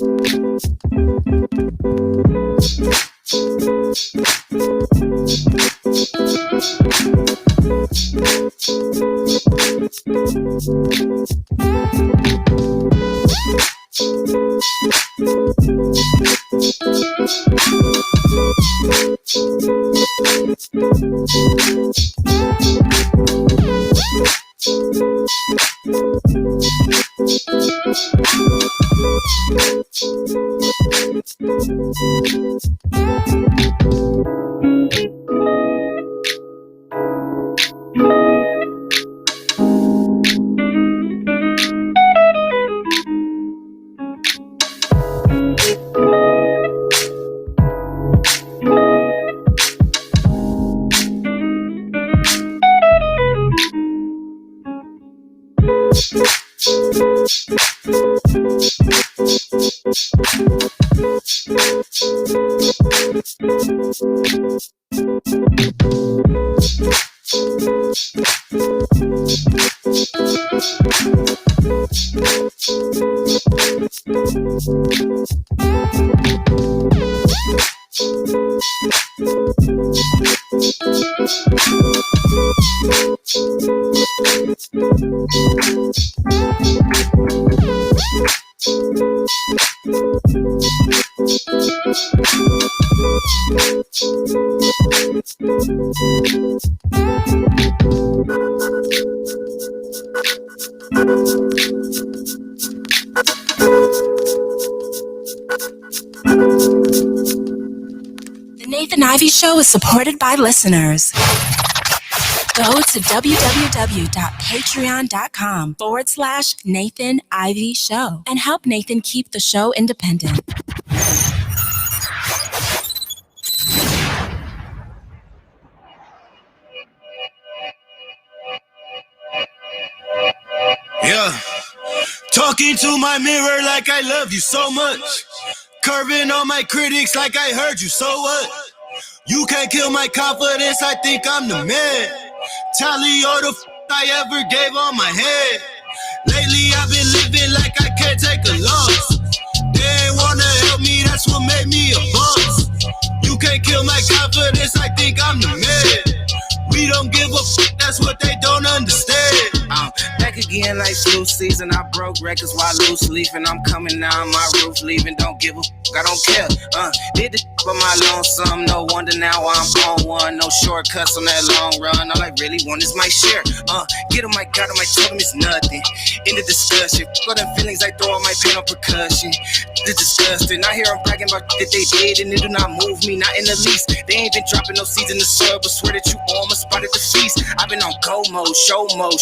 The Nathan Ivey Show is supported by listeners. Go to www.patreon.com/Nathan Ivey Show and help Nathan keep the show independent. Yeah, talking to my mirror like I love you so much. Curving on my critics like I heard you, so what? You can't kill my confidence, I think I'm the man. Tally all the I ever gave on my head. Lately I've been living like I can't take a loss. They ain't wanna help me, that's what made me a boss. You can't kill my confidence, I think I'm the man. We don't give a that's what they don't understand. Back again like flu season. I broke records while loose leafing. I'm coming down my roof, leaving. Don't give a I don't care. Did the for my lonesome. No wonder now I'm on one. No shortcuts on that long run. All I really want is my share. Get on my God, on my totem is nothing. In the discussion, got them feelings I throw on my pain on percussion. It's disgusting. I hear them bragging about that they did, and it do not move me, not in the least. They ain't been dropping no seeds in the soil, but swear that you on my spot at the feast. I've been on go mode, showboat,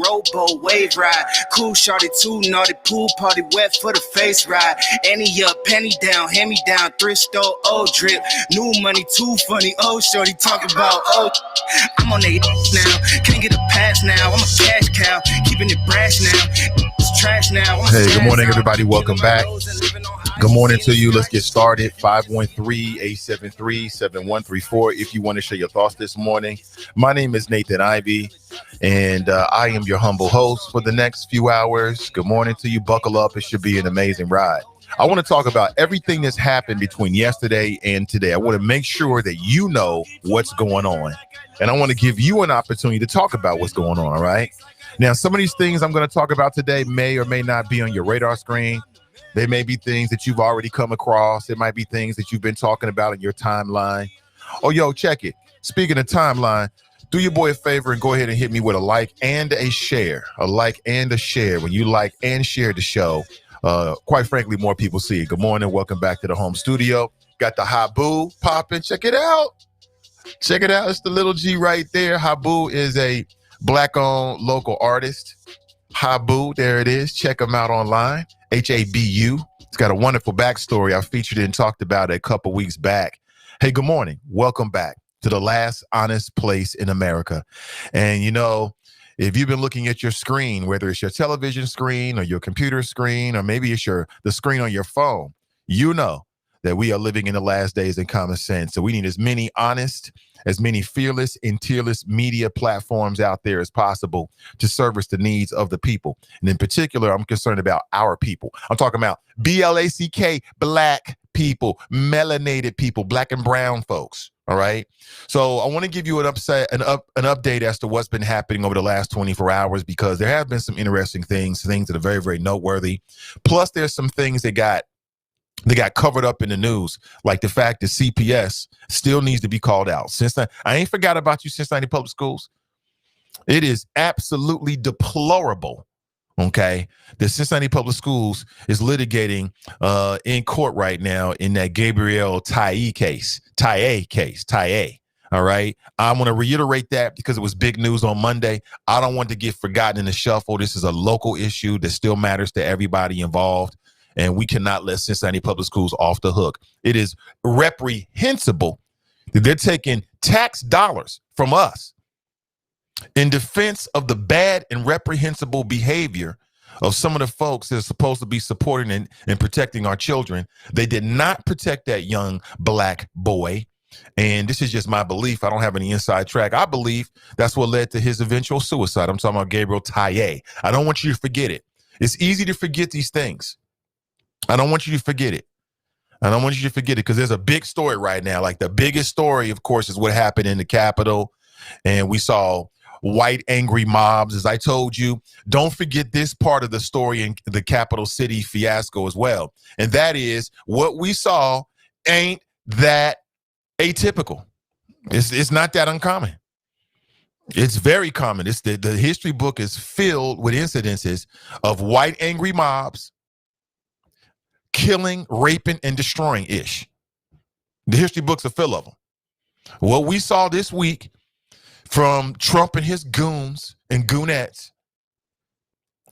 rowboat, wave ride. Cool shorty, too naughty, pool party, wet for the face ride. Annie up, penny down, hand me down, thrift store, old drip. New money, too funny, old shorty talking about, oh. I'm on they now, can't get a pass now. I'm a cash cow, keeping it brash now. It's trash now. Hey, good morning, everybody. Welcome back. Good morning to you. Let's get started. 513-873-7134 if you want to share your thoughts this morning. My name is Nathan Ivey, and I am your humble host for the next few hours. Good morning to you. Buckle up. It should be an amazing ride. I want to talk about everything that's happened between yesterday and today. I want to make sure that you know what's going on, and I want to give you an opportunity to talk about what's going on, all right? Now, some of these things I'm going to talk about today may or may not be on your radar screen. They may be things that you've already come across. It might be things that you've been talking about in your timeline. Oh, yo, check it. Speaking of timeline, do your boy a favor and go ahead and hit me with a like and a share. A like and a share. When you like and share the show, quite frankly, more people see it. Good morning. Welcome back to the home studio. Got the Habu popping. Check it out. Check it out. It's the little G right there. Habu is a Black-owned local artist. Habu, there it is. Check him out online. Habu. It's got a wonderful backstory. I featured it and talked about it a couple weeks back. Hey, good morning. Welcome back to the last honest place in America. And you know, if you've been looking at your screen, whether it's your television screen or your computer screen, or maybe it's the screen on your phone, you know that we are living in the last days in common sense. So we need as many honest, as many fearless and tearless media platforms out there as possible to service the needs of the people. And in particular, I'm concerned about our people. I'm talking about BLACK, black people, melanated people, black and brown folks. All right. So I want to give you an update as to what's been happening over the last 24 hours, because there have been some interesting things that are very, very noteworthy. Plus, there's some things that got covered up in the news, like the fact that CPS still needs to be called out. I ain't forgot about you, Cincinnati Public Schools. It is absolutely deplorable. Okay, the Cincinnati Public Schools is litigating in court right now in that Gabriel Taye case. All right. I want to reiterate that because it was big news on Monday. I don't want to get forgotten in the shuffle. This is a local issue that still matters to everybody involved, and we cannot let Cincinnati Public Schools off the hook. It is reprehensible that they're taking tax dollars from us in defense of the bad and reprehensible behavior of some of the folks that are supposed to be supporting and protecting our children. They did not protect that young black boy. And this is just my belief. I don't have any inside track. I believe that's what led to his eventual suicide. I'm talking about Gabriel Taye. I don't want you to forget it. It's easy to forget these things. I don't want you to forget it. I don't want you to forget it because there's a big story right now. Like the biggest story, of course, is what happened in the Capitol. And we saw white angry mobs. As I told you, don't forget this part of the story in the capital city fiasco as well. And that is what we saw ain't that atypical. It's not that uncommon. It's very common. It's the history book is filled with incidences of white angry mobs killing, raping, and destroying ish. The history books are full of them. What we saw this week from Trump and his goons and goonettes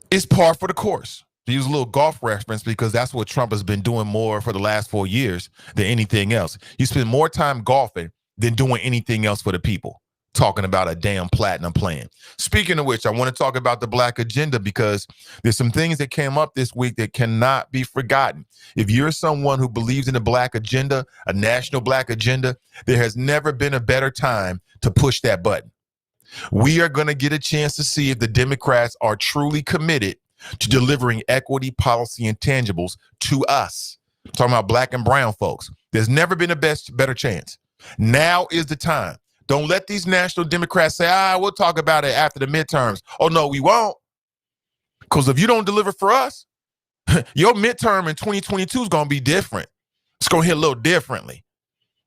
is par for the course. To use a little golf reference, because that's what Trump has been doing more for the last 4 years than anything else. He spent more time golfing than doing anything else for the people, talking about a damn platinum plan. Speaking of which, I want to talk about the black agenda because there's some things that came up this week that cannot be forgotten. If you're someone who believes in the black agenda, a national black agenda, there has never been a better time to push that button. We are going to get a chance to see if the Democrats are truly committed to delivering equity, policy, and tangibles to us. I'm talking about black and brown folks. There's never been a better chance. Now is the time. Don't let these national Democrats say, we'll talk about it after the midterms. Oh, no, we won't. Because if you don't deliver for us, your midterm in 2022 is going to be different. It's going to hit a little differently.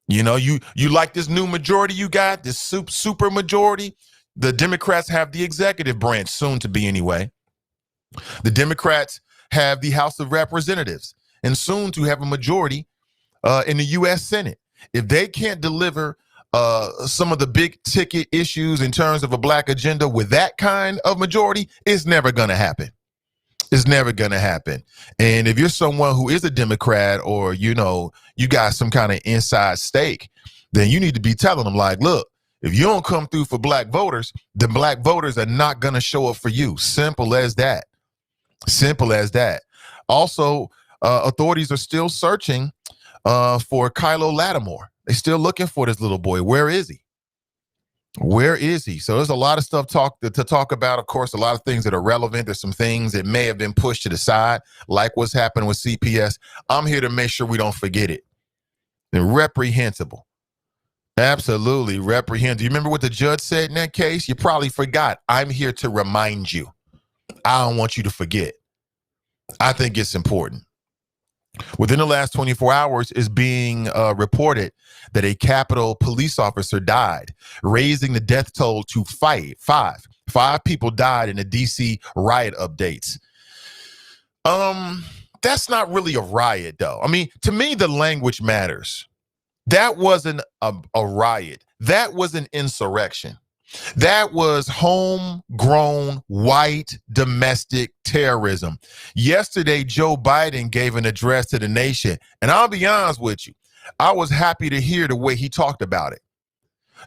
You know, you like this new majority you got, this super majority. The Democrats have the executive branch, soon to be anyway. The Democrats have the House of Representatives and soon to have a majority in the U.S. Senate. If they can't deliver some of the big ticket issues in terms of a black agenda with that kind of majority, it's never going to happen. It's never going to happen. And if you're someone who is a Democrat or, you know, you got some kind of inside stake, then you need to be telling them like, look, if you don't come through for black voters, then black voters are not going to show up for you. Simple as that. Simple as that. Also, authorities are still searching for Kylo Lattimore. They're still looking for this little boy. Where is he? Where is he? So there's a lot of stuff to talk about. Of course, a lot of things that are relevant. There's some things that may have been pushed to the side, like what's happening with CPS. I'm here to make sure we don't forget it. And reprehensible. Absolutely reprehensible. You remember what the judge said in that case? You probably forgot. I'm here to remind you. I don't want you to forget. I think it's important. Within the last 24 hours is being reported that a Capitol police officer died, raising the death toll to five. Five people died in the DC riot updates. That's not really a riot, though. I mean, to me, the language matters. That wasn't a riot. That was an insurrection. That was homegrown white domestic terrorism. Yesterday, Joe Biden gave an address to the nation. And I'll be honest with you, I was happy to hear the way he talked about it.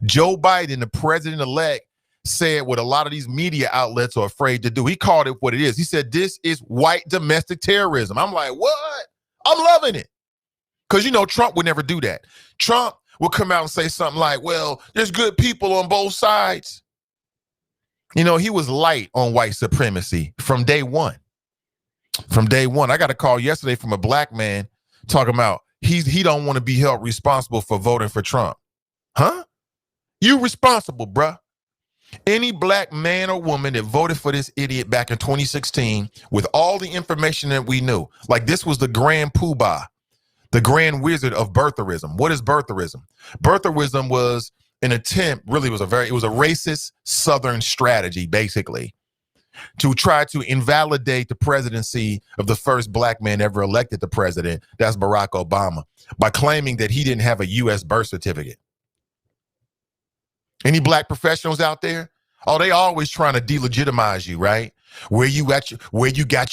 Joe Biden, the president-elect, said what a lot of these media outlets are afraid to do. He called it what it is. He said, this is white domestic terrorism. I'm like, what? I'm loving it. Because, Trump would never do that. Trump would come out and say something like, well, there's good people on both sides. He was light on white supremacy from day one. From day one. I got a call yesterday from a black man talking about he don't want to be held responsible for voting for Trump. Huh? You responsible, bruh. Any black man or woman that voted for this idiot back in 2016 with all the information that we knew, like this was the grand poobah, the grand wizard of birtherism. What is birtherism? Birtherism was an attempt, really it was a racist Southern strategy, basically, to try to invalidate the presidency of the first black man ever elected the president, that's Barack Obama, by claiming that he didn't have a U.S. birth certificate. Any black professionals out there? Oh, they always trying to delegitimize you, right? Where you got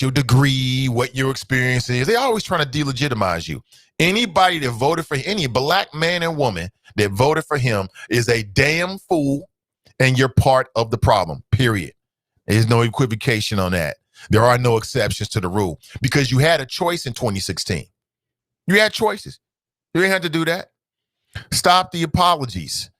your degree, what your experience is. They always trying to delegitimize you. Anybody that voted for any black man and woman that voted for him is a damn fool, and you're part of the problem, period. There's no equivocation on that. There are no exceptions to the rule because you had a choice in 2016. You had choices. You didn't have to do that. Stop the apologies.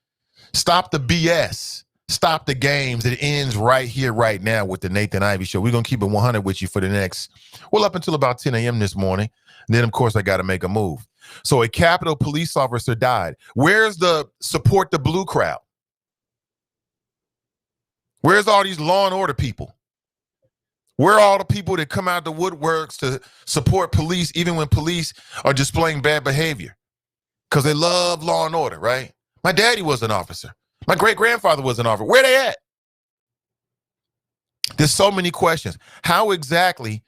Stop the BS. Stop the games. It ends right here, right now with the Nathan Ivey Show. We're going to keep it 100 with you for the next, up until about 10 a.m. this morning. And then, of course, I got to make a move. So a Capitol police officer died. Where's the support the blue crowd? Where's all these law and order people? Where are all the people that come out the woodworks to support police even when police are displaying bad behavior? Because they love law and order, right? My daddy was an officer. My great-grandfather was an officer. Where they at? There's so many questions. How exactly,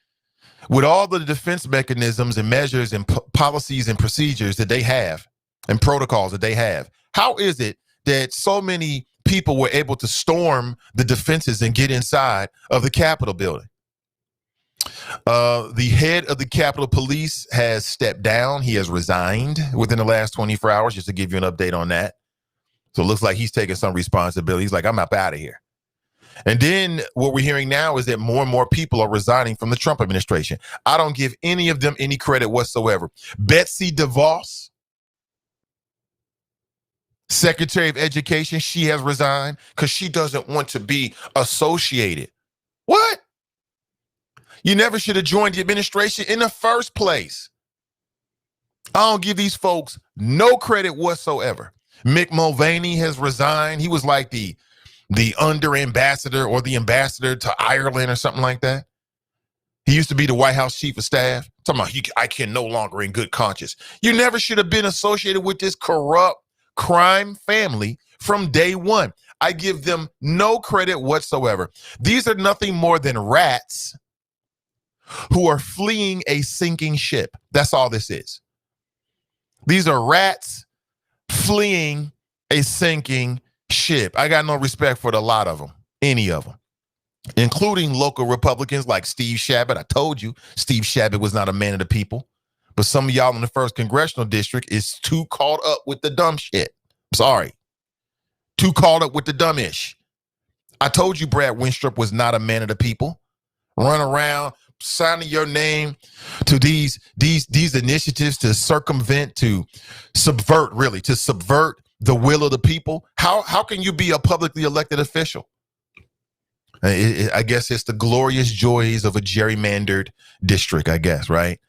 with all the defense mechanisms and measures and policies and procedures that they have and protocols that they have, how is it that so many people were able to storm the defenses and get inside of the Capitol building? The head of the Capitol Police has stepped down. He has resigned within the last 24 hours, just to give you an update on that. So it looks like he's taking some responsibility. He's like, I'm up out of here. And then what we're hearing now is that more and more people are resigning from the Trump administration. I don't give any of them any credit whatsoever. Betsy DeVos, Secretary of Education, she has resigned because she doesn't want to be associated. What? You never should have joined the administration in the first place. I don't give these folks no credit whatsoever. Mick Mulvaney has resigned. He was like the under ambassador or the ambassador to Ireland or something like that. He used to be the White House chief of staff. Talking about I can no longer in good conscience. You never should have been associated with this corrupt crime family from day one. I give them no credit whatsoever. These are nothing more than rats who are fleeing a sinking ship. That's all this is. These are rats fleeing a sinking ship. I got no respect for the lot of them, any of them, including local Republicans like Steve Chabot. I told you Steve Chabot was not a man of the people, but some of y'all in the 1st Congressional District is too caught up with the dumb shit. I'm sorry. Too caught up with the dumb-ish. I told you Brad Winstrup was not a man of the people. Run around signing your name to these initiatives to circumvent, to subvert the will of the people. How can you be a publicly elected official? I guess it's the glorious joys of a gerrymandered district, I guess, right?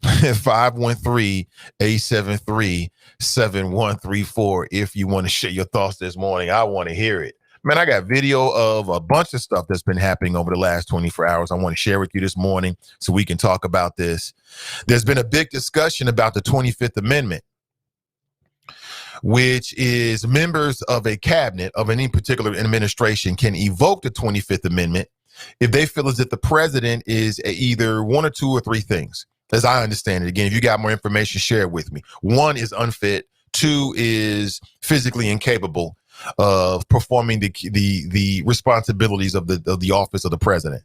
513-873-7134. If you want to share your thoughts this morning, I want to hear it. Man, I got video of a bunch of stuff that's been happening over the last 24 hours. I want to share with you this morning so we can talk about this. There's been a big discussion about the 25th Amendment, which is members of a cabinet of any particular administration can evoke the 25th Amendment if they feel as if the president is either one or two or three things. As I understand it, again, if you got more information, share it with me. 1 is unfit. 2 is physically incapable of performing the responsibilities of the office of the president.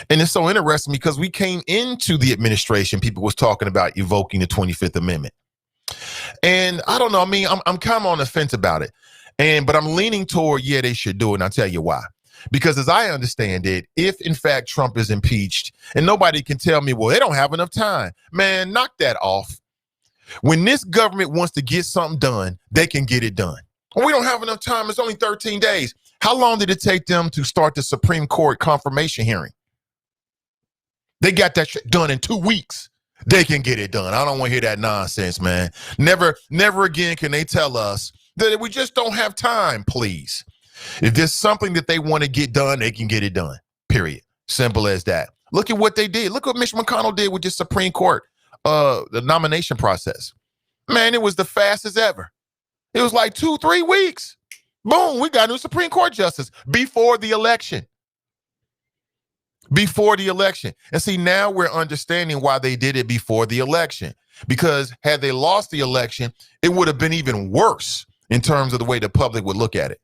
And it's so interesting because we came into the administration, people was talking about evoking the 25th Amendment. And I don't know, I mean, I'm kind of on the fence about it. But I'm leaning toward, yeah, they should do it. And I'll tell you why. Because as I understand it, if in fact Trump is impeached, and nobody can tell me, well, they don't have enough time. Man, knock that off. When this government wants to get something done, they can get it done. We don't have enough time. It's only 13 days. How long did it take them to start the Supreme Court confirmation hearing? They got that shit done in 2 weeks. They can get it done. I don't want to hear that nonsense, man. Never again can they tell us that we just don't have time, please. If there's something that they want to get done, they can get it done, period. Simple as that. Look at what they did. Look what Mitch McConnell did with the Supreme Court, the nomination process. Man, it was the fastest ever. It was like 2-3 weeks. Boom, we got a new Supreme Court justice before the election. Before the election. And see, now we're understanding why they did it before the election. Because had they lost the election, it would have been even worse in terms of the way the public would look at it.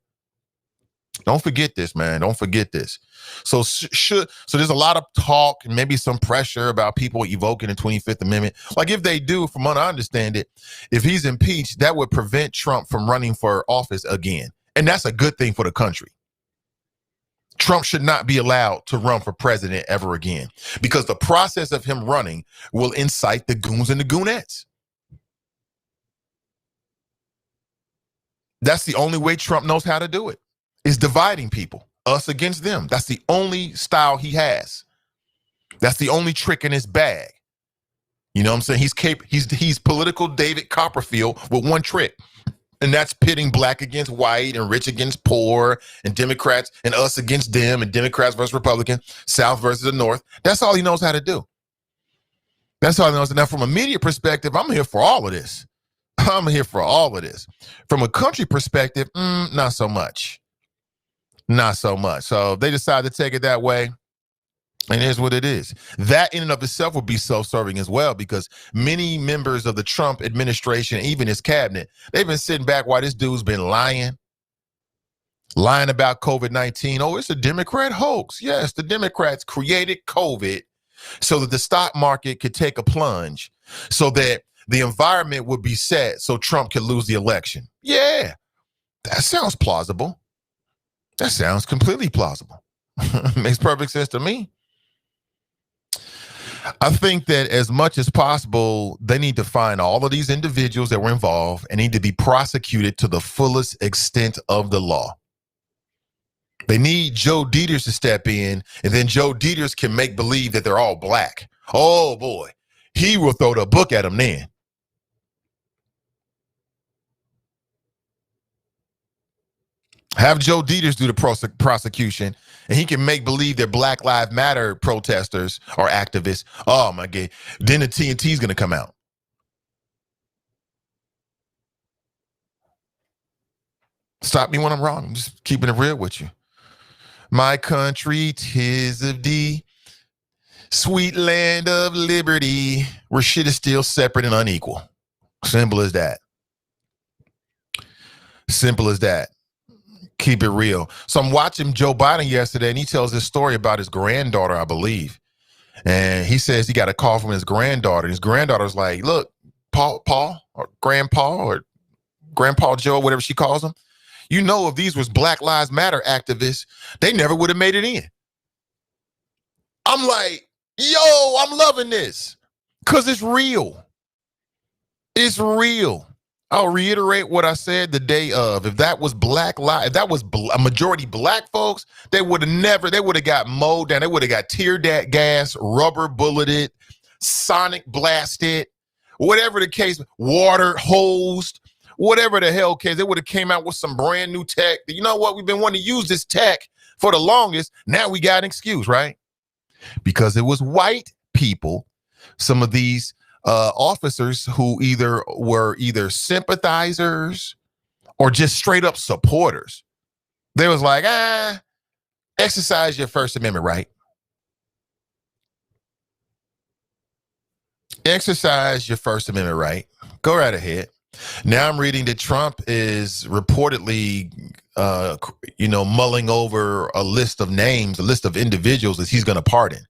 Don't forget this, man. Don't forget this. So there's a lot of talk and maybe some pressure about people evoking the 25th Amendment. Like if they do, from what I understand it, if he's impeached, that would prevent Trump from running for office again. And that's a good thing for the country. Trump should not be allowed to run for president ever again because the process of him running will incite the goons and the goonettes. That's the only way Trump knows how to do it, is dividing people, us against them. That's the only style he has. That's the only trick in his bag. You know what I'm saying? He's political David Copperfield with one trick. And that's pitting black against white and rich against poor and Democrats and us against them and Democrats versus Republicans, South versus the North. That's all he knows how to do. That's all he knows. Now, from a media perspective, I'm here for all of this. I'm here for all of this. From a country perspective, not so much. Not so much. So they decide to take it that way. And here's what it is. That in and of itself will be self-serving as well because many members of the Trump administration, even his cabinet, they've been sitting back while this dude's been lying about COVID-19. Oh, it's a Democrat hoax. Yes, the Democrats created COVID so that the stock market could take a plunge so that the environment would be set so Trump could lose the election. Yeah, that sounds plausible. That sounds completely plausible. Makes perfect sense to me. I think that as much as possible, they need to find all of these individuals that were involved and need to be prosecuted to the fullest extent of the law. They need Joe Dieters to step in, and then Joe Dieters can make believe that they're all black. Oh, boy. He will throw the book at them then. Have Joe Dieters do the prosecution, and he can make believe that Black Lives Matter protesters or activists. Oh, my God. Then the TNT is going to come out. Stop me when I'm wrong. I'm just keeping it real with you. My country, 'tis of thee, sweet land of liberty, where shit is still separate and unequal. Simple as that. Simple as that. Keep it real. So I'm watching Joe Biden yesterday, and he tells this story about his granddaughter, I believe. And he says he got a call from his granddaughter. His granddaughter's like, look, Paul, or Grandpa, or Grandpa Joe, whatever she calls him. You know, if these was Black Lives Matter activists, they never would have made it in. I'm like, yo, I'm loving this because it's real. It's real. I'll reiterate what I said the day of. If that was if that was a majority black folks, they would have got mowed down. They would have got tear gas, rubber bulleted, sonic blasted, whatever the case, water hosed, whatever the hell case. They would have came out with some brand new tech. You know what? We've been wanting to use this tech for the longest. Now we got an excuse, right? Because it was white people, some of these officers who were either sympathizers or just straight up supporters. They was like, exercise your First Amendment right. Exercise your First Amendment right. Go right ahead. Now I'm reading that Trump is reportedly, mulling over a list of names, a list of individuals that he's going to pardon,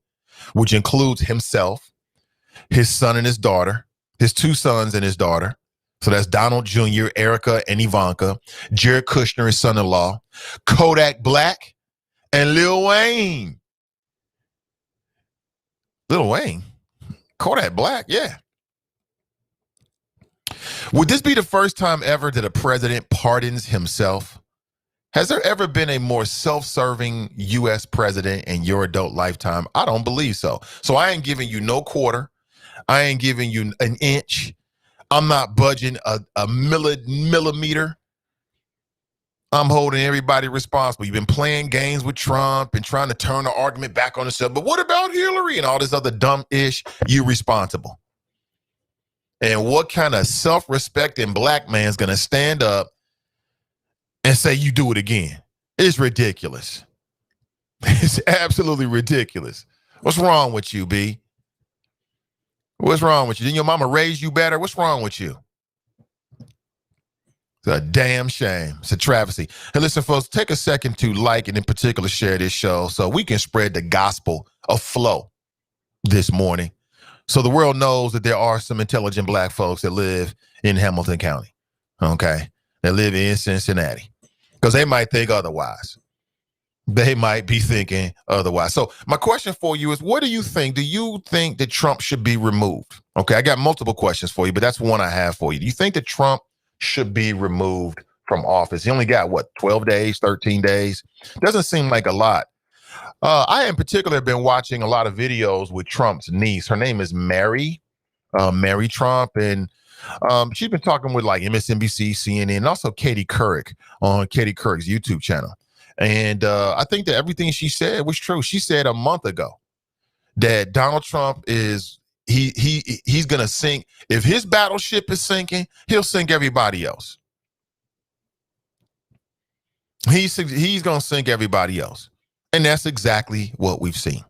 which includes himself, his son and his daughter, his two sons and his daughter. So that's Donald Jr., Erica, and Ivanka, Jared Kushner, his son-in-law, Kodak Black, and Lil Wayne. Lil Wayne? Kodak Black? Yeah. Would this be the first time ever that a president pardons himself? Has there ever been a more self-serving U.S. president in your adult lifetime? I don't believe so. So I ain't giving you no quarter. I ain't giving you an inch. I'm not budging a millimeter. I'm holding everybody responsible. You've been playing games with Trump and trying to turn the argument back on yourself. But what about Hillary and all this other dumb ish? You responsible. And what kind of self-respecting black man's going to stand up and say you do it again? It's ridiculous. It's absolutely ridiculous. What's wrong with you, B? What's wrong with you? Didn't your mama raise you better? What's wrong with you? It's a damn shame. It's a travesty. Hey, listen, folks, take a second to like and in particular share this show so we can spread the gospel of flow this morning. So the world knows that there are some intelligent black folks that live in Hamilton County, okay? That live in Cincinnati. Because they might think otherwise. They might be thinking otherwise. So my question for you is, what do you think? Do you think that Trump should be removed? Okay, I got multiple questions for you, but that's one I have for you. Do you think that Trump should be removed from office? He only got, 12 days, 13 days? Doesn't seem like a lot. I, in particular, have been watching a lot of videos with Trump's niece. Her name is Mary Trump, and she's been talking with like MSNBC, CNN, and also Katie Couric on Katie Couric's YouTube channel. And I think that everything she said was true. She said a month ago that Donald Trump is, he's going to sink. If his battleship is sinking, he'll sink everybody else. He's going to sink everybody else. And that's exactly what we've seen.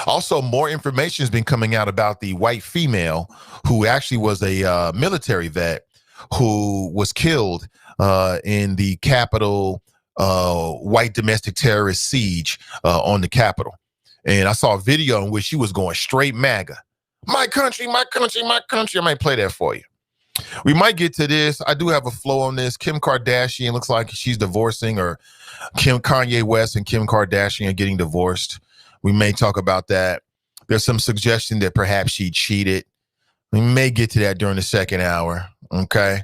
Also, more information has been coming out about the white female who actually was a military vet who was killed in the Capitol white domestic terrorist siege on the Capitol. And I saw a video in which she was going straight MAGA. My country, my country, my country. I might play that for you. We might get to this. I do have a flow on this. Kim Kardashian looks like she's divorcing, or Kanye West and Kim Kardashian are getting divorced. We may talk about that. There's some suggestion that perhaps she cheated. We may get to that during the second hour. Okay.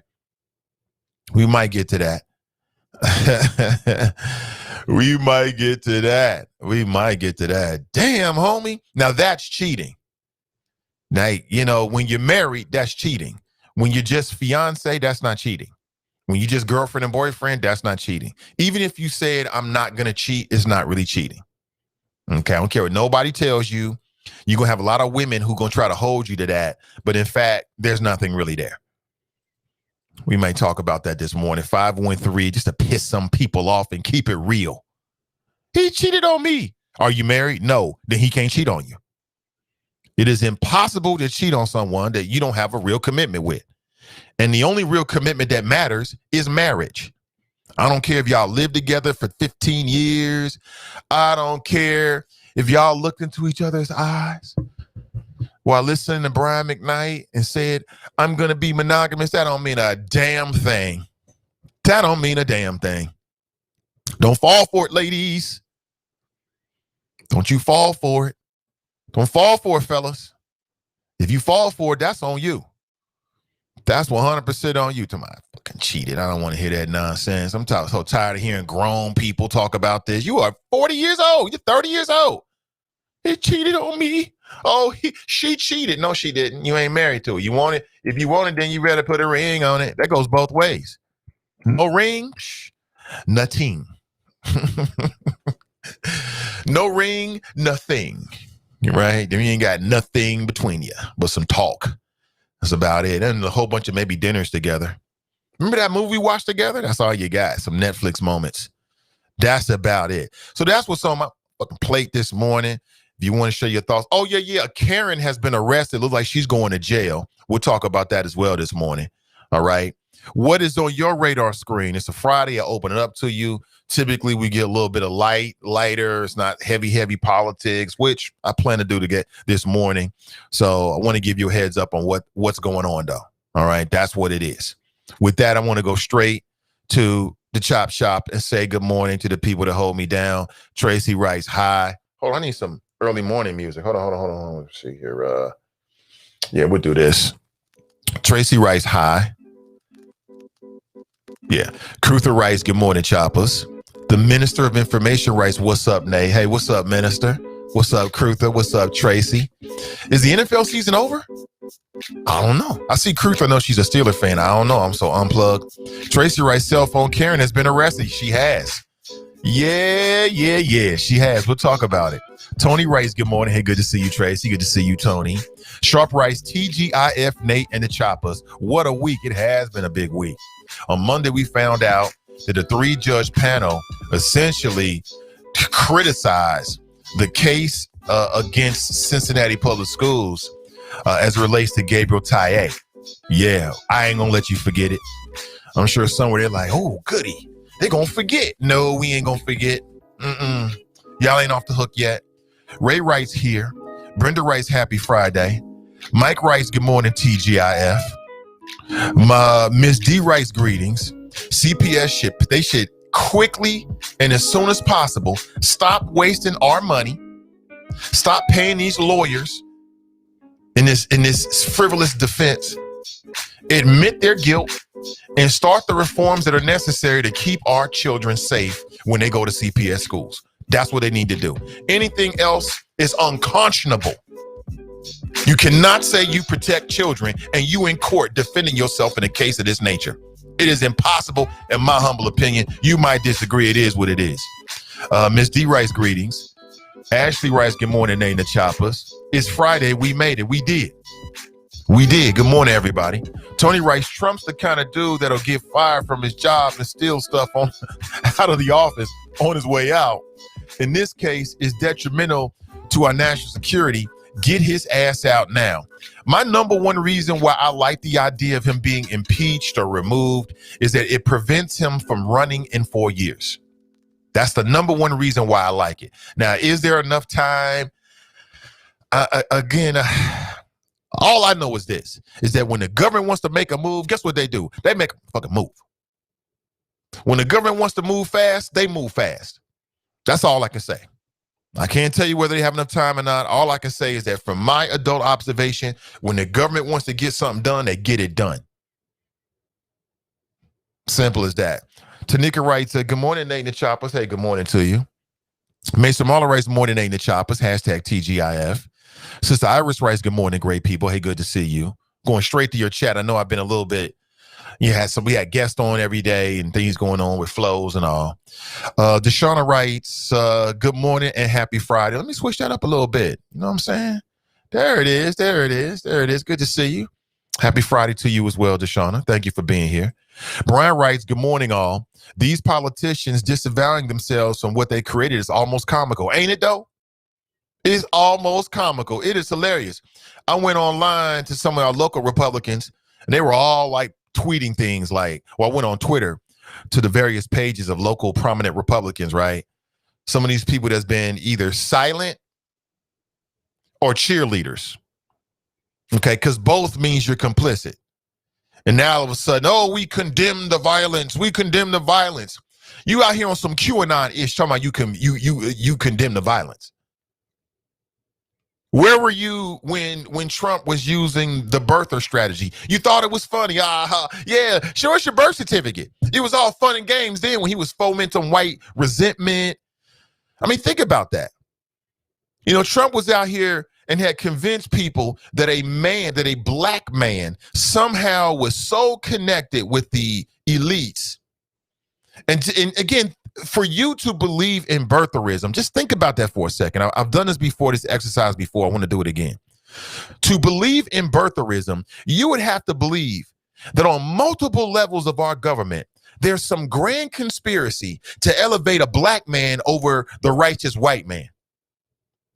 We might get to that. We might get to that. We might get to that. Damn, homie. Now that's cheating. Now, when you're married, that's cheating. When you're just fiance, that's not cheating. When you're just girlfriend and boyfriend, that's not cheating. Even if you said, I'm not going to cheat, it's not really cheating. Okay, I don't care what nobody tells you. You're going to have a lot of women who are going to try to hold you to that. But in fact, there's nothing really there. We might talk about that this morning. 513, just to piss some people off and keep it real. He cheated on me. Are you married? No. Then he can't cheat on you. It is impossible to cheat on someone that you don't have a real commitment with. And the only real commitment that matters is marriage. I don't care if y'all live together for 15 years. I don't care if y'all looked into each other's eyes while listening to Brian McKnight and said, I'm going to be monogamous. That don't mean a damn thing. That don't mean a damn thing. Don't fall for it, ladies. Don't you fall for it. Don't fall for it, fellas. If you fall for it, that's on you. That's 100% on you. To my fucking cheated. I don't want to hear that nonsense. I'm so tired of hearing grown people talk about this. You are 40 years old. You're 30 years old. He cheated on me. Oh, she cheated. No, she didn't. You ain't married to her. You want it? If you want it, then you better put a ring on it. That goes both ways. No ring, nothing. No ring, nothing. Right? Then you ain't got nothing between you but some talk. That's about it. And a whole bunch of maybe dinners together. Remember that movie we watched together? That's all you got. Some Netflix moments. That's about it. So that's what's on my fucking plate this morning. If you want to share your thoughts. Oh, yeah. Karen has been arrested. Looks like she's going to jail. We'll talk about that as well this morning. All right. What is on your radar screen? It's a Friday. I open it up to you. Typically, we get a little bit of lighter. It's not heavy politics, which I plan to do to get this morning. So I want to give you a heads up on what's going on, though. All right. That's what it is. With that, I want to go straight to the chop shop and say good morning to the people that hold me down. Tracy writes, hi. Hold on, I need some early morning music. Hold on. Let's see here. Yeah, we'll do this. Tracy writes, hi. Yeah. Cruther writes, good morning, choppers. The Minister of Information writes, what's up, Nay? Hey, what's up, Minister? What's up, Cruther? What's up, Tracy? Is the NFL season over? I don't know. I see Cruther. I know she's a Steeler fan. I don't know. I'm so unplugged. Tracy writes, cell phone Karen has been arrested. She has. Yeah. She has. We'll talk about it. Tony writes, good morning. Hey, good to see you, Tracy. Good to see you, Tony. Sharp writes, TGIF, Nate, and the Choppers. What a week. It has been a big week. On Monday, we found out that the 3-judge panel essentially criticized the case against Cincinnati Public Schools as it relates to Gabriel Taye. Yeah, I ain't gonna let you forget it. I'm sure somewhere they're like, oh, goody. They gonna forget. No, we ain't gonna forget. Y'all ain't off the hook yet. Ray writes here. Brenda writes, happy Friday. Mike writes, good morning, TGIF. Miss D writes, greetings. CPS should quickly and as soon as possible stop wasting our money. Stop paying these lawyers in this frivolous defense. Admit their guilt and start the reforms that are necessary to keep our children safe when they go to CPS schools. That's what they need to do. Anything else is unconscionable. You cannot say you protect children and you in court defending yourself in a case of this nature. It is impossible, in my humble opinion. You might disagree. It is what it is. Miss D writes, greetings. Ashley writes, good morning, Nate and the Choppers. It's Friday. We made it. We did. Good morning, everybody. Tony writes, Trump's the kind of dude that'll get fired from his job and steal stuff out of the office on his way out. In this case, is detrimental to our national security. Get his ass out now. My number one reason why I like the idea of him being impeached or removed is that it prevents him from running in 4 years. That's the number one reason why I like it. Now, is there enough time? Again, all I know is this, is that when the government wants to make a move, guess what they do? They make a fucking move. When the government wants to move fast, they move fast. That's all I can say. I can't tell you whether they have enough time or not. All I can say is that from my adult observation, when the government wants to get something done, they get it done. Simple as that. Tanika writes, good morning, Nate and the Choppers. Hey, good morning to you. Mason Marler writes, morning, Nate and the Choppers. Hashtag TGIF. Sister Iris writes, good morning, great people. Hey, good to see you. Going straight to your chat. I know I've been a little bit, we had guests on every day and things going on with flows and all. Deshauna writes, good morning and happy Friday. Let me switch that up a little bit. You know what I'm saying? There it is. Good to see you. Happy Friday to you as well, Deshauna. Thank you for being here. Brian writes, good morning, all. These politicians disavowing themselves from what they created is almost comical. Ain't it, though? It is almost comical. It is hilarious. I went online to some of our local Republicans, and they were all like tweeting things like, I went on Twitter to the various pages of local prominent Republicans, right? Some of these people that's been either silent or cheerleaders. Okay, because both means you're complicit. And now all of a sudden, we condemn the violence. We condemn the violence. You out here on some QAnon-ish talking about you condemn the violence. Where were you when Trump was using the birther strategy? You thought it was funny. Yeah, show us your birth certificate. It was all fun and games then when he was fomenting white resentment. I mean, think about that. You know, Trump was out here and had convinced people that a black man somehow was so connected with the elites. And again, for you to believe in birtherism, just think about that for a second. I've done this exercise before. I want to do it again. To believe in birtherism, you would have to believe that on multiple levels of our government, there's some grand conspiracy to elevate a black man over the righteous white man.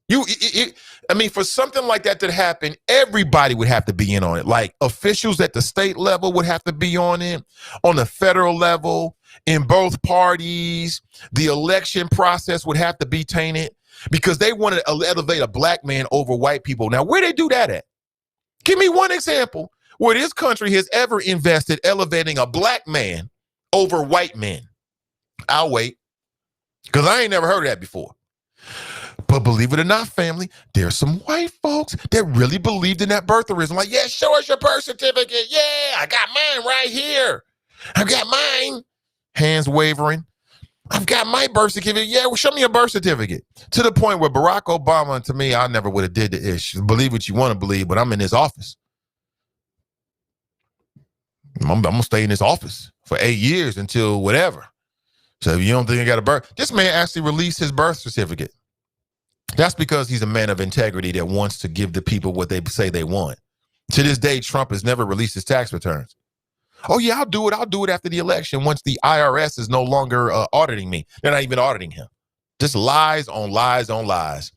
For something like that to happen, everybody would have to be in on it. Like officials at the state level would have to be on it, on the federal level, in both parties. The election process would have to be tainted because they want to elevate a black man over white people. Now, where they do that at? Give me one example where this country has ever invested elevating a black man over white men. I'll wait, because I ain't never heard of that before. But believe it or not, family, there's some white folks that really believed in that birtherism. Like, yeah, show us your birth certificate. Yeah, I got mine right here. I've got mine. Hands wavering. I've got my birth certificate. Yeah, well, show me your birth certificate. To the point where Barack Obama, to me, I never would have did the ish. Believe what you want to believe, but I'm in his office. I'm going to stay in this office for 8 years until whatever. So if you don't think I got a birth, this man actually released his birth certificate. That's because he's a man of integrity that wants to give the people what they say they want. To this day, Trump has never released his tax returns. Oh, yeah, I'll do it. I'll do it after the election once the IRS is no longer auditing me. They're not even auditing him. Just lies on lies on lies.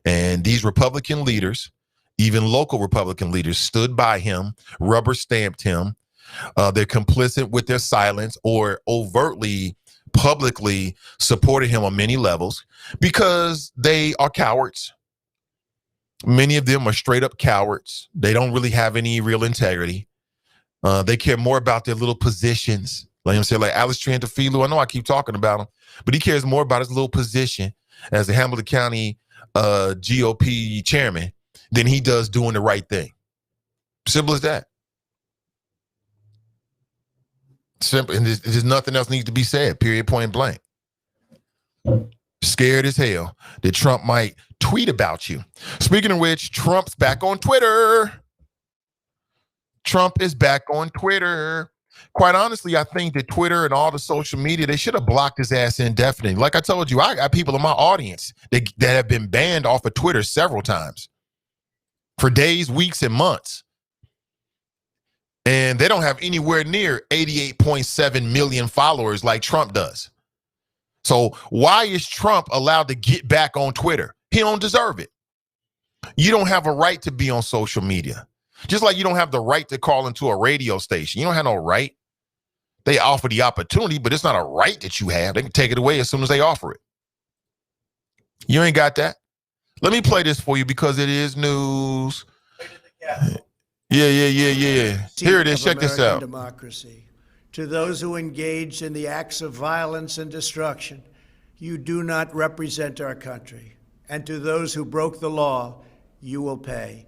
And these Republican leaders, even local Republican leaders, stood by him, rubber stamped him. They're complicit with their silence or overtly, publicly supported him on many levels because they are cowards. Many of them are straight up cowards. They don't really have any real integrity. They care more about their little positions. Like I'm saying, like Alex Triantafilo, I know I keep talking about him, but he cares more about his little position as the Hamilton County GOP chairman than he does doing the right thing. Simple as that. Simple, and there's nothing else needs to be said, period, point blank. Scared as hell that Trump might tweet about you. Speaking of which, Trump's back on Twitter. Trump is back on Twitter. Quite honestly, I think that Twitter and all the social media, they should have blocked his ass indefinitely. Like I told you, I got people in my audience that have been banned off of Twitter several times for days, weeks, and months. And they don't have anywhere near 88.7 million followers like Trump does. So why is Trump allowed to get back on Twitter? He don't deserve it. You don't have a right to be on social media. Just like you don't have the right to call into a radio station. You don't have no right. They offer the opportunity, but it's not a right that you have. They can take it away as soon as they offer it. You ain't got that. Let me play this for you because it is news. Yeah. Here it is. Check this out. Democracy. To those who engaged in the acts of violence and destruction, you do not represent our country. And to those who broke the law, you will pay.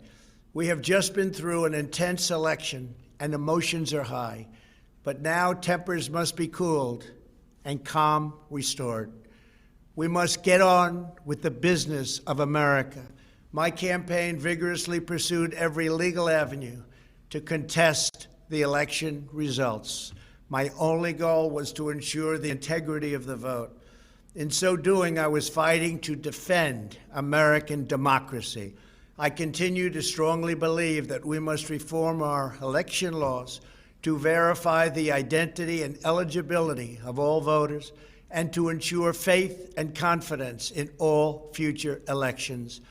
We have just been through an intense election and emotions are high, but now tempers must be cooled and calm restored. We must get on with the business of America. My campaign vigorously pursued every legal avenue to contest the election results. My only goal was to ensure the integrity of the vote. In so doing, I was fighting to defend American democracy. I continue to strongly believe that we must reform our election laws to verify the identity and eligibility of all voters and to ensure faith and confidence in all future elections.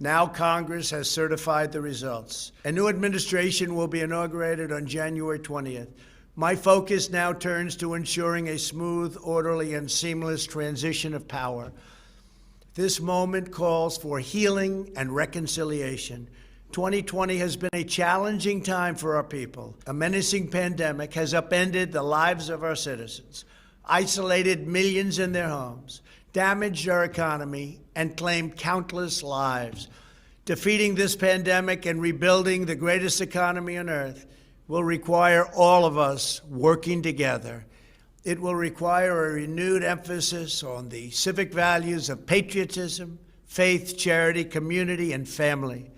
Now Congress has certified the results. A new administration will be inaugurated on January 20th. My focus now turns to ensuring a smooth, orderly, and seamless transition of power. This moment calls for healing and reconciliation. 2020 has been a challenging time for our people. A menacing pandemic has upended the lives of our citizens, isolated millions in their homes, damaged our economy, and claimed countless lives. Defeating this pandemic and rebuilding the greatest economy on earth will require all of us working together. It will require a renewed emphasis on the civic values of patriotism, faith, charity, community, and family.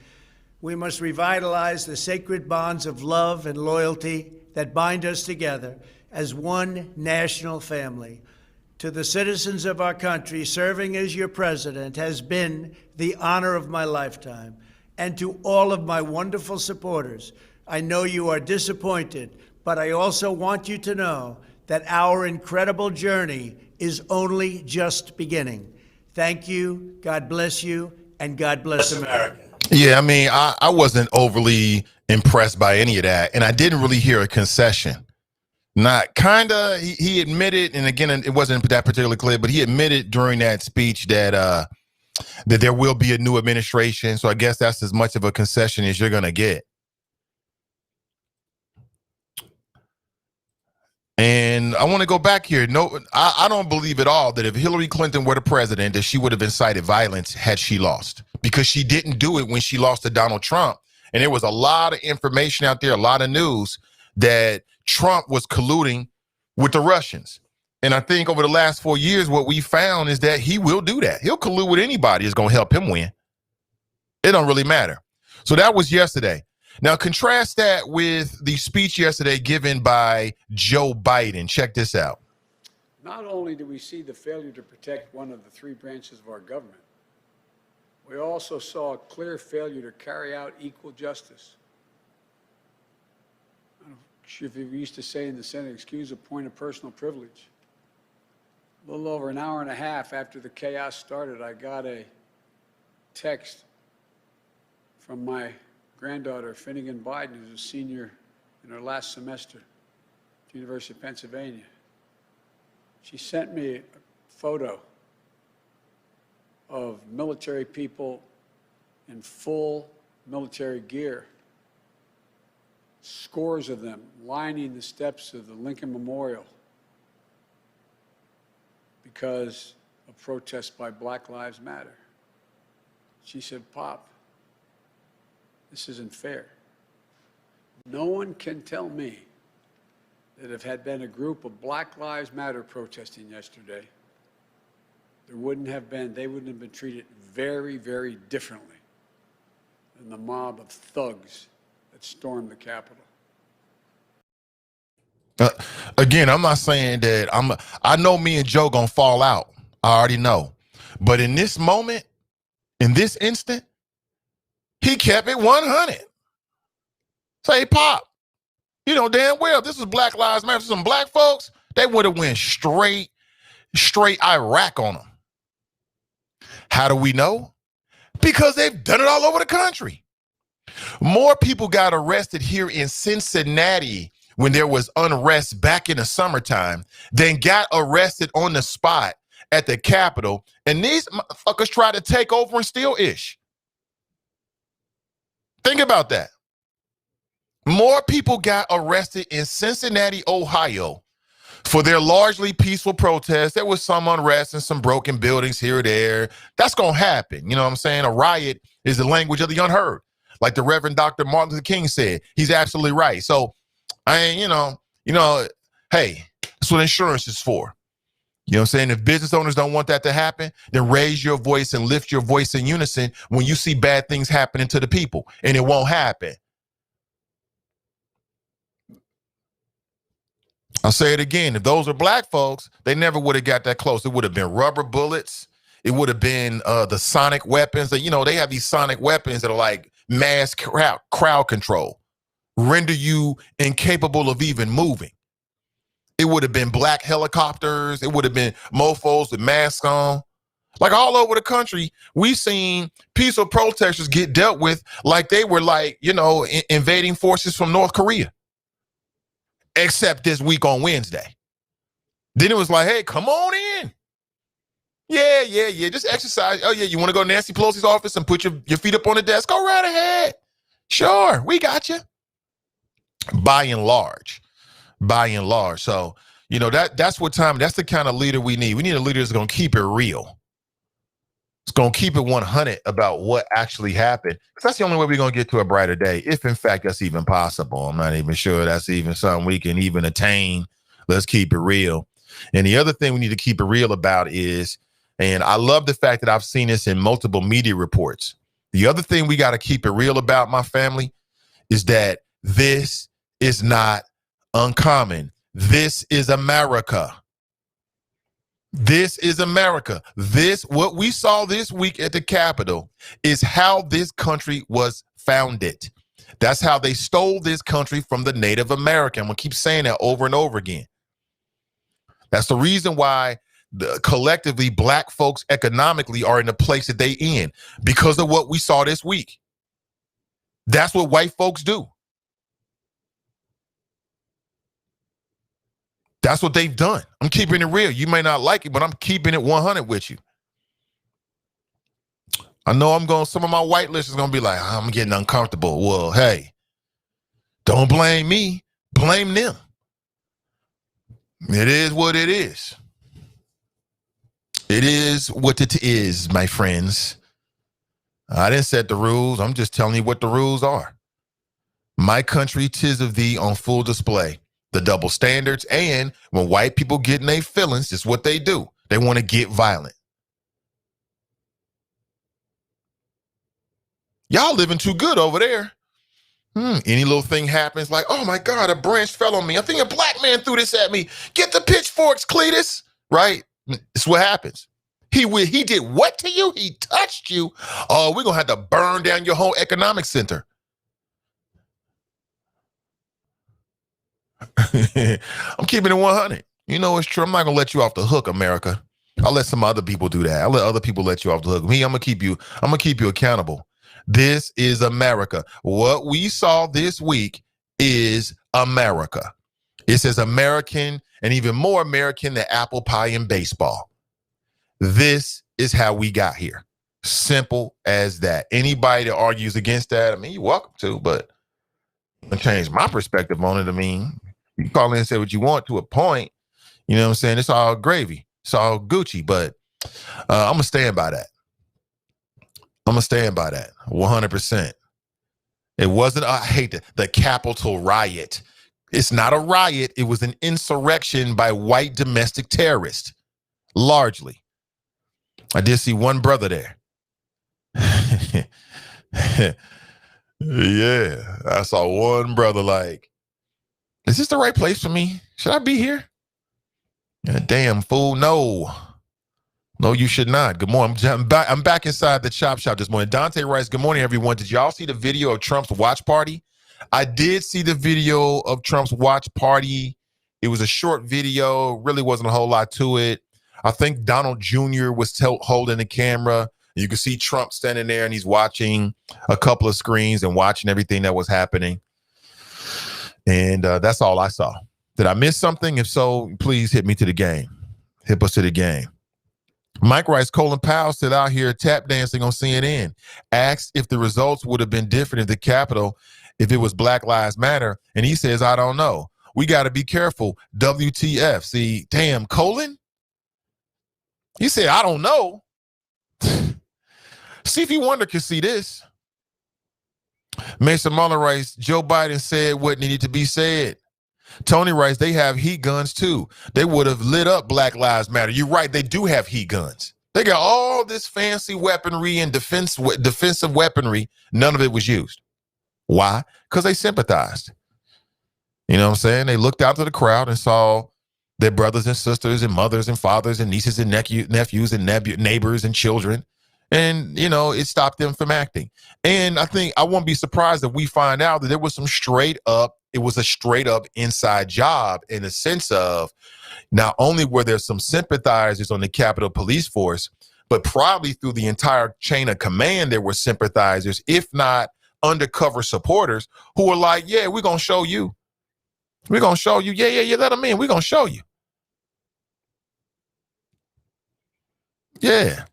We must revitalize the sacred bonds of love and loyalty that bind us together as one national family. To the citizens of our country, serving as your president has been the honor of my lifetime. And to all of my wonderful supporters, I know you are disappointed, but I also want you to know that our incredible journey is only just beginning. Thank you, God bless you, and God bless America. Yeah, I mean, I wasn't overly impressed by any of that, and I didn't really hear a concession. Not kinda, he admitted, and again, it wasn't that particularly clear, but he admitted during that speech that that there will be a new administration, so I guess that's as much of a concession as you're gonna get. And I want to go back here. No, I don't believe at all that if Hillary Clinton were the president, that she would have incited violence had she lost, because she didn't do it when she lost to Donald Trump. And there was a lot of information out there, a lot of news that Trump was colluding with the Russians. And I think over the last 4 years, what we found is that he will do that. He'll collude with anybody that's going to help him win. It don't really matter. So that was yesterday. Now contrast that with the speech yesterday given by Joe Biden. Check this out. Not only do we see the failure to protect one of the three branches of our government, we also saw a clear failure to carry out equal justice. I don't know if you used to say in the Senate, excuse a point of personal privilege. A little over an hour and a half after the chaos started, I got a text from my granddaughter, Finnegan Biden, who's a senior in her last semester at the University of Pennsylvania. She sent me a photo of military people in full military gear, scores of them lining the steps of the Lincoln Memorial because of protests by Black Lives Matter. She said, "Pop, this isn't fair. No one can tell me that if had been a group of Black Lives Matter protesting yesterday, they wouldn't have been treated very, very differently than the mob of thugs that stormed the Capitol." Again, I'm not saying that I know me and Joe gonna fall out. I already know. But in this moment, in this instant, he kept it 100. Say, Pop, you know damn well this was Black Lives Matter. Some black folks, they would have went straight Iraq on them. How do we know? Because they've done it all over the country. More people got arrested here in Cincinnati when there was unrest back in the summertime than got arrested on the spot at the Capitol. And these motherfuckers try to take over and steal ish. Think about that. More people got arrested in Cincinnati, Ohio for their largely peaceful protests. There was some unrest and some broken buildings here or there. That's going to happen. You know what I'm saying? A riot is the language of the unheard. Like the Reverend Dr. Martin Luther King said, he's absolutely right. So, hey, that's what insurance is for. You know what I'm saying? If business owners don't want that to happen, then raise your voice and lift your voice in unison when you see bad things happening to the people, and it won't happen. I'll say it again. If those are black folks, they never would have got that close. It would have been rubber bullets. It would have been the sonic weapons. That, they have these sonic weapons that are like mass crowd control, render you incapable of even moving. It would have been black helicopters. It would have been mofos with masks on. Like all over the country, we've seen peaceful protesters get dealt with like they were invading forces from North Korea. Except this week on Wednesday. Then it was like, hey, come on in. Yeah. Just exercise. Oh, yeah, you want to go to Nancy Pelosi's office and put your feet up on the desk? Go right ahead. Sure, we got you. By and large. So, that's the kind of leader we need. We need a leader that's going to keep it real. It's going to keep it 100 about what actually happened. Because that's the only way we're going to get to a brighter day, if in fact that's even possible. I'm not even sure that's even something we can even attain. Let's keep it real. And the other thing we need to keep it real about is, and I love the fact that I've seen this in multiple media reports. The other thing we got to keep it real about, my family, is that this is not uncommon. This is America. This is America. What we saw this week at the Capitol is how this country was founded. That's how they stole this country from the Native American. I'm going to keep saying that over and over again. That's the reason why collectively black folks economically are in the place that they in, because of what we saw this week. That's what white folks do. That's what they've done. I'm keeping it real. You may not like it, but I'm keeping it 100 with you. I know some of my white listeners are going to be like, I'm getting uncomfortable. Well, hey, don't blame me. Blame them. It is what it is. It is what it is, my friends. I didn't set the rules. I'm just telling you what the rules are. My country, 'tis of thee on full display. the double standards, and when white people get in their feelings, it's what they do. They want to get violent. Y'all living too good over there. Any little thing happens, like, oh my God, a branch fell on me. I think a black man threw this at me. Get the pitchforks, Cletus. Right? It's what happens. He did what to you? He touched you. Oh, we're going to have to burn down your whole economic center. I'm keeping it 100. You know, it's true. I'm not going to let you off the hook, America. I'll let some other people do that. I'll let other people let you off the hook. Me, I'm going to keep you accountable. This is America. What we saw this week is America. It's as American and even more American than apple pie and baseball. This is how we got here. Simple as that. Anybody that argues against that, I mean, you're welcome to, but I changed my perspective on it. I mean, you can call in and say what you want to a point. You know what I'm saying? It's all gravy. It's all Gucci, but I'm going to stand by that. I'm going to stand by that 100%. It wasn't, I hate the Capitol riot. It's not a riot. It was an insurrection by white domestic terrorists, largely. I did see one brother there. Yeah, I saw one brother like, is this the right place for me? Should I be here? Yeah, damn fool, no. No, you should not. Good morning. I'm back inside the chop shop this morning. Dante writes, good morning, everyone. Did y'all see the video of Trump's watch party? I did see the video of Trump's watch party. It was a short video. Really wasn't a whole lot to it. I think Donald Jr. was holding the camera. You could see Trump standing there and he's watching a couple of screens and watching everything that was happening. And that's all I saw. Did I miss something? If so, please hit me to the game. Hit us to the game. Mike writes, Colin Powell stood out here tap dancing on CNN, asked if the results would have been different if the Capitol, if it was Black Lives Matter. And he says, I don't know. We got to be careful. WTF. See, damn, Colin? He said, I don't know. See if you wonder can see this. Mason Muller writes, Joe Biden said what needed to be said. Tony writes, they have heat guns too. They would have lit up Black Lives Matter. You're right, they do have heat guns. They got all this fancy weaponry and defensive weaponry. None of it was used. Why? Because they sympathized. You know what I'm saying? They looked out to the crowd and saw their brothers and sisters and mothers and fathers and nieces and nephews and neighbors and children. And, you know, it stopped them from acting. And I think I won't be surprised if we find out that it was a straight up inside job in the sense of not only were there some sympathizers on the Capitol Police Force, but probably through the entire chain of command, there were sympathizers, if not undercover supporters, who were like, yeah, we're going to show you. We're going to show you. Yeah, let them in. We're going to show you. Yeah.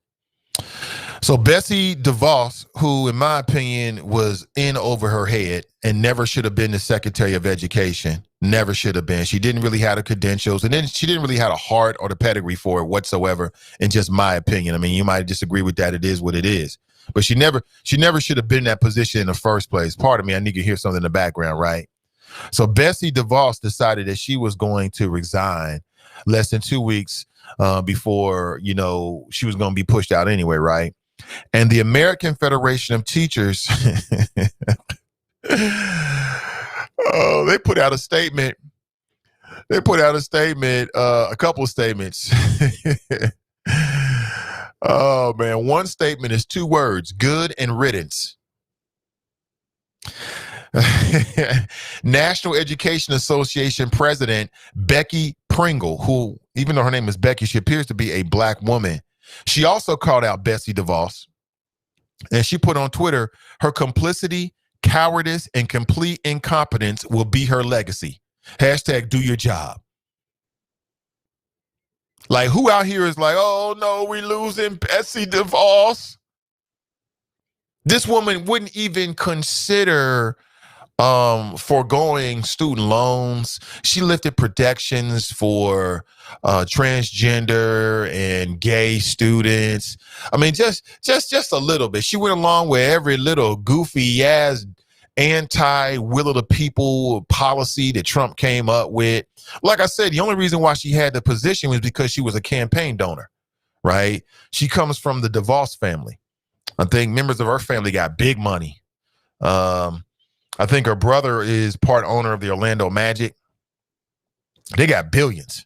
So Betsy DeVos, who in my opinion was in over her head and never should have been the Secretary of Education, never should have been. She didn't really have the credentials, and then she didn't really have a heart or the pedigree for it whatsoever, in just my opinion. I mean, you might disagree with that. It is what it is. But she never should have been in that position in the first place. Pardon me, I need to hear something in the background, right? So Betsy DeVos decided that she was going to resign less than 2 weeks before, you know, she was going to be pushed out anyway, right? And the American Federation of Teachers, they put out a statement. A couple of statements. Oh, man. One statement is 2 words, good and riddance. National Education Association President Becky Pringle, who, even though her name is Becky, she appears to be a black woman. She also called out Betsy DeVos, and she put on Twitter, her complicity, cowardice, and complete incompetence will be her legacy. Hashtag do your job. Like, who out here is like, oh no, we losing Betsy DeVos? This woman wouldn't even consider foregoing student loans. She lifted protections for transgender and gay students. I mean, just a little bit. She went along with every little goofy ass anti-will of the people policy that Trump came up with. Like I said, the only reason why she had the position was because she was a campaign donor, right? She comes from the DeVos family. I think members of her family got big money. I think her brother is part owner of the Orlando Magic. They got billions.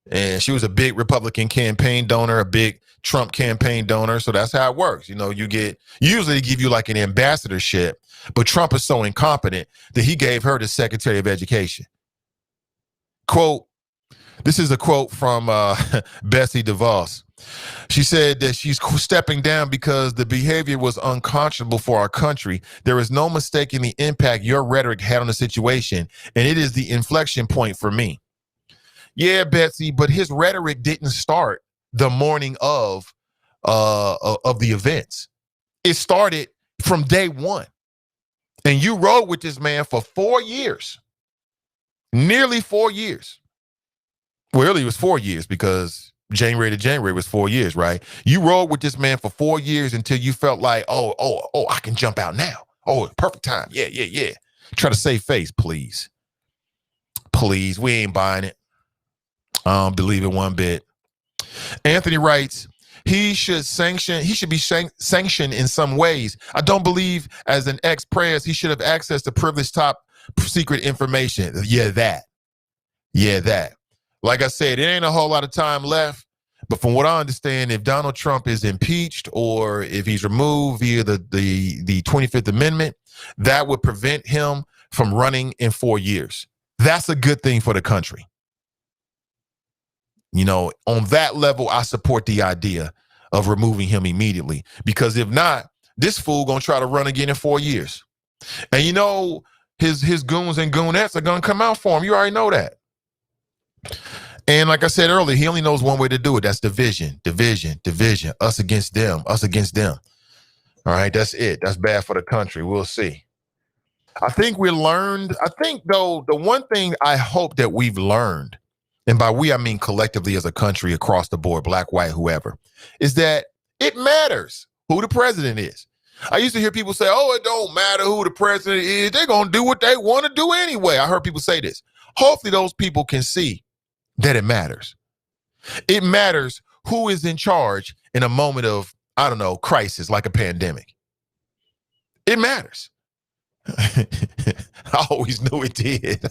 And she was a big Republican campaign donor, a big Trump campaign donor. So that's how it works. You know, usually they give you like an ambassadorship, but Trump is so incompetent that he gave her the Secretary of Education. Quote, this is a quote from Betsy DeVos. She said that she's stepping down because the behavior was unconscionable for our country. There is no mistaking the impact your rhetoric had on the situation, and it is the inflection point for me. Yeah, Betsy, but his rhetoric didn't start the morning of the events. It started from day one. And you rode with this man for 4 years, nearly 4 years. Well, really, it was 4 years because January to January was 4 years, right? You rode with this man for 4 years until you felt like, oh, I can jump out now. Oh, perfect time. Yeah. Try to save face, please. Please, we ain't buying it. I don't believe it one bit. Anthony writes, he should be sanctioned in some ways. I don't believe as an ex-prez he should have access to privileged top secret information. Yeah, that. Like I said, it ain't a whole lot of time left. But from what I understand, if Donald Trump is impeached or if he's removed via the 25th Amendment, that would prevent him from running in 4 years. That's a good thing for the country. You know, on that level, I support the idea of removing him immediately, because if not, this fool gonna try to run again in 4 years. And you know, his goons and goonettes are gonna come out for him. You already know that. And like I said earlier, he only knows one way to do it. That's division. Us against them. All right, that's it. That's bad for the country. We'll see. I think though, the one thing I hope that we've learned, and by we, I mean collectively as a country across the board, black, white, whoever, is that it matters who the president is. I used to hear people say, oh, it don't matter who the president is. They're going to do what they want to do anyway. I heard people say this. Hopefully those people can see that it matters. It matters who is in charge in a moment of, I don't know, crisis like a pandemic. It matters. I always knew it did.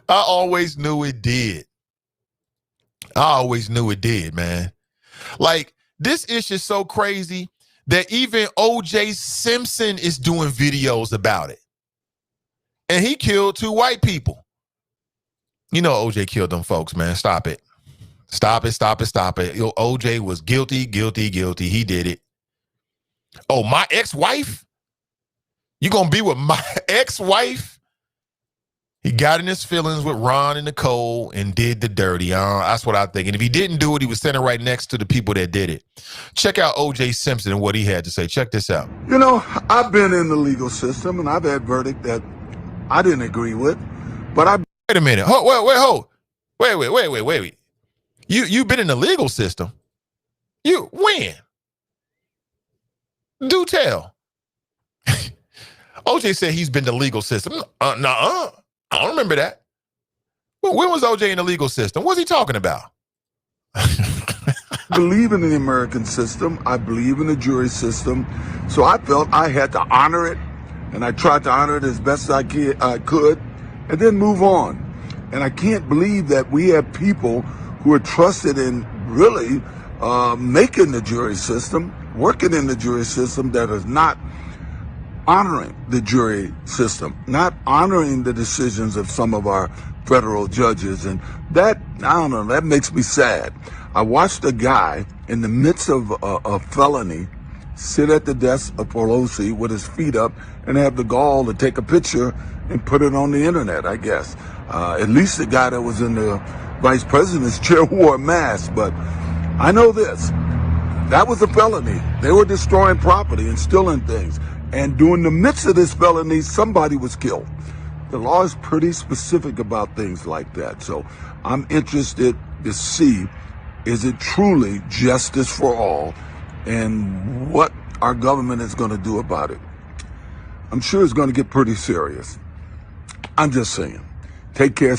I always knew it did, man. Like, this issue is so crazy that even O.J. Simpson is doing videos about it. And he killed 2 white people. You know O.J. killed them folks, man. Stop it. Stop it. Yo, O.J. was guilty. He did it. Oh, my ex-wife? You gonna be with my ex-wife? He got in his feelings with Ron and Nicole and did the dirty. That's what I think. And if he didn't do it, he was standing right next to the people that did it. Check out O.J. Simpson and what he had to say. Check this out. You know, I've been in the legal system and I've had verdict that I didn't agree with, but I... Wait a minute. Wait. You've been in the legal system? When? Do tell. O.J. said he's been in the legal system. Nuh-uh. I don't remember that. When was O.J. in the legal system? What's he talking about? believe in the American system. I believe in the jury system. So I felt I had to honor it, and I tried to honor it as best I could, and then move on. And I can't believe that we have people who are trusted in really making the jury system, working in the jury system, that is not honoring the jury system, not honoring the decisions of some of our federal judges. And that, I don't know, that makes me sad. I watched a guy in the midst of a felony sit at the desk of Pelosi with his feet up and have the gall to take a picture and put it on the internet, I guess. At least the guy that was in the vice president's chair wore a mask. But I know this, that was a felony. They were destroying property and stealing things. And during the midst of this felony, somebody was killed. The law is pretty specific about things like that. So I'm interested to see, is it truly justice for all, and what our government is going to do about it. I'm sure it's going to get pretty serious. I'm just saying. Take care.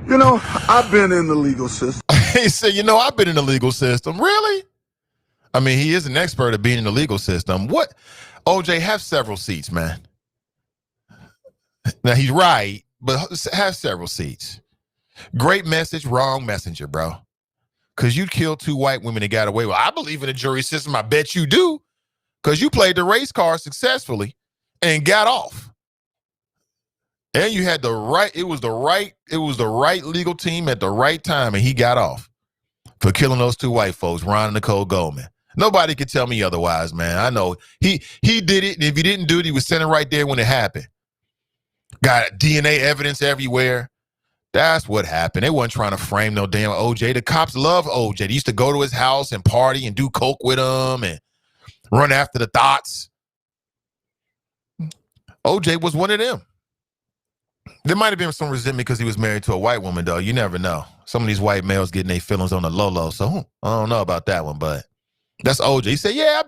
You know, I've been in the legal system. He said, I've been in the legal system. Really? I mean, he is an expert at being in the legal system. What? OJ, have several seats, man. Now, he's right, but have several seats. Great message, wrong messenger, bro. Because you killed 2 white women and got away with it. I believe in the jury system. I bet you do. Because you played the race card successfully and got off. And you had the right, it was the right legal team at the right time, and he got off for killing those 2 white folks, Ron and Nicole Goldman. Nobody could tell me otherwise, man. I know he did it, and if he didn't do it, he was standing right there when it happened. Got DNA evidence everywhere. That's what happened. They wasn't trying to frame no damn OJ. The cops love OJ. They used to go to his house and party and do coke with him and run after the thoughts. OJ was one of them. There might have been some resentment because he was married to a white woman, though. You never know. Some of these white males getting their feelings on the low, so I don't know about that one, but that's OJ. He said, yeah,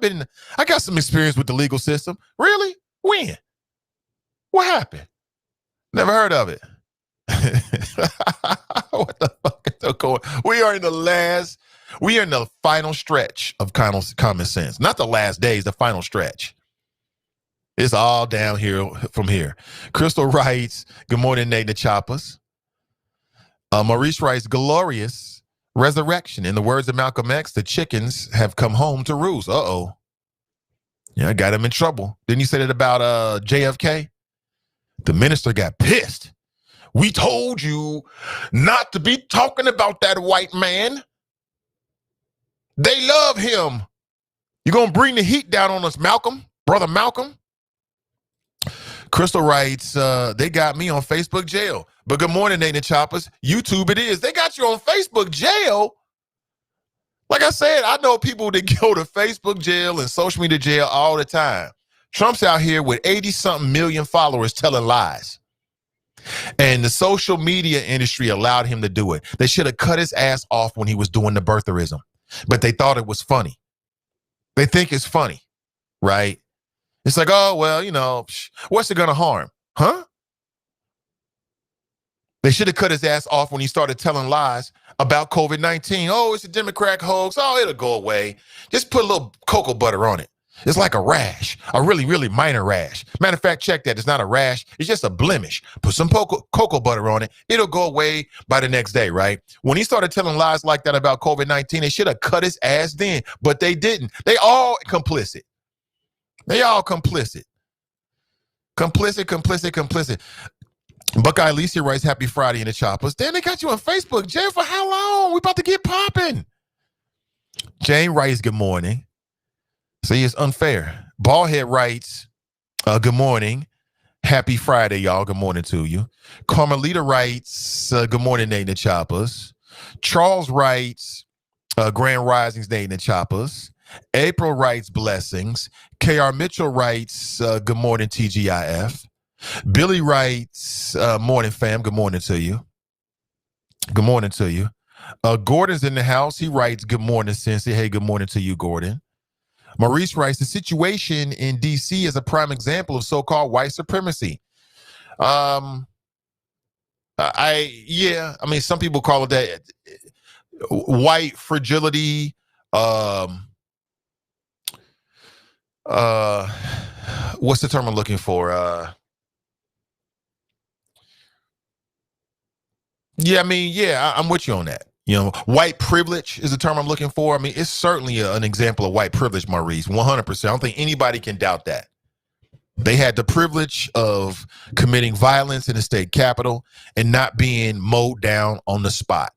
I got some experience with the legal system. Really? When? What happened? Never heard of it. What the fuck is going? We are in the final stretch of common sense. Not the last days, the final stretch. It's all downhill from here. Crystal writes, good morning, Nate the Choppers. Maurice writes, glorious resurrection. In the words of Malcolm X, the chickens have come home to roost. Uh-oh. Yeah, I got him in trouble. Didn't you say that about JFK? The minister got pissed. We told you not to be talking about that white man. They love him. You gonna bring the heat down on us, Malcolm? Brother Malcolm? Crystal writes, they got me on Facebook jail. But good morning, Nathan Choppers. YouTube it is. They got you on Facebook jail? Like I said, I know people that go to Facebook jail and social media jail all the time. Trump's out here with 80-something million followers telling lies. And the social media industry allowed him to do it. They should have cut his ass off when he was doing the birtherism. But they thought it was funny. They think it's funny, right? It's like, oh, well, what's it going to harm? Huh? They should have cut his ass off when he started telling lies about COVID-19. Oh, it's a Democrat hoax. Oh, it'll go away. Just put a little cocoa butter on it. It's like a rash, a really, really minor rash. Matter of fact, check that. It's not a rash. It's just a blemish. Put some cocoa butter on it. It'll go away by the next day, right? When he started telling lies like that about COVID-19, they should have cut his ass then, but they didn't. They all complicit. They all complicit. Complicit. Buckeye Alicia writes, happy Friday in the Choppers. Damn, they got you on Facebook jail for how long? We about to get popping. Jane writes, good morning. See, it's unfair. Ballhead writes, good morning. Happy Friday, y'all. Good morning to you. Carmelita writes, good morning, Nate and the Choppers. Charles writes, Grand Risings, Nate and the Choppers. April writes, blessings. KR Mitchell writes, good morning, TGIF. Billy writes, morning, fam. Good morning to you. Good morning to you. Gordon's in the house. He writes, good morning, Cincy. Hey, good morning to you, Gordon. Maurice writes, the situation in D.C. is a prime example of so-called white supremacy. Some people call it that white fragility. What's the term I'm looking for? I'm with you on that. White privilege is the term I'm looking for. I mean, it's certainly an example of white privilege, Maurice, 100%. I don't think anybody can doubt that. They had the privilege of committing violence in the state capitol and not being mowed down on the spot.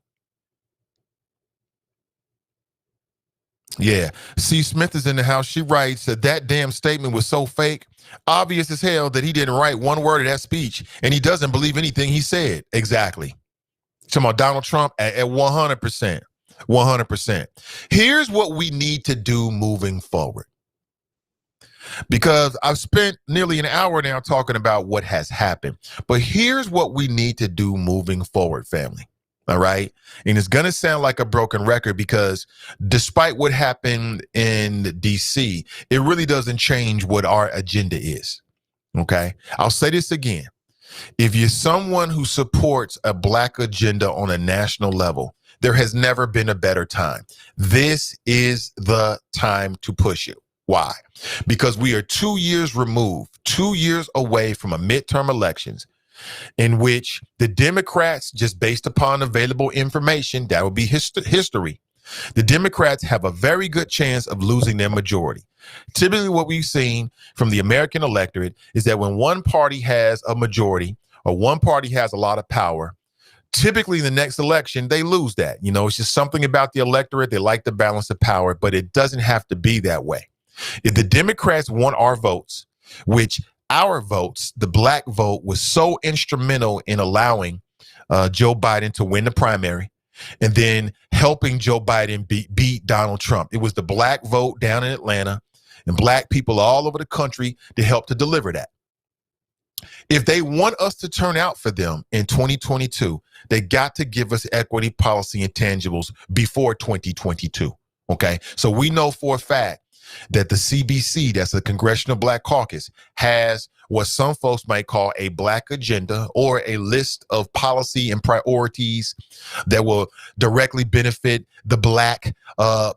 Yeah. C. Smith is in the house. She writes that damn statement was so fake, obvious as hell that he didn't write one word of that speech, and he doesn't believe anything he said. Exactly. Talking about Donald Trump at 100%. 100%. Here's what we need to do moving forward. Because I've spent nearly an hour now talking about what has happened. But here's what we need to do moving forward, family. All right? And it's going to sound like a broken record because despite what happened in D.C., it really doesn't change what our agenda is. Okay. I'll say this again. If you're someone who supports a black agenda on a national level, there has never been a better time. This is the time to push it. Why? Because we are 2 years removed, 2 years away from a midterm elections in which the Democrats, just based upon available information, that would be history. The Democrats have a very good chance of losing their majority. Typically, what we've seen from the American electorate is that when one party has a majority or one party has a lot of power, typically the next election, they lose that. You know, it's just something about the electorate. They like the balance of power, but it doesn't have to be that way. If the Democrats want our votes, which our votes, the black vote, was so instrumental in allowing Joe Biden to win the primary and then helping Joe Biden beat Donald Trump. It was the black vote down in Atlanta and black people all over the country to help to deliver that. If they want us to turn out for them in 2022, they got to give us equity, policy, and tangibles before 2022. Okay, so we know for a fact that the CBC, that's the Congressional Black Caucus, has what some folks might call a black agenda or a list of policy and priorities that will directly benefit the black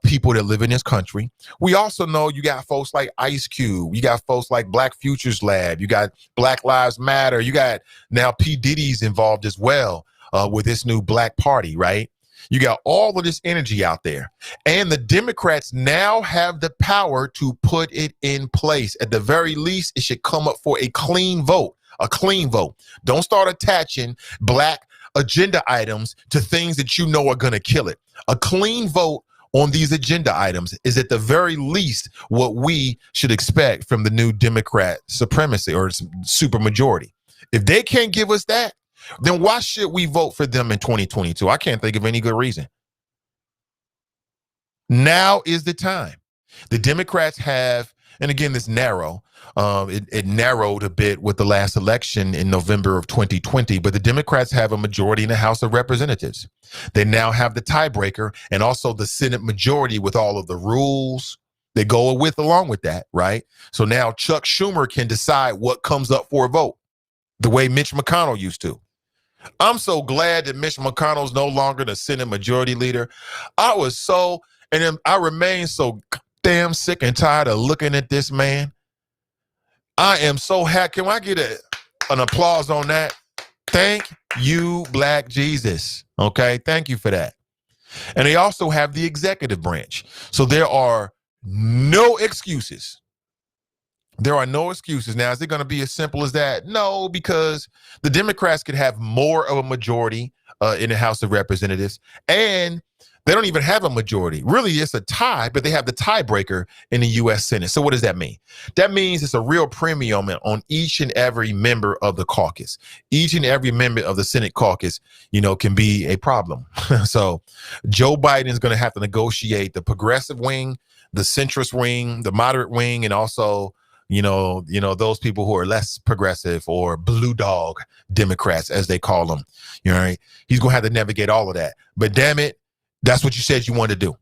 people that live in this country. We also know you got folks like Ice Cube, you got folks like Black Futures Lab, you got Black Lives Matter, you got now P. Diddy's involved as well with this new black party, right? You got all of this energy out there. And the Democrats now have the power to put it in place. At the very least, it should come up for a clean vote, a clean vote. Don't start attaching black agenda items to things that you know are going to kill it. A clean vote on these agenda items is at the very least what we should expect from the new Democrat supremacy or supermajority. If they can't give us that, then why should we vote for them in 2022? I can't think of any good reason. Now is the time. The Democrats have, and again, this narrow, it narrowed a bit with the last election in November of 2020, but the Democrats have a majority in the House of Representatives. They now have the tiebreaker and also the Senate majority with all of the rules they go along with that, right? So now Chuck Schumer can decide what comes up for a vote the way Mitch McConnell used to. I'm so glad that Mitch McConnell's no longer the Senate majority leader. I remain so damn sick and tired of looking at this man. I am so happy. Can I get an applause on that? Thank you, Black Jesus. Okay, thank you for that. And they also have the executive branch. So there are no excuses. There are no excuses. Now, is it going to be as simple as that? No, because the Democrats could have more of a majority in the House of Representatives, and they don't even have a majority. Really, it's a tie, but they have the tiebreaker in the U.S. Senate. So what does that mean? That means it's a real premium on each and every member of the caucus. Each and every member of the Senate caucus, can be a problem. So Joe Biden is going to have to negotiate the progressive wing, the centrist wing, the moderate wing, and also those people who are less progressive or blue dog Democrats, as they call them. Right? He's going to have to navigate all of that. But damn it, that's what you said you wanted to do.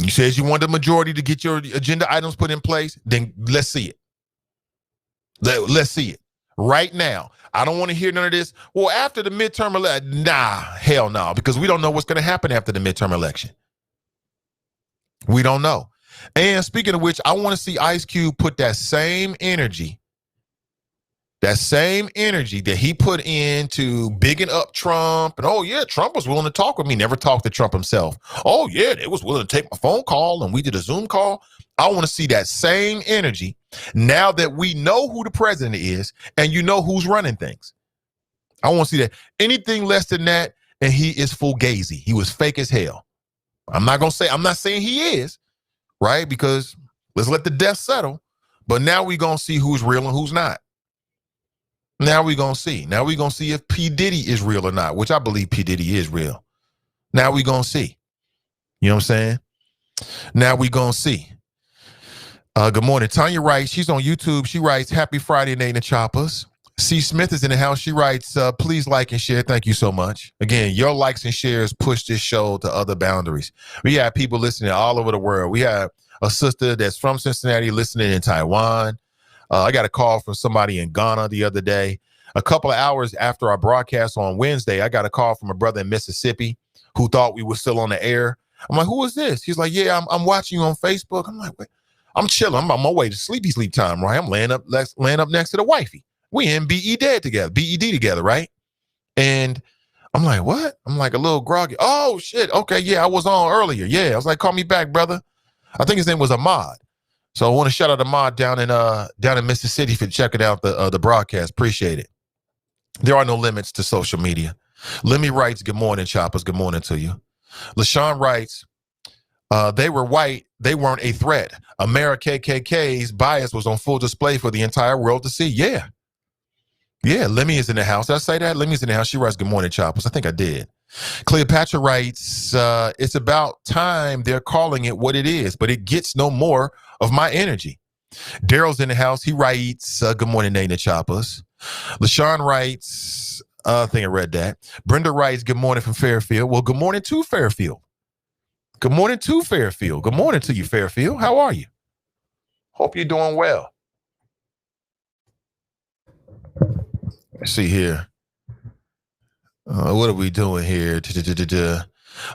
You said you wanted the majority to get your agenda items put in place. Then let's see it. Let's see it right now. I don't want to hear none of this. Well, after the midterm election, hell no, because we don't know what's going to happen after the midterm election. We don't know. And speaking of which, I want to see Ice Cube put that same energy that he put into bigging up Trump. And, oh, yeah, Trump was willing to talk with me. Never talked to Trump himself. Oh, yeah, they was willing to take my phone call and we did a Zoom call. I want to see that same energy now that we know who the president is and who's running things. I want to see that. Anything less than that, and he is fugazi. He was fake as hell. I'm not saying he is. Right? Because let's let the dust settle. But now we're going to see who's real and who's not. Now we're going to see. Now we're going to see if P. Diddy is real or not, which I believe P. Diddy is real. Now we're going to see. You know what I'm saying? Now we're going to see. Good morning. Tanya writes, she's on YouTube. She writes, happy Friday, Nate and Choppers. C. Smith is in the house. She writes, please like and share. Thank you so much. Again, your likes and shares push this show to other boundaries. We have people listening all over the world. We have a sister that's from Cincinnati listening in Taiwan. I got a call from somebody in Ghana the other day. A couple of hours after our broadcast on Wednesday, I got a call from a brother in Mississippi who thought we were still on the air. I'm like, who is this? He's like, yeah, I'm watching you on Facebook. I'm like, wait, I'm chilling. I'm on my way to sleep time, right? I'm laying up next to the wifey. We in BED together, right? And I'm like, what? I'm like a little groggy. Oh, shit. Okay, yeah, I was on earlier. Yeah, I was like, call me back, brother. I think his name was Ahmad. So I want to shout out Ahmad down in Mississippi for checking out the broadcast. Appreciate it. There are no limits to social media. Lemmy writes, good morning, Choppers. Good morning to you. LaShawn writes, they were white. They weren't a threat. America KKK's bias was on full display for the entire world to see. Yeah. Yeah, Lemmy is in the house. Did I say that? Lemmy's in the house. She writes, good morning, Choppers. I think I did. Cleopatra writes, it's about time they're calling it what it is, but it gets no more of my energy. Daryl's in the house. He writes, good morning, Nathan Choppers. LaShawn writes, I think I read that. Brenda writes, good morning from Fairfield. Well, good morning to Fairfield. Good morning to Fairfield. Good morning to you, Fairfield. How are you? Hope you're doing well. Let's see here. What are we doing here?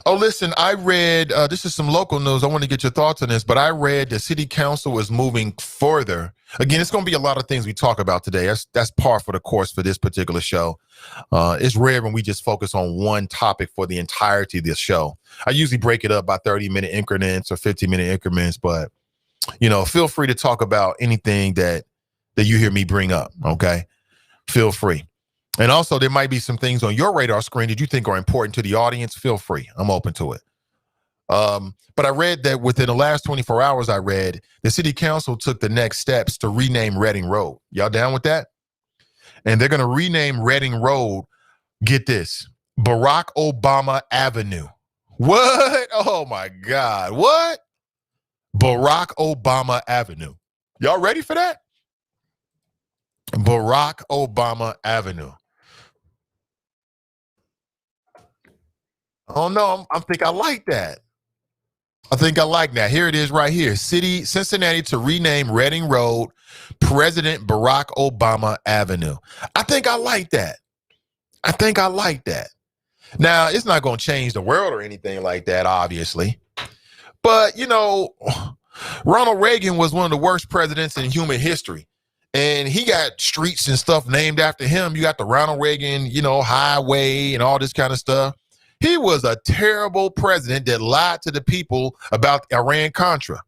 Oh, listen, I read, this is some local news. I want to get your thoughts on this, but I read the city council is moving further. Again, it's going to be a lot of things we talk about today. That's par for the course for this particular show. It's rare when we just focus on one topic for the entirety of this show. I usually break it up by 30-minute increments or 15-minute increments, but, feel free to talk about anything that you hear me bring up, okay? Feel free. And also, there might be some things on your radar screen that you think are important to the audience. Feel free. I'm open to it. But I read that within the last 24 hours, the city council took the next steps to rename Reading Road. Y'all down with that? And they're going to rename Reading Road, get this, Barack Obama Avenue. What? Oh, my God. What? Barack Obama Avenue. Y'all ready for that? Barack Obama Avenue. Oh, no, I think I like that. Here it is right here. Cincinnati to rename Reading Road, President Barack Obama Avenue. I think I like that. Now, it's not going to change the world or anything like that, obviously. But, Ronald Reagan was one of the worst presidents in human history. And he got streets and stuff named after him. You got the Ronald Reagan, highway and all this kind of stuff. He was a terrible president that lied to the people about Iran-Contra.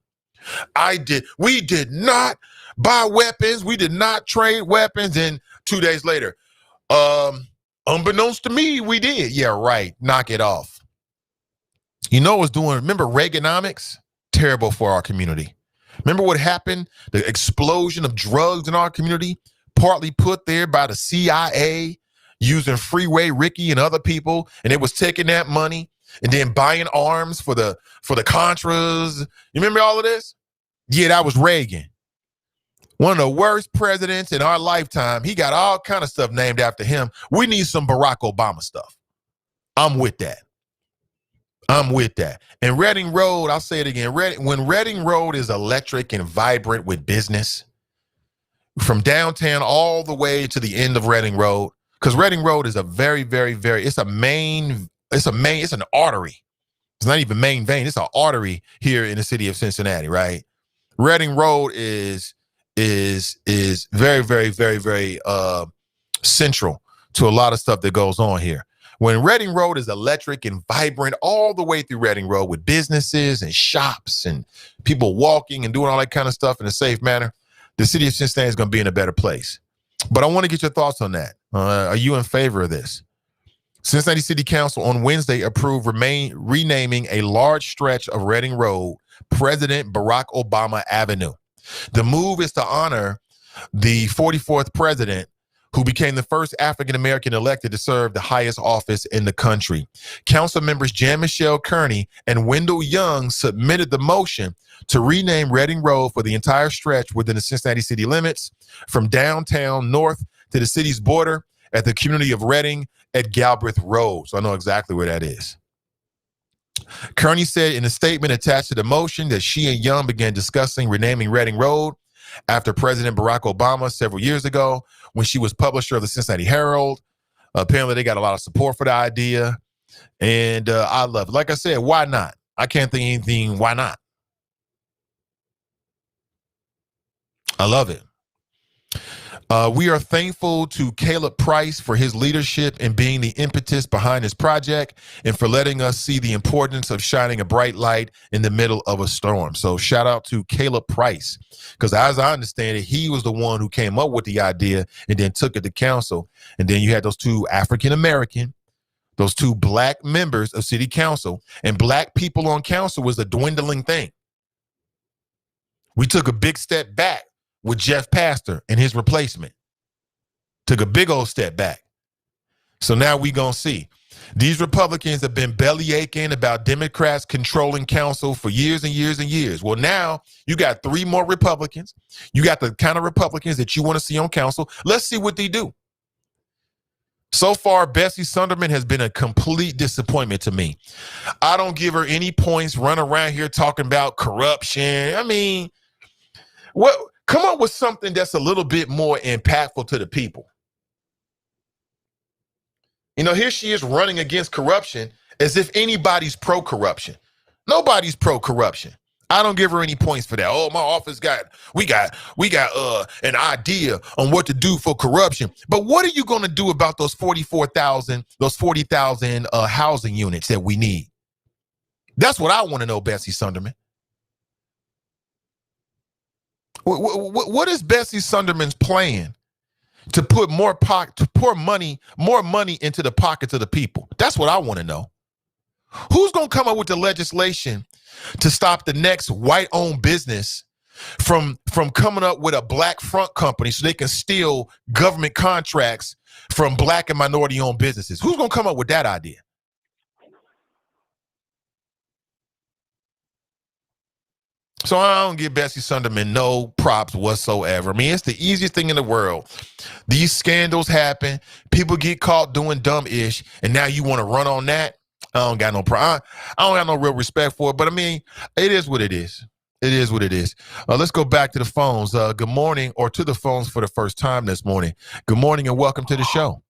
We did not buy weapons. We did not trade weapons. And 2 days later, unbeknownst to me, we did. Yeah, right. Knock it off. Remember Reaganomics? Terrible for our community. Remember what happened? The explosion of drugs in our community, partly put there by the CIA, using Freeway Ricky and other people, and it was taking that money and then buying arms for the Contras. You remember all of this? Yeah, that was Reagan. One of the worst presidents in our lifetime. He got all kind of stuff named after him. We need some Barack Obama stuff. I'm with that. And Reading Road, I'll say it again. When Reading Road is electric and vibrant with business, from downtown all the way to the end of Reading Road, because Reading Road is a very, very, very, it's an artery. It's not even main vein. It's an artery here in the city of Cincinnati, right? Reading Road is very, very, very, very central to a lot of stuff that goes on here. When Reading Road is electric and vibrant all the way through Reading Road with businesses and shops and people walking and doing all that kind of stuff in a safe manner, the city of Cincinnati is going to be in a better place. But I want to get your thoughts on that. Are you in favor of this? Cincinnati City Council on Wednesday approved renaming a large stretch of Reading Road President Barack Obama Avenue. The move is to honor the 44th president who became the first African-American elected to serve the highest office in the country. Council members Jan Michelle Kearney and Wendell Young submitted the motion to rename Reading Road for the entire stretch within the Cincinnati city limits, from downtown north to the city's border at the community of Reading at Galbraith Road. So I know exactly where that is. Kearney said in a statement attached to the motion that she and Young began discussing renaming Reading Road after President Barack Obama several years ago when she was publisher of the Cincinnati Herald. Apparently, they got a lot of support for the idea, and I love it. Like I said, why not? I can't think of anything. Why not? I love it. We are thankful to Caleb Price for his leadership and being the impetus behind this project and for letting us see the importance of shining a bright light in the middle of a storm. So shout out to Caleb Price, because as I understand it, he was the one who came up with the idea and then took it to council. And then you had those two African-American, those two black members of city council, and black people on council was a dwindling thing. We took a big step back with Jeff Pastor and his replacement. Took a big old step back. So now we gonna see. These Republicans have been belly aching about Democrats controlling council for years and years and years. Well, now you got 3 more Republicans. You got the kind of Republicans that you want to see on council. Let's see what they do. So far, Bessie Sunderman has been a complete disappointment to me. I don't give her any points, run around here talking about corruption. I mean, what? Come up with something that's a little bit more impactful to the people. You know, here she is running against corruption as if anybody's pro-corruption. Nobody's pro-corruption. I don't give her any points for that. Oh, my office we got an idea on what to do for corruption. But what are you going to do about those 40,000 housing units that we need? That's what I want to know, Bessie Sunderman. What is Bessie Sunderman's plan to put more money into the pockets of the people? That's what I want to know. Who's going to come up with the legislation to stop the next white-owned business from coming up with a black front company so they can steal government contracts from black and minority-owned businesses? Who's going to come up with that idea? So I don't give Bessie Sunderman no props whatsoever. I mean, it's the easiest thing in the world. These scandals happen. People get caught doing dumb-ish, and now you want to run on that? I don't got no I don't got no real respect for it, but I mean, it is what it is. It is what it is. Let's go back to the phones. Good morning, or to the phones for the first time this morning. Good morning and welcome to the show.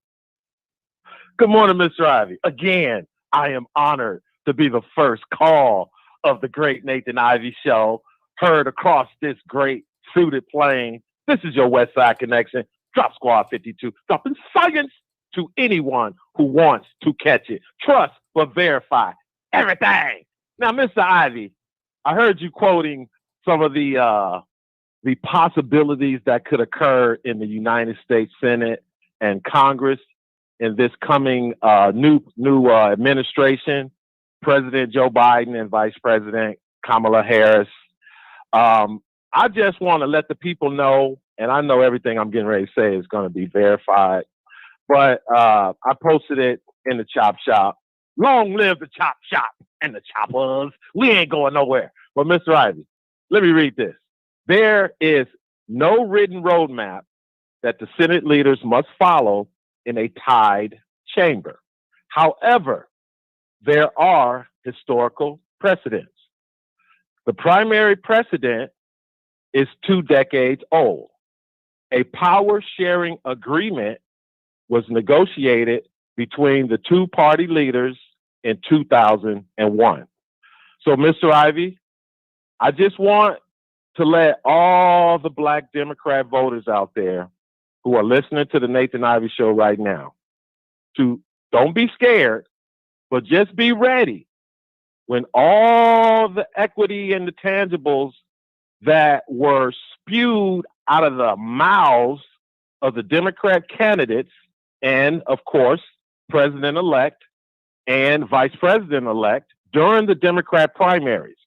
Good morning, Mr. Ivey. Again, I am honored to be the first call of the great Nathan Ivey Show, heard across this great suited plane. This is your West Side Connection. Drop Squad 52, dropping science to anyone who wants to catch it. Trust but verify everything. Now, Mr. Ivey, I heard you quoting some of the possibilities that could occur in the United States Senate and Congress in this coming new administration. President Joe Biden and Vice President Kamala Harris. I just want to let the people know, and I know everything I'm getting ready to say is going to be verified, but I posted it in the Chop Shop. Long live the Chop Shop and the Choppers. We ain't going nowhere. But Mr. Ivey, let me read this. There is no written roadmap that the Senate leaders must follow in a tied chamber. However, there are historical precedents. The primary precedent is 2 decades old. A power-sharing agreement was negotiated between the 2 party leaders in 2001. So, Mr. Ivey, I just want to let all the Black Democrat voters out there who are listening to the Nathan Ivey Show right now to don't be scared, but just be ready when all the equity and the tangibles that were spewed out of the mouths of the Democrat candidates and, of course, President-elect and Vice President-elect during the Democrat primaries.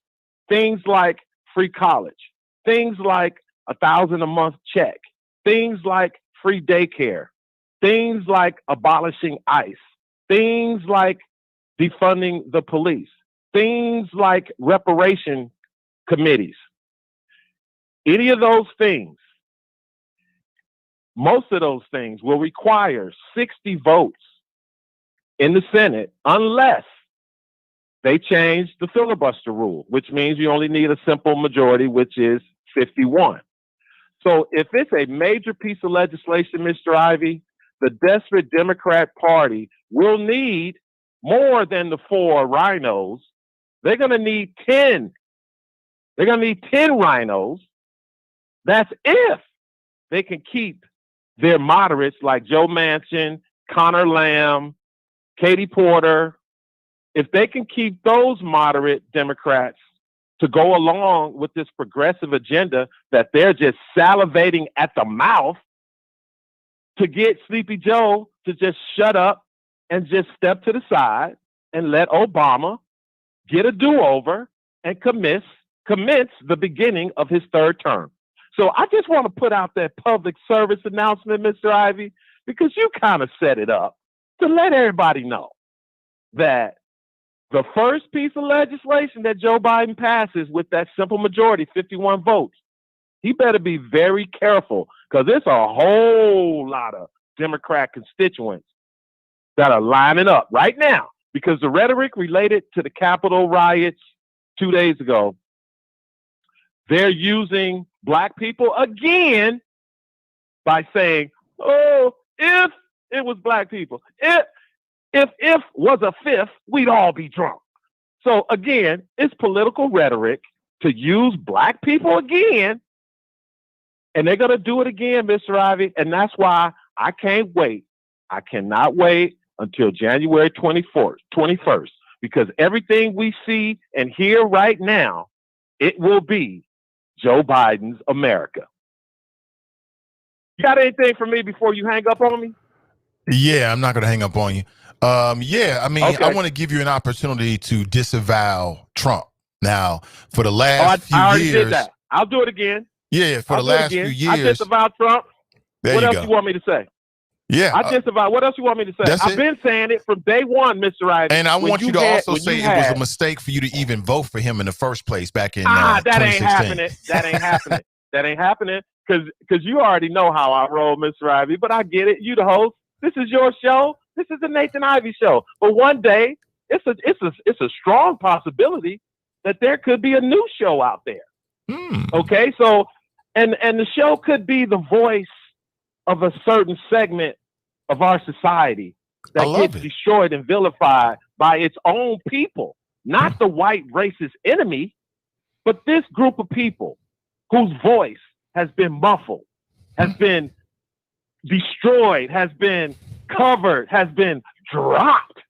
Things like free college, things like $1,000 a month check, things like free daycare, things like abolishing ICE, things like defunding the police, things like reparation committees. Any of those things, most of those things will require 60 votes in the Senate unless they change the filibuster rule, which means you only need a simple majority, which is 51. So if it's a major piece of legislation, Mr. Ivey, the desperate Democrat Party will need more than the 4 rhinos. They're going to need 10. They're going to need 10 rhinos. That's if they can keep their moderates like Joe Manchin, Connor Lamb, Katie Porter. If they can keep those moderate Democrats to go along with this progressive agenda that they're just salivating at the mouth to get Sleepy Joe to just shut up and just step to the side and let Obama get a do-over and commence the beginning of his 3rd term. So I just want to put out that public service announcement, Mr. Ivey, because you kind of set it up to let everybody know that the first piece of legislation that Joe Biden passes with that simple majority, 51 votes, he better be very careful because there's a whole lot of Democrat constituents that are lining up right now because the rhetoric related to the Capitol riots 2 days ago, they're using Black people again by saying, oh, if it was Black people, if was a fifth, we'd all be drunk. So again, it's political rhetoric to use Black people again. And they're going to do it again, Mr. Ivey. And that's why I can't wait. I cannot wait until January 21st, because everything we see and hear right now, it will be Joe Biden's America. You got anything for me before you hang up on me? Yeah, I'm not going to hang up on you. Yeah, I mean, Okay. I want to give you an opportunity to disavow Trump. Now, for the last few I already years, did that. I'll do it again. Yeah, for the last few years, I disavow Trump. What else you want me to say? Yeah, I disavow. What else you want me to say? I've been saying it from day one, Mr. Ivey. And I want you to also say it was a mistake for you to even vote for him in the first place back in that 2016. ain't happening. That ain't happening. That ain't happening because you already know how I roll, Mr. Ivey. But I get it. You the host. This is your show. This is the Nathan Ivey Show. But one day, it's a strong possibility that there could be a new show out there. Okay, so and the show could be the voice of a certain segment of our society that gets destroyed and vilified by its own people, not the white racist enemy, but this group of people whose voice has been muffled, has been destroyed, has been covered, has been dropped.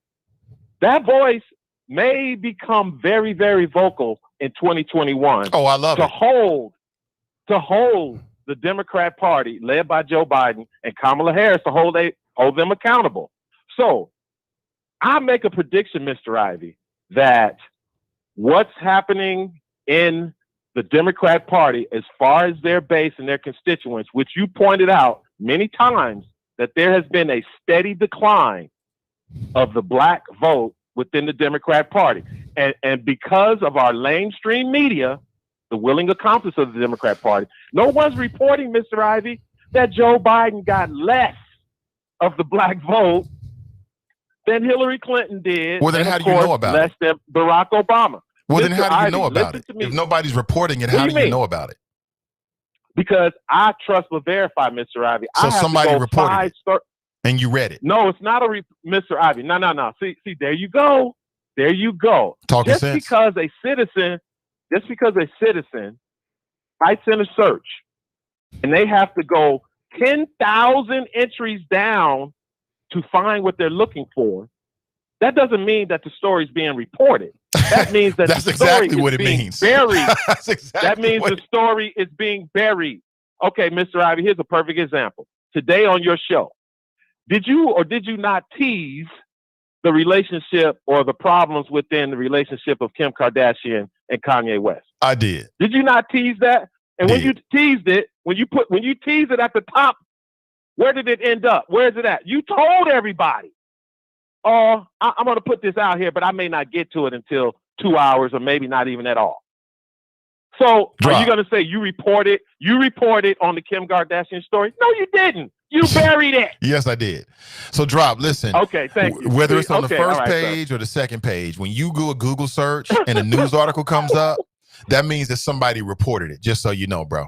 That voice may become very, very vocal in 2021. Oh, I love it. To hold the Democrat Party, led by Joe Biden and Kamala Harris, to hold them accountable. So I make a prediction, Mr. Ivey, that what's happening in the Democrat Party, as far as their base and their constituents, which you pointed out many times, that there has been a steady decline of the Black vote within the Democrat Party. And because of our mainstream media, the willing accomplice of the Democrat Party, no one's reporting, Mr. Ivey, that Joe Biden got less of the Black vote than Hillary Clinton did. Well, then how do you know about less than Barack Obama. Well, Mr. then how do you know Ivey, about it? If nobody's reporting it, how do you know about it? Because I trust but verify, Mr. Ivey. So somebody reported it, and you read it. No, it's not Mr. Ivey. No. See, there you go. There you go. Talking just sense. Because a citizen types in a search and they have to go 10,000 entries down to find what they're looking for, that doesn't mean that the story is being reported. That means that That's the story exactly is what it being means. buried. That's exactly that means the story is being buried. Okay, Mr. Ivey, here's a perfect example. Today on your show, did you or did you not tease the relationship or the problems within the relationship of Kim Kardashian and Kanye West? I did. Did you not tease that? And when you teased it, when you tease it at the top, where did it end up? Where is it at? You told everybody. Oh, I'm going to put this out here, but I may not get to it until 2 hours or maybe not even at all. So are you going to say you reported on the Kim Kardashian story? No, you didn't. You buried it. Yes, I did. So Drop, listen. Okay, thank you. Whether it's on the first page or the second page, when you do a Google search and a news article comes up, that means that somebody reported it, just so you know, bro.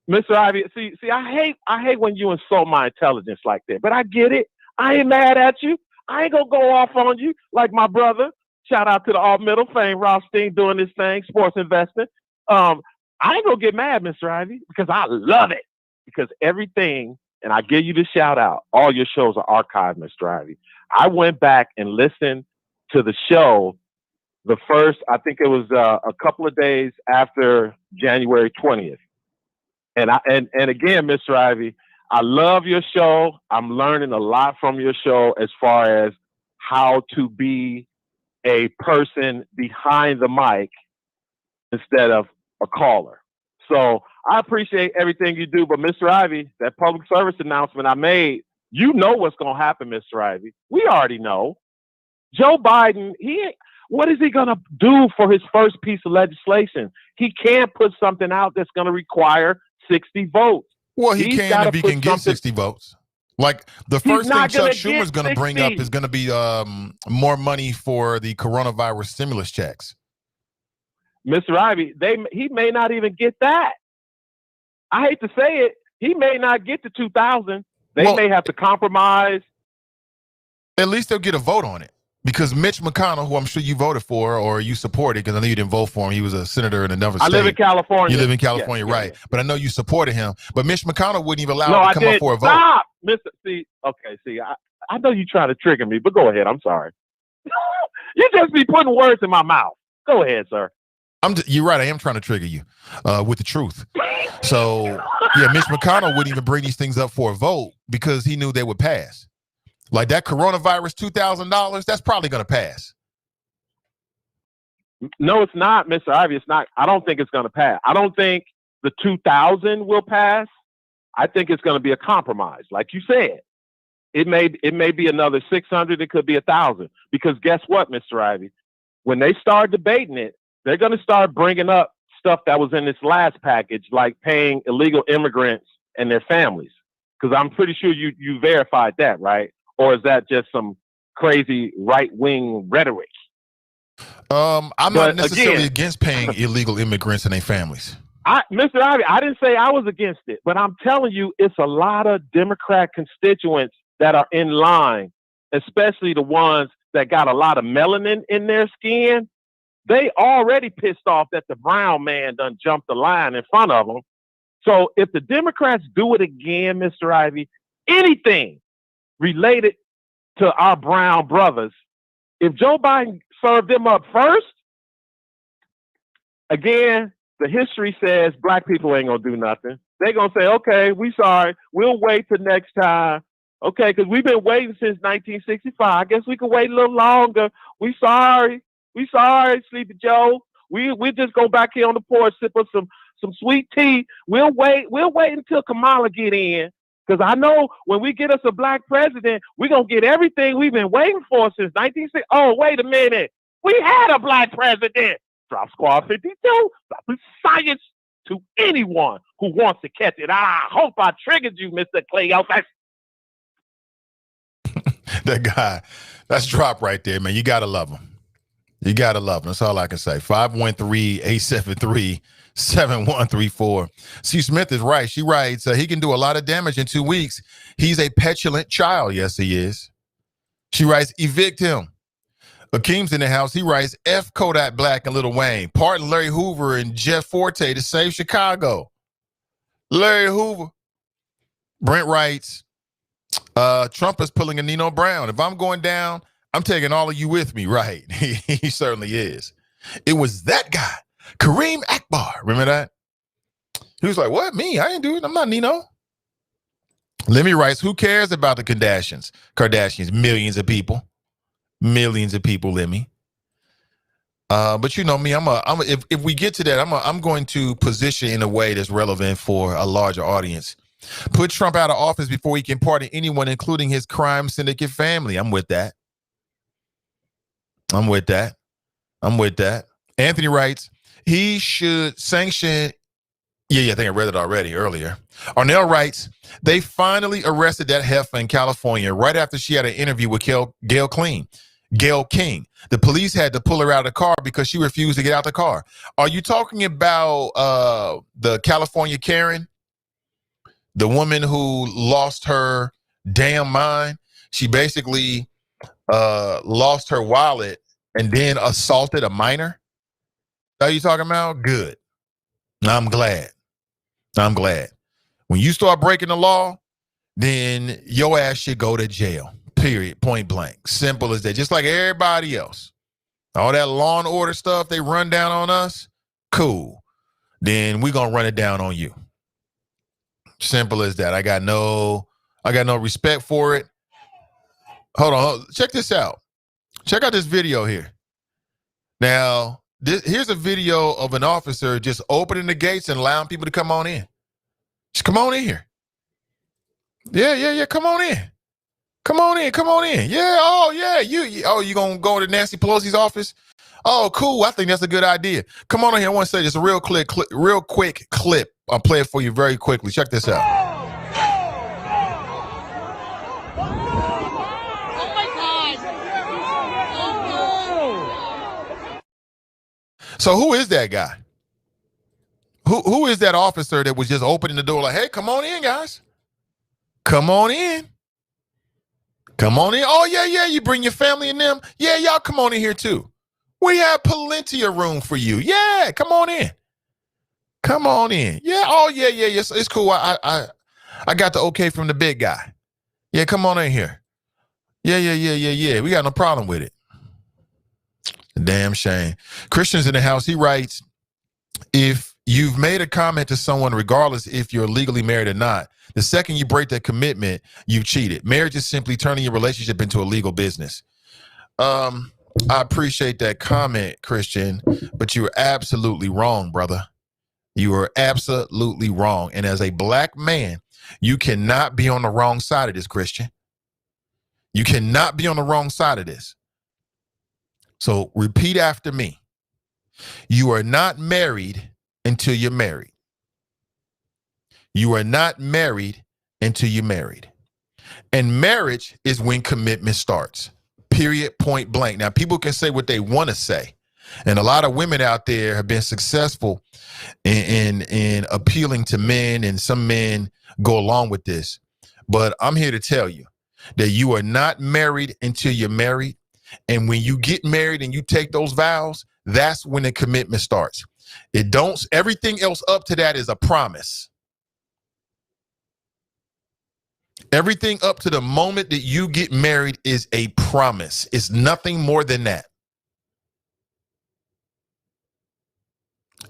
Mr. Ivy, see, I hate when you insult my intelligence like that, but I get it. I ain't mad at you. I ain't gonna go off on you like my brother. Shout out to the All Middle Fame, Rothstein, doing this thing, sports investing. I ain't gonna get mad, Mr. Ivy, because I love it. Because everything, and I give you the shout out, all your shows are archived, Mr. Ivy. I went back and listened to the show the first, I think it was a couple of days after January 20th. And again, Mr. Ivy, I love your show. I'm learning a lot from your show as far as how to be a person behind the mic instead of a caller. So I appreciate everything you do. But Mr. Ivy, that public service announcement I made, you know what's going to happen, Mr. Ivy. We already know. Joe Biden, what is he going to do for his first piece of legislation? He can't put something out that's going to require 60 votes. Well, he can if he can get 60 votes. Like the first thing Chuck Schumer's going to bring up is going to be more money for the coronavirus stimulus checks. Mr. Ivy, he may not even get that. I hate to say it. He may not get to 2,000. They may have to compromise. At least they'll get a vote on it. Because Mitch McConnell, who I'm sure you voted for or you supported, because I know you didn't vote for him. He was a senator in another state. I live in California. You live in California, yes, right. Yes. But I know you supported him. But Mitch McConnell wouldn't even allow him to come up for a vote. Stop! I know you're trying to trigger me, but go ahead. I'm sorry. You just be putting words in my mouth. Go ahead, sir. You're right. I am trying to trigger you with the truth. So, yeah, Mitch McConnell wouldn't even bring these things up for a vote because he knew they would pass. Like that coronavirus $2,000, that's probably going to pass. No, it's not, Mr. Ivy. It's not. I don't think it's going to pass. I don't think the 2,000 will pass. I think it's going to be a compromise. Like you said, it may be another 600. It could be 1,000. Because guess what, Mr. Ivy? When they start debating it, they're going to start bringing up stuff that was in this last package, like paying illegal immigrants and their families. Because I'm pretty sure you verified that, right? Or is that just some crazy right-wing rhetoric? I'm not necessarily against paying illegal immigrants and their families. Mr. Ivy, I didn't say I was against it, but I'm telling you, it's a lot of Democrat constituents that are in line, especially the ones that got a lot of melanin in their skin. They already pissed off that the brown man done jumped the line in front of them. So if the Democrats do it again, Mr. Ivy, anything related to our brown brothers, if Joe Biden served them up first, again, the history says black people ain't going to do nothing. They're going to say, okay, we sorry. We'll wait till next time. Okay, because we've been waiting since 1965. I guess we can wait a little longer. We sorry. We sorry, Sleepy Joe. We just go back here on the porch, sip of some sweet tea. We'll wait until Kamala get in. Because I know when we get us a black president, we're going to get everything we've been waiting for since 1960. Oh, wait a minute. We had a black president. Drop Squad 52. Drop the science to anyone who wants to catch it. I hope I triggered you, Mr. Cleo. That guy, that's drop right there, man. You got to love him. You got to love him. That's all I can say. 513-873-7134. C. Smith is right. She writes, he can do a lot of damage in 2 weeks. He's a petulant child. Yes, he is. She writes, evict him. Akeem's in the house. He writes, F Kodak Black and Lil Wayne. Pardon Larry Hoover and Jeff Forte to save Chicago. Larry Hoover. Brent writes, Trump is pulling a Nino Brown. If I'm going down, I'm taking all of you with me. Right. He certainly is. It was that guy, Kareem Akbar. Remember that? He was like, what? Me? I ain't do it. I'm not Nino. Lemmy writes, who cares about the Kardashians? Millions of people, Lemmy. But you know me, if we get to that, I'm going to position in a way that's relevant for a larger audience. Put Trump out of office before he can pardon anyone, including his crime syndicate family. I'm with that. Anthony writes, he should sanction. Yeah, I think I read it already earlier. Arnell writes, they finally arrested that heifer in California right after she had an interview with Gail King. The police had to pull her out of the car because she refused to get out the car. Are you talking about the California Karen The woman who lost her damn mind, she basically lost her wallet and then assaulted a minor. Are you talking about? Good. I'm glad. I'm glad. When you start breaking the law, then your ass should go to jail. Period. Point blank. Simple as that. Just like everybody else. All that law and order stuff they run down on us, cool. Then we're gonna run it down on you. Simple as that. I got no respect for it. Hold on. Check this out. Check out this video here. Now, here's a video of an officer just opening the gates and allowing people to come on in. Just come on in here. Yeah. Come on in. Come on in. Yeah. Oh, yeah. You gonna go to Nancy Pelosi's office? Oh, cool. I think that's a good idea. Come on in here. I want to say this a real quick clip. I'll play it for you very quickly. Check this out. So who is that guy? Who is that officer that was just opening the door like, hey, come on in, guys. Come on in. Come on in. Oh, yeah. You bring your family and them. Yeah, y'all come on in here too. We have plenty of room for you. Yeah, come on in. Come on in. Yeah. Oh, yeah. It's cool. I got the okay from the big guy. Yeah, come on in here. Yeah. We got no problem with it. Damn shame. Christian's in the house. He writes, if you've made a comment to someone, regardless if you're legally married or not, the second you break that commitment, you've cheated. Marriage is simply turning your relationship into a legal business. I appreciate that comment, Christian, but you were absolutely wrong, brother. You are absolutely wrong. And as a black man, you cannot be on the wrong side of this, Christian. You cannot be on the wrong side of this. So repeat after me. You are not married until you're married. You are not married until you're married. And marriage is when commitment starts. Period, point blank. Now, people can say what they want to say. And a lot of women out there have been successful in appealing to men, and some men go along with this. But I'm here to tell you that you are not married until you're married. And when you get married and you take those vows, that's when the commitment starts. Everything else up to that is a promise. Everything up to the moment that you get married is a promise. It's nothing more than that.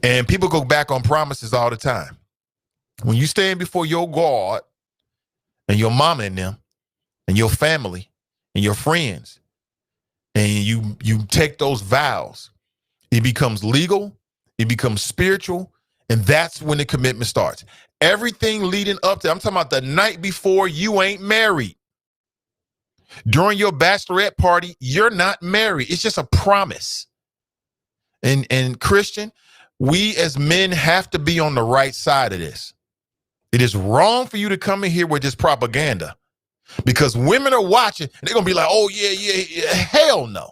And people go back on promises all the time. When you stand before your God and your mama and them and your family and your friends, and you take those vows, it becomes legal, it becomes spiritual, and that's when the commitment starts. Everything leading up to, I'm talking about the night before you ain't married. During your bachelorette party, you're not married. It's just a promise. And Christian, we as men have to be on the right side of this. It is wrong for you to come in here with this propaganda. Because women are watching and they're going to be like, oh, yeah. Hell no.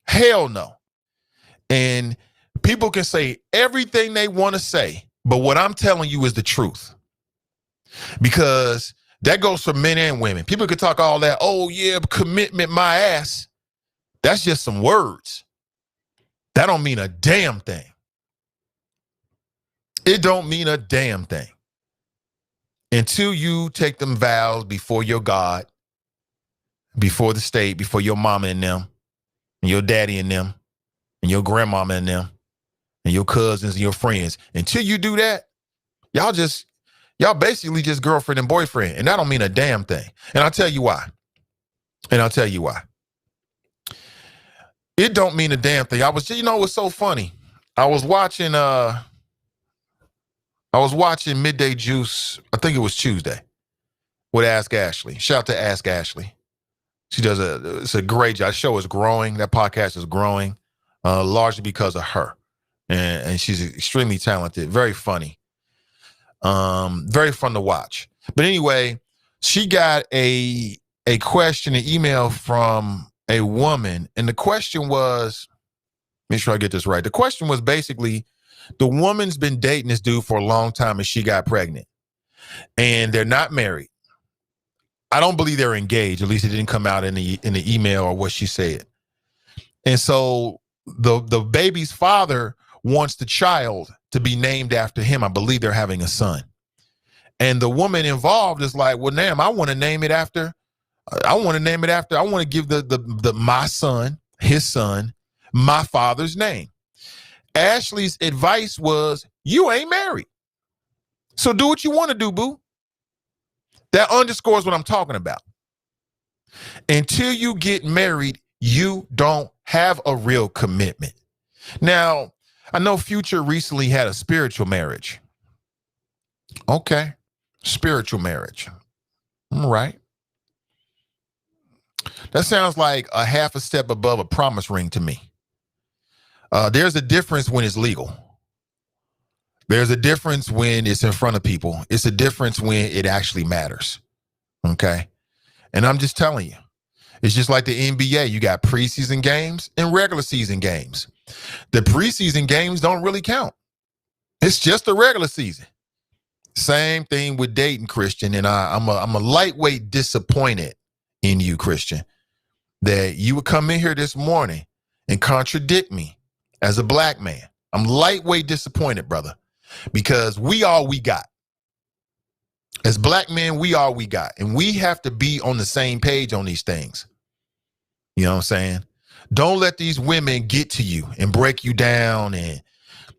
Hell no. And people can say everything they want to say, but what I'm telling you is the truth. Because that goes for men and women. People can talk all that, oh, yeah, commitment, my ass. That's just some words. That don't mean a damn thing. It don't mean a damn thing. Until you take them vows before your God, before the state, before your mama and them, and your daddy and them, and your grandmama and them, and your cousins and your friends. Until you do that, y'all basically just girlfriend and boyfriend. And that don't mean a damn thing. And I'll tell you why. It don't mean a damn thing. It's so funny. I was watching Midday Juice, I think it was Tuesday, with Ask Ashley. Shout out to Ask Ashley. She does it's a great job. The show is growing. That podcast is growing, largely because of her. And she's extremely talented, very funny, very fun to watch. But anyway, she got a question, an email from a woman. And the question was, make sure I get this right. The question was basically, The woman's been dating this dude for a long time and she got pregnant. And they're not married. I don't believe they're engaged. At least it didn't come out in the email or what she said. And so the baby's father wants the child to be named after him. I believe they're having a son. And the woman involved is like, well, damn, I want to name it after. I want to give the my son, his son, my father's name. Ashley's advice was, you ain't married. So do what you want to do, boo. That underscores what I'm talking about. Until you get married, you don't have a real commitment. Now, I know Future recently had a spiritual marriage. Okay. Spiritual marriage. All right. That sounds like a half a step above a promise ring to me. There's a difference when it's legal. There's a difference when it's in front of people. It's a difference when it actually matters. Okay. And I'm just telling you, it's just like the NBA. You got preseason games and regular season games. The preseason games don't really count. It's just the regular season. Same thing with dating, Christian. And I'm a lightweight disappointed in you, Christian, that you would come in here this morning and contradict me as a black man. I'm lightweight disappointed, brother, because we all we got. As black men, we all we got. And we have to be on the same page on these things. You know what I'm saying? Don't let these women get to you and break you down and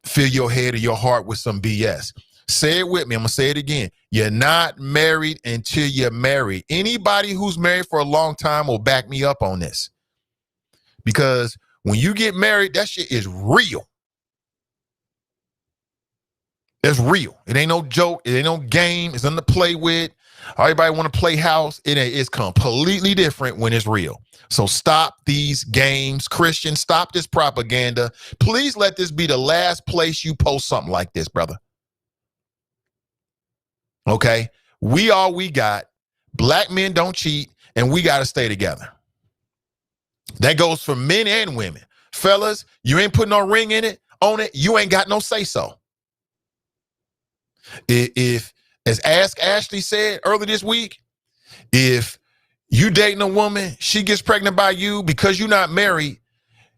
fill your head or your heart with some BS. Say it with me. I'm going to say it again. You're not married until you're married. Anybody who's married for a long time will back me up on this. Because when you get married, that shit is real. It's real. It ain't no joke. It ain't no game. It's nothing to play with. Everybody want to play house. It's completely different when it's real. So stop these games. Christian, stop this propaganda. Please let this be the last place you post something like this, brother. Okay? We all we got. Black men don't cheat, and we got to stay together. That goes for men and women. Fellas, you ain't putting no ring in it, on it, you ain't got no say-so. If, as Ask Ashley said earlier this week, if you dating a woman, she gets pregnant by you because you're not married,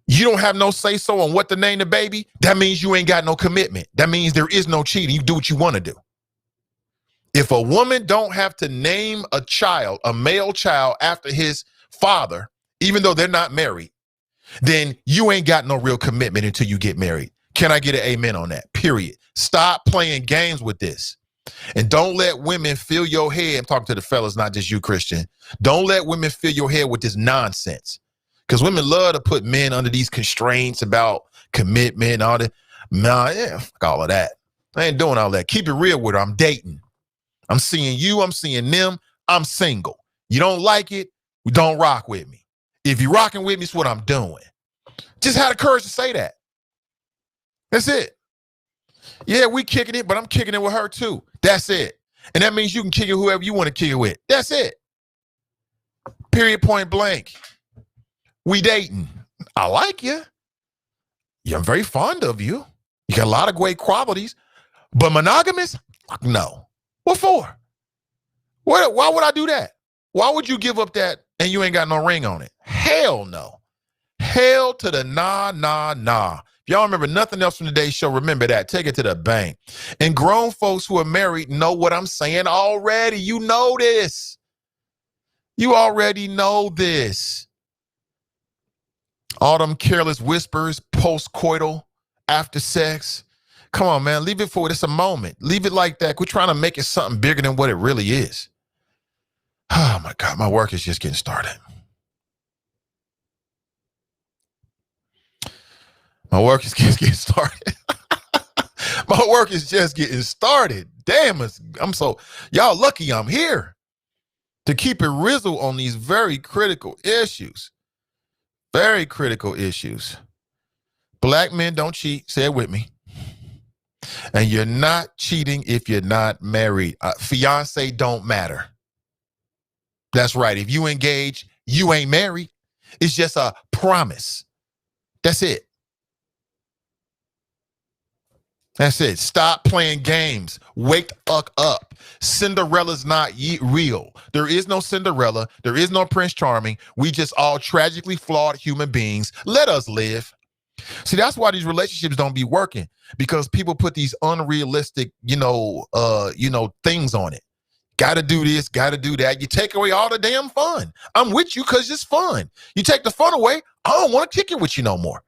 you don't have no say-so on what to name the baby, that means you ain't got no commitment. That means there is no cheating. You do what you want to do. If a woman don't have to name a child, a male child, after his father, even though they're not married, then you ain't got no real commitment until you get married. Can I get an amen on that? Period. Stop playing games with this. And don't let women fill your head. I'm talking to the fellas, not just you, Christian. Don't let women fill your head with this nonsense. Because women love to put men under these constraints about commitment and all that. Nah, yeah, fuck all of that. I ain't doing all that. Keep it real with her. I'm dating. I'm seeing you. I'm seeing them. I'm single. You don't like it? Don't rock with me. If you're rocking with me, it's what I'm doing. Just had the courage to say that. That's it. Yeah, we kicking it, but I'm kicking it with her too. That's it. And that means you can kick it whoever you want to kick it with. That's it. Period, point blank. We dating. I like you. Yeah, I'm very fond of you. You got a lot of great qualities. But monogamous? No. What for? Why would I do that? Why would you give up that and you ain't got no ring on it? Hell no. Hell to the nah. If y'all remember nothing else from today's show, remember that. Take it to the bank. And grown folks who are married know what I'm saying already. You know this. You already know this. All them careless whispers, post-coital, after sex. Come on, man. Leave it for it. It's a moment. Leave it like that. We're trying to make it something bigger than what it really is. Oh, my God. My work is just getting started. My work is just getting started. My work is just getting started. Damn, y'all lucky I'm here to keep it rizzle on these very critical issues. Very critical issues. Black men don't cheat. Say it with me. And you're not cheating if you're not married. Fiance don't matter. That's right. If you engage, you ain't married. It's just a promise. That's it. That's it. Stop playing games. Wake the fuck up. Cinderella's not real. There is no Cinderella. There is no Prince Charming. We just all tragically flawed human beings. Let us live. See, that's why these relationships don't be working, because people put these unrealistic, things on it. Got to do this, got to do that. You take away all the damn fun. I'm with you because it's fun. You take the fun away, I don't want to kick it with you no more.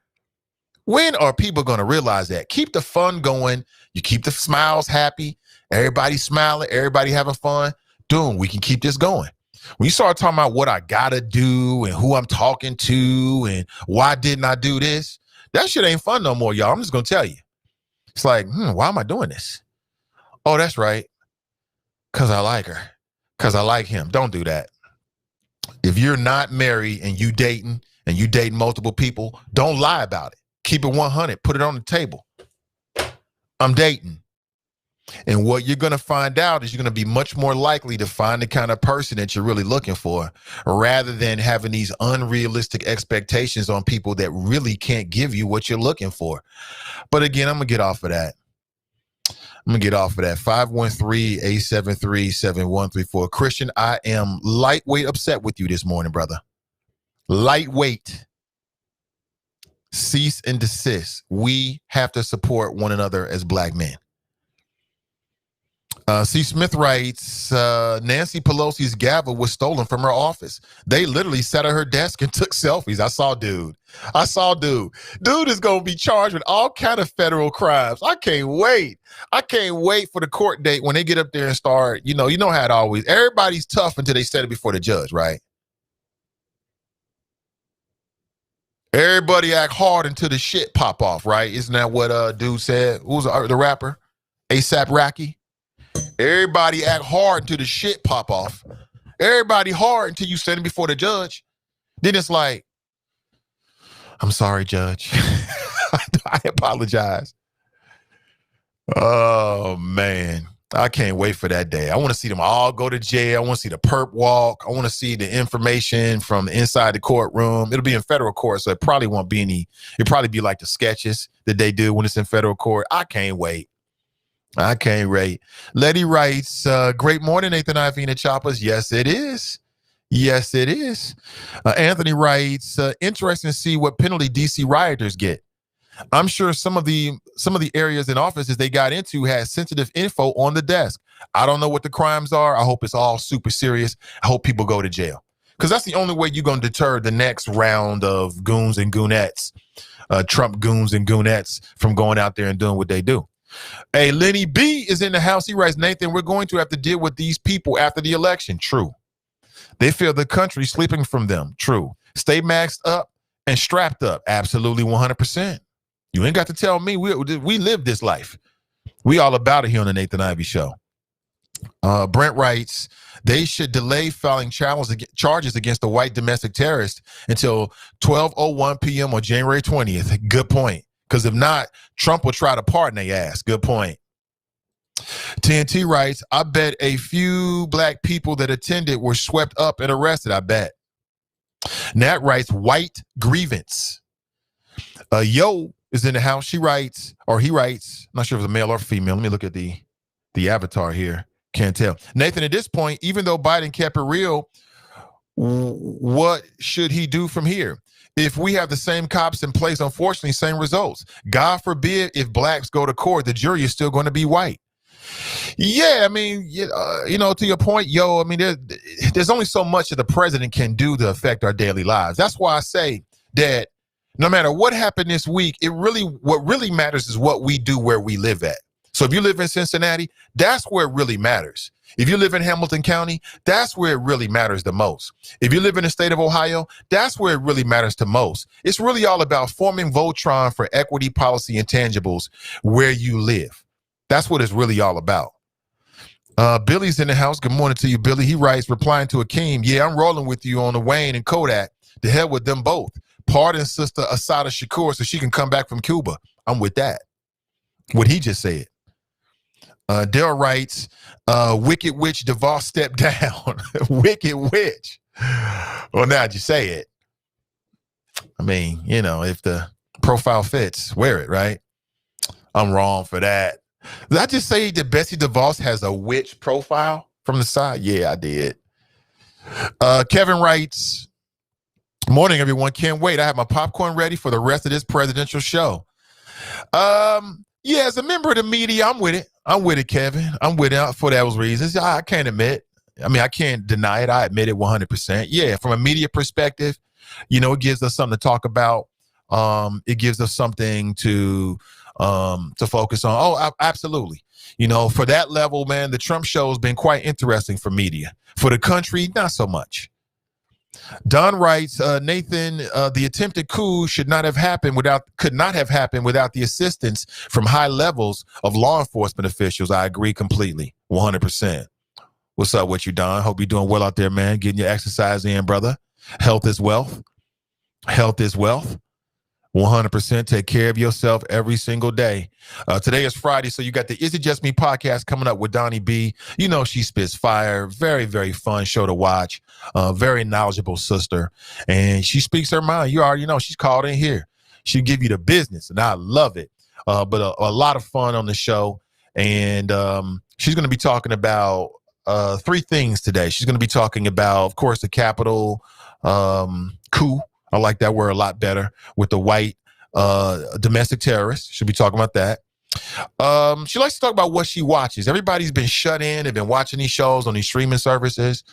When are people going to realize that? Keep the fun going. You keep the smiles happy. Everybody smiling. Everybody having fun. Dude, we can keep this going. When you start talking about what I got to do and who I'm talking to and why didn't I do this, that shit ain't fun no more, y'all. I'm just going to tell you. It's like, why am I doing this? Oh, that's right. Because I like her. Because I like him. Don't do that. If you're not married and you dating multiple people, don't lie about it. Keep it 100. Put it on the table. I'm dating. And what you're going to find out is you're going to be much more likely to find the kind of person that you're really looking for, rather than having these unrealistic expectations on people that really can't give you what you're looking for. But again, I'm going to get off of that. 513-873-7134. Christian, I am lightweight upset with you this morning, brother. Lightweight. Cease and desist. We have to support one another as black men. C. Smith writes, Nancy Pelosi's gavel was stolen from her office. They literally sat at her desk and took selfies. I saw dude. Dude is going to be charged with all kind of federal crimes. I can't wait. For the court date when they get up there and start, you know how it always, everybody's tough until they set it before the judge, right? Everybody act hard until the shit pop off, right? Isn't that what dude said? Who was the rapper? A$AP Rocky? Everybody act hard until the shit pop off. Everybody hard until you stand before the judge. Then it's like, I'm sorry, judge. I apologize. Oh, man. I can't wait for that day. I want to see them all go to jail. I want to see the perp walk. I want to see the information from inside the courtroom. It'll be in federal court, so it probably won't be any. It'll probably be like the sketches that they do when it's in federal court. I can't wait. Letty writes, great morning, Nathan Ivey and the Choppers. Yes, it is. Anthony writes, interesting to see what penalty DC rioters get. I'm sure some of the areas and offices they got into had sensitive info on the desk. I don't know what the crimes are. I hope it's all super serious. I hope people go to jail, because that's the only way you're going to deter the next round of goons and goonettes, Trump goons and goonettes, from going out there and doing what they do. Hey, Lenny B is in the house. He writes, Nathan, we're going to have to deal with these people after the election. True. They feel the country sleeping from them. True. Stay maxed up and strapped up. Absolutely 100%. You ain't got to tell me. We live this life. We all about it here on the Nathan Ivey Show. Brent writes, they should delay filing charges against the white domestic terrorist until 12:01 p.m. on January 20th. Good point. Because if not, Trump will try to pardon their ass. Good point. TNT writes, I bet a few black people that attended were swept up and arrested. I bet. Nat writes, white grievance. Yo is in the house. He writes, I'm not sure if it's a male or female. Let me look at the avatar here. Can't tell. Nathan, at this point, even though Biden kept it real, what should he do from here? If we have the same cops in place, unfortunately, same results. God forbid if blacks go to court, the jury is still going to be white. Yeah, I mean, to your point, I mean, there's only so much that the president can do to affect our daily lives. That's why I say that no matter what happened this week, what really matters is what we do where we live at. So if you live in Cincinnati, that's where it really matters. If you live in Hamilton County, that's where it really matters the most. If you live in the state of Ohio, that's where it really matters the most. It's really all about forming Voltron for equity, policy, and tangibles where you live. That's what it's really all about. Billy's in the house. Good morning to you, Billy. He writes, replying to Akeem, yeah, I'm rolling with you on the Wayne and Kodak. The hell with them both. Pardon Sister Asada Shakur so she can come back from Cuba. I'm with that. What he just said. Dale writes, Wicked Witch DeVos stepped down. Wicked Witch. Well, now'd you say it. I mean, if the profile fits, wear it, right? I'm wrong for that. Did I just say that Betsy DeVos has a witch profile from the side? Yeah, I did. Kevin writes, morning, everyone. Can't wait. I have my popcorn ready for the rest of this presidential show. Yeah, as a member of the media, I'm with it. I'm with it, Kevin. I'm with it for those reasons. I can't admit. I mean, I can't deny it. I admit it 100%. Yeah, from a media perspective, it gives us something to talk about. It gives us something to focus on. Oh, absolutely. For that level, man, the Trump show has been quite interesting for media. For the country, not so much. Don writes, Nathan, the attempted coup could not have happened without the assistance from high levels of law enforcement officials. I agree completely, 100%. What's up with you, Don? Hope you're doing well out there, man. Getting your exercise in, brother. Health is wealth. Health is wealth. 100%. Take care of yourself every single day. Today is Friday, so you got the Is It Just Me podcast coming up with Donnie B. She spits fire. Very, very fun show to watch. Very knowledgeable sister. And she speaks her mind. You already know she's called in here. She'll give you the business, and I love it. But a lot of fun on the show. And she's going to be talking about three things today. She's going to be talking about, of course, the Capitol coup. I like that word a lot better, with the white domestic terrorists. She'll be talking about that. She likes to talk about what she watches. Everybody's been shut in. They've been watching these shows on these streaming services.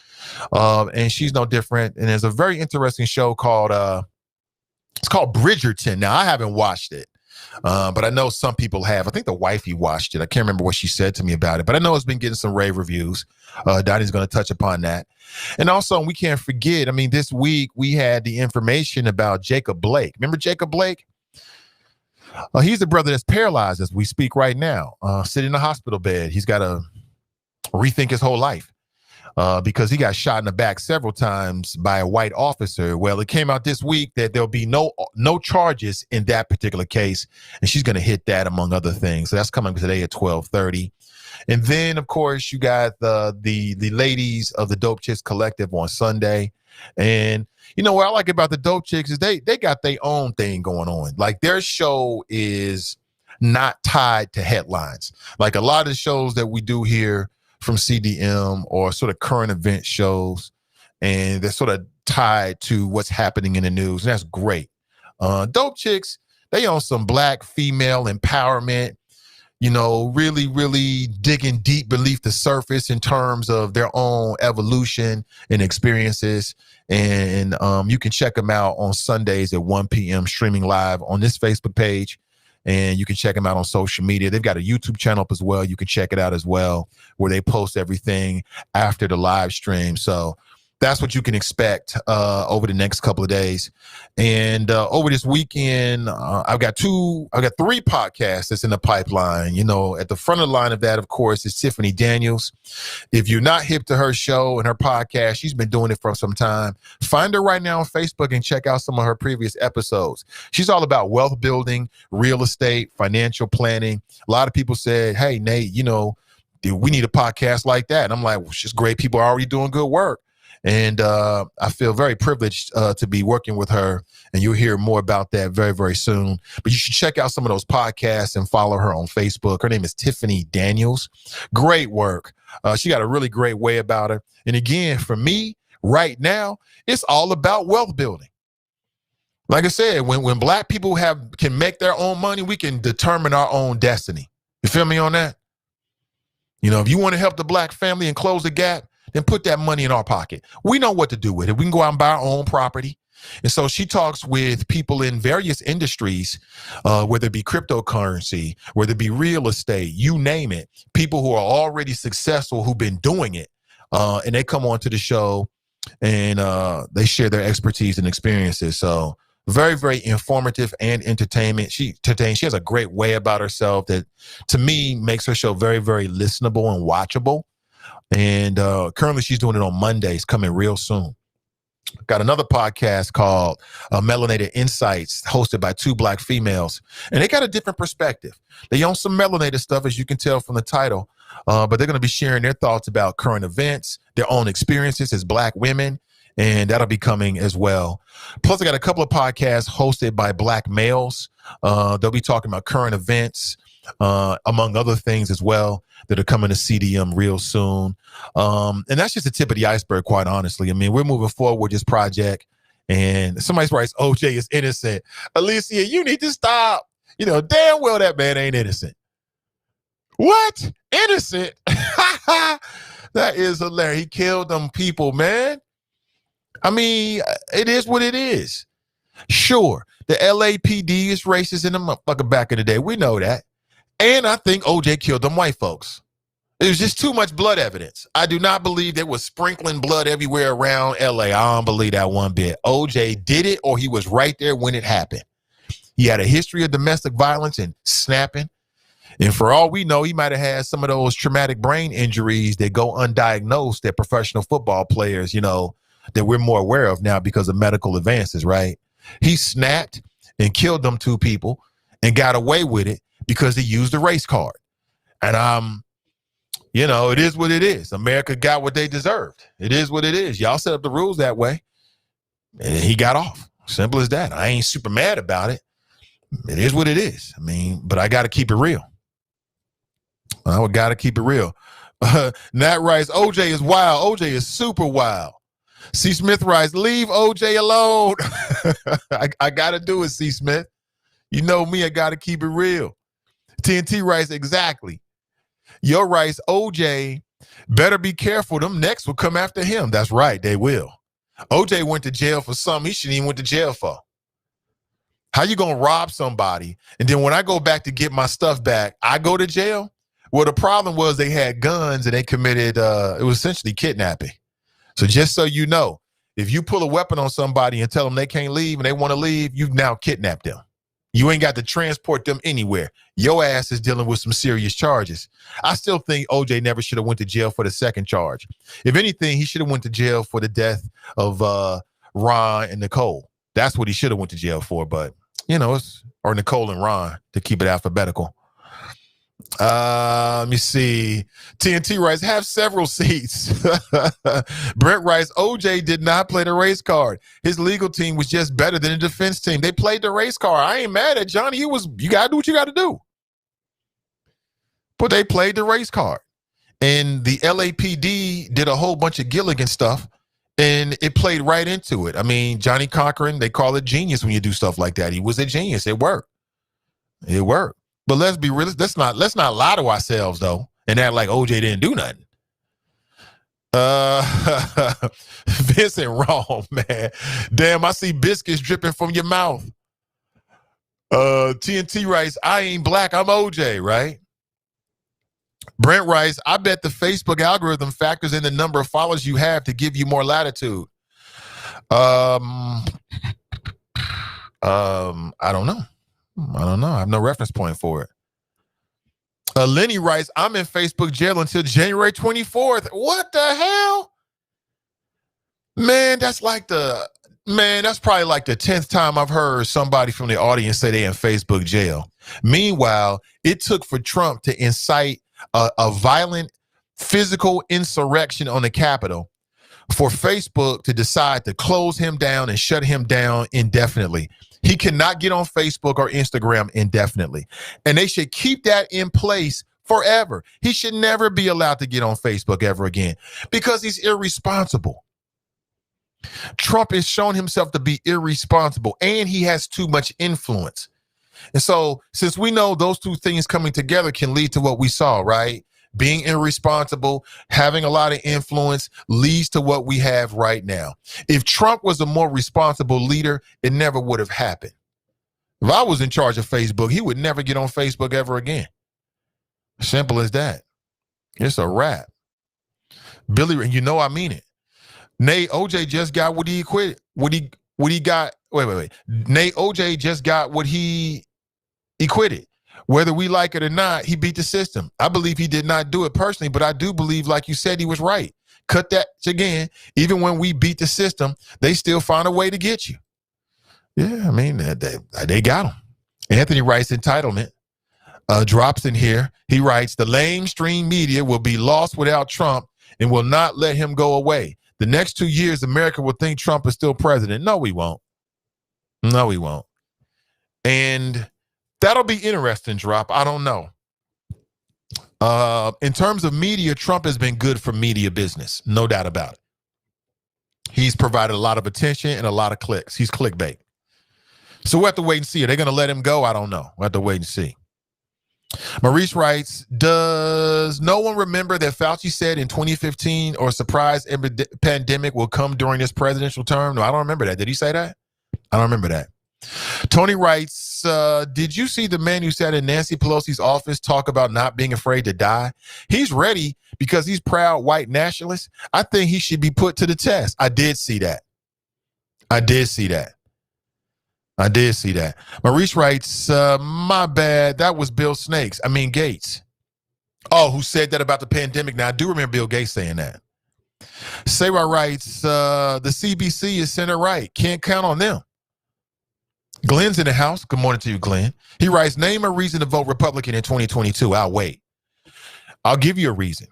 And she's no different. And there's a very interesting show called Bridgerton. Now, I haven't watched it. But I know some people have. I think the wifey watched it. I can't remember what she said to me about it, but I know it's been getting some rave reviews. Donnie's going to touch upon that. And also, we can't forget, this week we had the information about Jacob Blake. Remember Jacob Blake? He's the brother that's paralyzed as we speak right now, sitting in a hospital bed. He's got to rethink his whole life. Because he got shot in the back several times by a white officer. Well, it came out this week that there'll be no charges in that particular case, and she's going to hit that among other things. So that's coming today at 12:30. And then, of course, you got the ladies of the Dope Chicks Collective on Sunday. And what I like about the Dope Chicks is they got their own thing going on. Like, their show is not tied to headlines. Like a lot of the shows that we do here from CDM or sort of current event shows, and they're sort of tied to what's happening in the news, and that's great. Dope Chicks, they own some Black female empowerment, really, really digging deep beneath the surface in terms of their own evolution and experiences. And you can check them out on Sundays at 1 p.m. streaming live on this Facebook page. And you can check them out on social media. They've got a YouTube channel up as well. You can check it out as well, where they post everything after the live stream. So that's what you can expect over the next couple of days. And over this weekend, I've got three podcasts that's in the pipeline. At the front of the line of that, of course, is Tiffany Daniels. If you're not hip to her show and her podcast, she's been doing it for some time. Find her right now on Facebook and check out some of her previous episodes. She's all about wealth building, real estate, financial planning. A lot of people said, hey, Nate, we need a podcast like that. And I'm like, well, it's just great. People are already doing good work. And I feel very privileged to be working with her, and you'll hear more about that very, very soon. But you should check out some of those podcasts and follow her on Facebook. Her name is Tiffany Daniels. Great work. She got a really great way about her. And again, for me, right now, it's all about wealth building. Like I said, when Black people can make their own money, we can determine our own destiny. You feel me on that? If you want to help the Black family and close the gap, then put that money in our pocket. We know what to do with it. We can go out and buy our own property. And so she talks with people in various industries, whether it be cryptocurrency, whether it be real estate, you name it, people who are already successful, who've been doing it. And they come on to the show and they share their expertise and experiences. So very, very informative and entertainment. She has a great way about herself that, to me, makes her show very, very listenable and watchable. And currently she's doing it on Mondays, coming real soon. Got another podcast called Melanated Insights, hosted by two Black females. And they got a different perspective. They own some melanated stuff, as you can tell from the title. But they're going to be sharing their thoughts about current events, their own experiences as Black women. And that'll be coming as well. Plus, I got a couple of podcasts hosted by Black males. They'll be talking about current events. among other things as well that are coming to CDM real soon. And that's just the tip of the iceberg, quite honestly. I mean, we're moving forward with this project, and somebody writes, OJ is innocent. Alicia, you need to stop. You know, damn well that man ain't innocent. What? Innocent? That is hilarious. He killed them people, man. I mean, it is what it is. Sure, the LAPD is racist in the motherfucker back in the day. We know that. And I think OJ killed them white folks. There's just too much blood evidence. I do not believe there was sprinkling blood everywhere around LA. I don't believe that one bit. OJ did it, or he was right there when it happened. He had a history of domestic violence and snapping. And for all we know, he might have had some of those traumatic brain injuries that go undiagnosed that professional football players, you know, that we're more aware of now because of medical advances, right? He snapped and killed them two people and got away with it because he used the race card. And, you know, it is what it is. America got what they deserved. It is what it is. Y'all set up the rules that way. And he got off. Simple as that. I ain't super mad about it. It is what it is. I mean, but I got to keep it real. I got to keep it real. Nat writes, OJ is wild. OJ is super wild. C. Smith writes, leave OJ alone. I got to do it, C. Smith. You know me, I got to keep it real. TNT writes, exactly. Yo writes, OJ better be careful. Them next will come after him. That's right, they will. OJ went to jail for something he shouldn't even went to jail for. How you going to rob somebody? And then when I go back to get my stuff back, I go to jail? Well, the problem was they had guns and they committed, it was essentially kidnapping. So just so you know, if you pull a weapon on somebody and tell them they can't leave and they want to leave, you've now kidnapped them. You ain't got to transport them anywhere. Your ass is dealing with some serious charges. I still think OJ never should have went to jail for the second charge. If anything, he should have went to jail for the death of Ron and Nicole. That's what he should have went to jail for. But, you know, or Nicole and Ron to keep it alphabetical. Let me see. TNT writes, have several seats. Brent writes, OJ did not play the race card. His legal team was just better than the defense team. They played the race card. I ain't mad at Johnny. You got to do what you got to do. But they played the race card. And the LAPD did a whole bunch of Gilligan stuff, and it played right into it. I mean, Johnny Cochran, they call it genius when you do stuff like that. He was a genius. It worked. It worked. But let's be real. Let's not lie to ourselves, though, and act like OJ didn't do nothing. Vincent, wrong, man. Damn, I see biscuits dripping from your mouth. TNT writes, I ain't black, I'm OJ, right? Brent writes, I bet the Facebook algorithm factors in the number of followers you have to give you more latitude. I don't know. I have no reference point for it. Lenny writes, I'm in Facebook jail until January 24th. What the hell? Man, that's probably like the 10th time I've heard somebody from the audience say they're in Facebook jail. Meanwhile, it took for Trump to incite a violent physical insurrection on the Capitol for Facebook to decide to close him down and shut him down indefinitely. He cannot get on Facebook or Instagram indefinitely. And they should keep that in place forever. He should never be allowed to get on Facebook ever again because he's irresponsible. Trump has shown himself to be irresponsible, and he has too much influence. And so since we know those two things coming together can lead to what we saw, right? Being irresponsible, having a lot of influence leads to what we have right now. If Trump was a more responsible leader, it never would have happened. If I was in charge of Facebook, he would never get on Facebook ever again. Simple as that. It's a wrap. Billy, you know I mean it. Nate, OJ just got what he acquitted. Wait. Nate, OJ just got what he acquitted. Whether we like it or not, he beat the system. I believe he did not do it personally, but I do believe, like you said, he was right. Cut that again. Even when we beat the system, they still find a way to get you. Yeah, I mean, they got him. Anthony writes entitlement. Drops in here. He writes, the lamestream media will be lost without Trump and will not let him go away. The next 2 years, America will think Trump is still president. No, we won't. No, we won't. And that'll be interesting, Drop. I don't know. In terms of media, Trump has been good for media business, no doubt about it. He's provided a lot of attention and a lot of clicks. He's clickbait. So we'll have to wait and see. Are they going to let him go? I don't know. We'll have to wait and see. Maurice writes, does no one remember that Fauci said in 2015 or surprise pandemic will come during this presidential term? No, I don't remember that. Did he say that? I don't remember that. Tony writes, did you see the man who sat in Nancy Pelosi's office talk about not being afraid to die? He's ready because he's proud white nationalist. I think he should be put to the test. I did see that. Maurice writes, my bad. That was Bill Gates. Oh, who said that about the pandemic? Now, I do remember Bill Gates saying that. Sarah writes, the CBC is center right. Can't count on them. Glenn's in the house. Good morning to you, Glenn. He writes, name a reason to vote Republican in 2022. I'll wait. I'll give you a reason.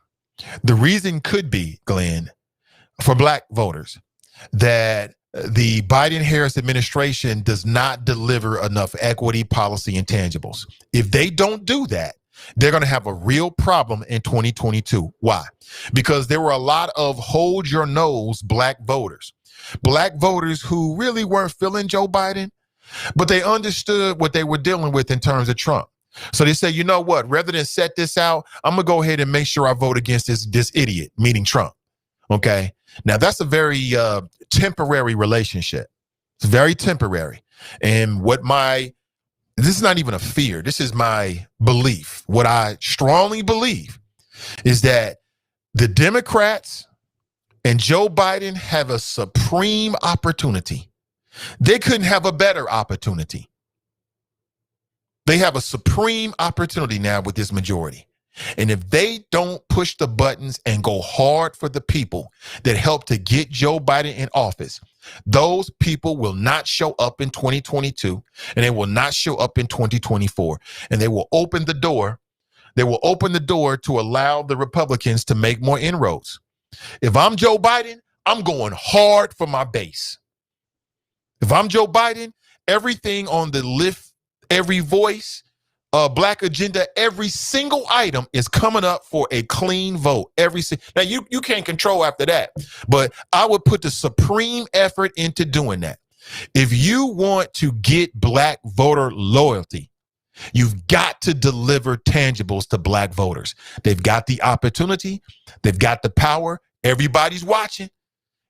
The reason could be, Glenn, for black voters, that the Biden-Harris administration does not deliver enough equity, policy, intangibles. If they don't do that, they're going to have a real problem in 2022. Why? Because there were a lot of hold your nose black voters who really weren't feeling Joe Biden, but they understood what they were dealing with in terms of Trump. So they say, you know what, rather than set this out, I'm going to go ahead and make sure I vote against this idiot, meaning Trump. Okay. Now that's a very temporary relationship. It's very temporary. And this is not even a fear. This is my belief. What I strongly believe is that the Democrats and Joe Biden have a supreme opportunity. They couldn't have a better opportunity. They have a supreme opportunity now with this majority. And if they don't push the buttons and go hard for the people that helped to get Joe Biden in office, those people will not show up in 2022 and they will not show up in 2024. And they will open the door. They will open the door to allow the Republicans to make more inroads. If I'm Joe Biden, I'm going hard for my base. If I'm Joe Biden, everything on the lift, every voice, black agenda, every single item is coming up for a clean vote. Now you can't control after that, but I would put the supreme effort into doing that. If you want to get black voter loyalty, you've got to deliver tangibles to black voters. They've got the opportunity. They've got the power. Everybody's watching.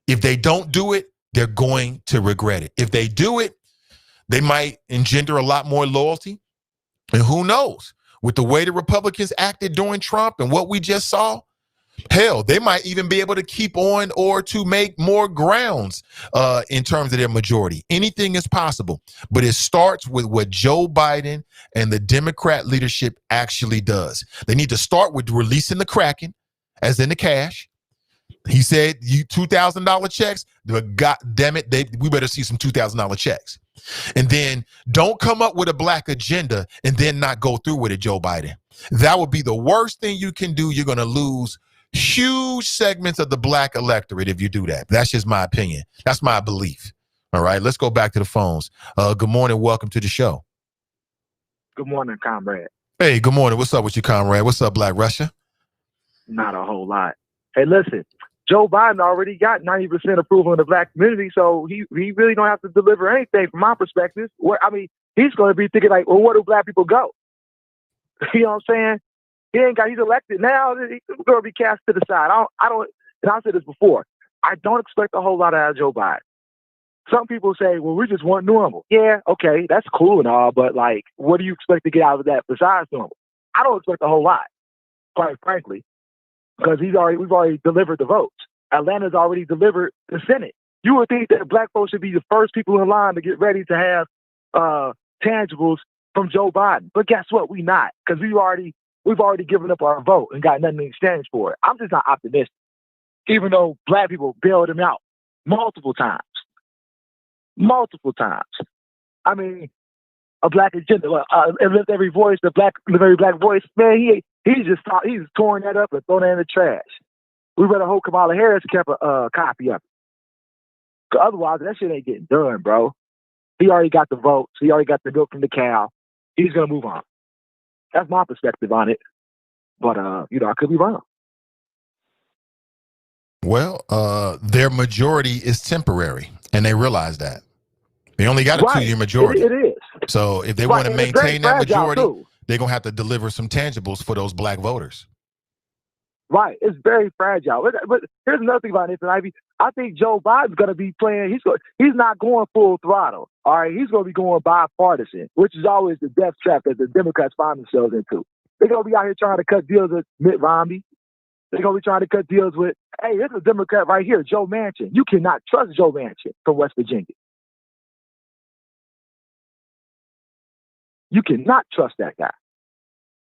If they don't do it, they're going to regret it. If they do it, they might engender a lot more loyalty. And who knows, with the way the Republicans acted during Trump and what we just saw, hell, they might even be able to keep on or to make more grounds in terms of their majority. Anything is possible, but it starts with what Joe Biden and the Democrat leadership actually does. They need to start with releasing the Kraken, as in the cash. He said, "You $2,000 checks." God damn it, we better see some $2,000 checks. And then don't come up with a black agenda and then not go through with it, Joe Biden. That would be the worst thing you can do. You're going to lose huge segments of the black electorate if you do that. That's just my opinion. That's my belief. All right, let's go back to the phones. Good morning. Welcome to the show. Good morning, comrade. Hey, good morning. What's up with you, comrade? What's up, Black Russia? Not a whole lot. Hey, listen, Joe Biden already got 90% approval in the black community, so he really don't have to deliver anything from my perspective. He's going to be thinking like, well, where do black people go? You know what I'm saying? He's elected now. He's going to be cast to the side. I don't, and I've said this before, I don't expect a whole lot out of Joe Biden. Some people say, well, we just want normal. Yeah, okay, that's cool and all, but like, what do you expect to get out of that besides normal? I don't expect a whole lot, quite frankly, because we've already delivered the votes. Atlanta's already delivered the Senate. You would think that black folks should be the first people in line to get ready to have tangibles from Joe Biden. But guess what? We not, because we've already given up our vote and got nothing in exchange for it. I'm just not optimistic, even though black people bailed him out multiple times. I mean, a black agenda, and lift every voice, lift every black voice. Man, he's torn that up and thrown that in the trash. We better hope Kamala Harris kept a copy of it. 'Cause otherwise, that shit ain't getting done, bro. He already got the votes. He already got the milk from the cow. He's gonna move on. That's my perspective on it. But you know, I could be wrong. Well, their majority is temporary, and they realize that. They only got a 2-year majority. It is. So if they want to maintain that majority, they're going to have to deliver some tangibles for those black voters. Right. It's very fragile. But here's another thing about Nathan Ivey. I think Joe Biden's going to be playing. He's not going full throttle. All right. He's going to be going bipartisan, which is always the death trap that the Democrats find themselves into. They're going to be out here trying to cut deals with Mitt Romney. They're going to be trying to cut deals with, hey, there's a Democrat right here, Joe Manchin. You cannot trust Joe Manchin from West Virginia. You cannot trust that guy.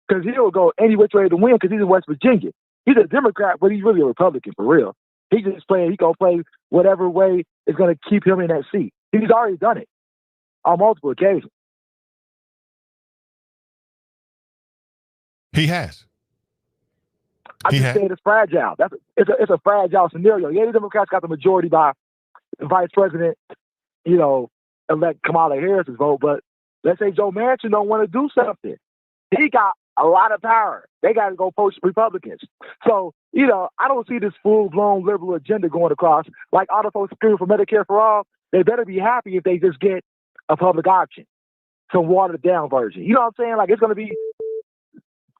Because he'll go any which way to win because he's in West Virginia. He's a Democrat, but he's really a Republican for real. He's going to play whatever way is going to keep him in that seat. He's already done it on multiple occasions. He has. I just say it's fragile. It's a fragile scenario. Yeah, the Democrats got the majority by the vice president, elect Kamala Harris's vote, but let's say Joe Manchin don't want to do something. He got a lot of power. They got to go poach Republicans. So, I don't see this full-blown liberal agenda going across. Like all the folks screaming for Medicare for all, they better be happy if they just get a public option, some watered-down version. You know what I'm saying? Like, it's going to be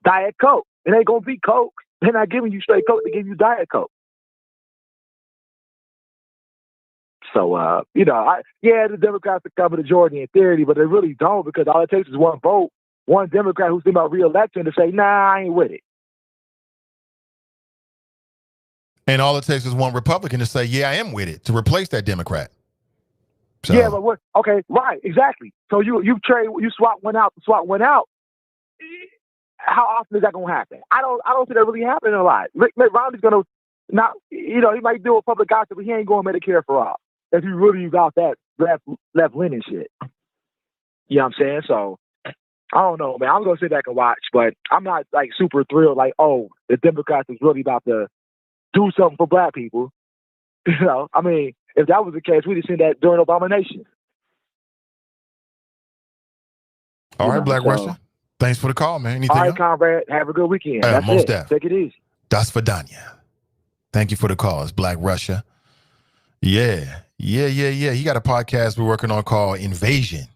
Diet Coke. It ain't going to be Coke. They're not giving you straight Coke. They give you Diet Coke. So, the Democrats cover the majority in theory, but they really don't because all it takes is one vote, one Democrat who's thinking about re-election to say, nah, I ain't with it. And all it takes is one Republican to say, yeah, I am with it, to replace that Democrat. So. Yeah, but what? Okay, right, exactly. So you swap one out to swap one out. How often is that going to happen? I don't see that really happening a lot. Mitt Romney's going to not, he might do a public option, but he ain't going Medicare for all. If you really about that left-leaning shit. You know what I'm saying? So, I don't know, man. I'm going to sit back and watch, but I'm not, like, super thrilled, like, oh, the Democrats is really about to do something for black people. I mean, if that was the case, we'd have seen that during Abomination. All right, Black Russia. Thanks for the call, man. Anything all right, else? comrade. Have a good weekend. That's most it. definitely. Take it easy. Das Vidanya. Thank you for the call. It's Black Russia. Yeah. He got a podcast we're working on called Invasion.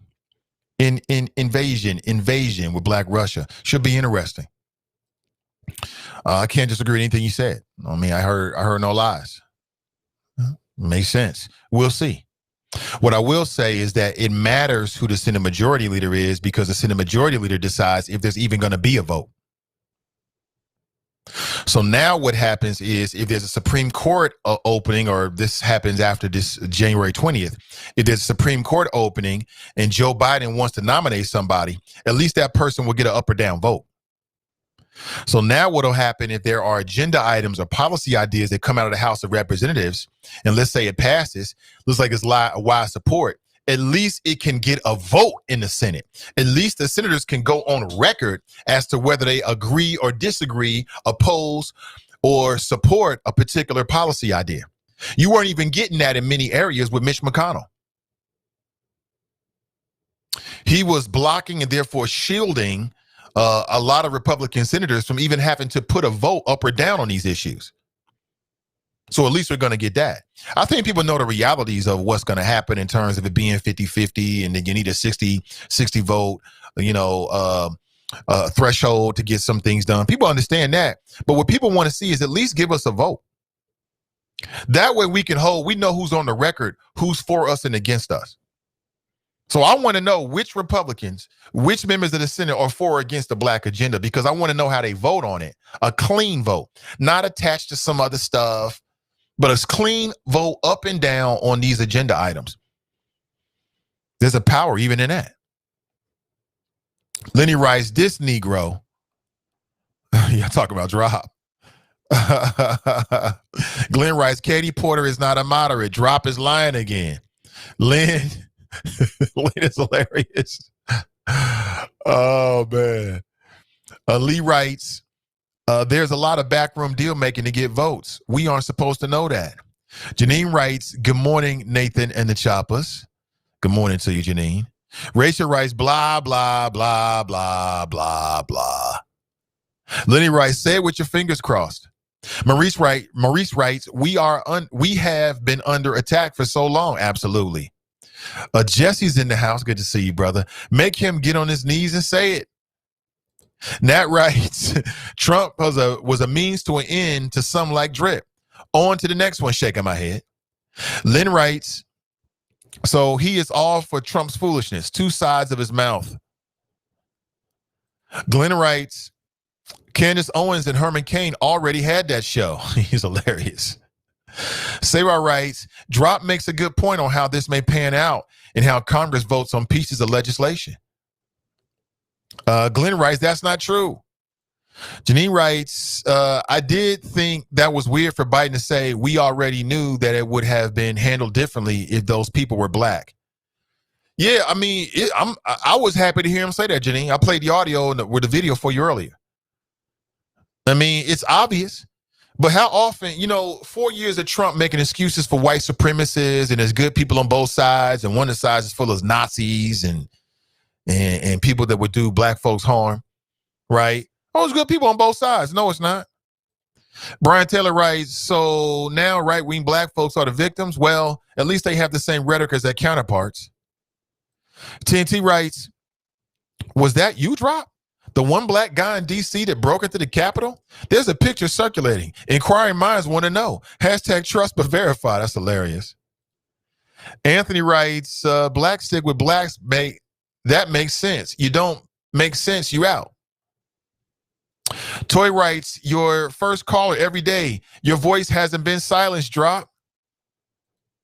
Invasion with Black Russia. Should be interesting. I can't disagree with anything you said. I mean, I heard no lies. Makes sense. We'll see. What I will say is that it matters who the Senate Majority Leader is because the Senate Majority Leader decides if there's even going to be a vote. So now what happens is if there's a Supreme Court opening, or this happens after this January 20th, if there's a Supreme Court opening and Joe Biden wants to nominate somebody, at least that person will get an up or down vote. So now what will happen if there are agenda items or policy ideas that come out of the House of Representatives, and let's say it passes, looks like it's wide support, at least it can get a vote in the Senate. At least the senators can go on record as to whether they agree or disagree, oppose, or support a particular policy idea. You weren't even getting that in many areas with Mitch McConnell. He was blocking and therefore shielding a lot of Republican senators from even having to put a vote up or down on these issues. So at least we're going to get that. I think people know the realities of what's going to happen in terms of it being 50-50 and then you need a 60 vote, threshold to get some things done. People understand that. But what people want to see is at least give us a vote. That way we know who's on the record, who's for us and against us. So I want to know which Republicans, which members of the Senate are for or against the black agenda, because I want to know how they vote on it. A clean vote, not attached to some other stuff, but a clean vote up and down on these agenda items. There's a power even in that. Lenny writes, this Negro, yeah, talk about drop. Glenn writes, Katie Porter is not a moderate. Drop is lying again. Lynn is hilarious. Oh, man. Lee writes, there's a lot of backroom deal making to get votes. We aren't supposed to know that. Janine writes, good morning, Nathan and the Choppers. Good morning to you, Janine. Rachel writes, blah, blah, blah, blah, blah, blah. Lenny writes, say it with your fingers crossed. Maurice writes, we have been under attack for so long. Absolutely. Jesse's in the house. Good to see you, brother. Make him get on his knees and say it. Nat writes, Trump was a means to an end to some like drip. On to the next one, shaking my head. Lynn writes, so he is all for Trump's foolishness, two sides of his mouth. Glenn writes, Candace Owens and Herman Cain already had that show. He's hilarious. Sarah writes, Drop makes a good point on how this may pan out and how Congress votes on pieces of legislation. Glenn writes, that's not true. Janine writes, I did think that was weird for Biden to say we already knew that it would have been handled differently if those people were black. Yeah, I mean, I was happy to hear him say that, Janine. I played the audio with the video for you earlier. I mean, it's obvious. But how often, 4 years of Trump making excuses for white supremacists and there's good people on both sides and one of the sides is full of Nazis and people that would do black folks harm, right? Oh, there's good people on both sides. No, it's not. Brian Taylor writes, so now right-wing black folks are the victims? Well, at least they have the same rhetoric as their counterparts. TNT writes, was that you, Drop? The one black guy in D.C. that broke into the Capitol? There's a picture circulating. Inquiring minds want to know. #trust but verify. That's hilarious. Anthony writes, black stick with blacks, that makes sense. You don't make sense, you out. Toy writes, your first caller every day. Your voice hasn't been silenced, Drop.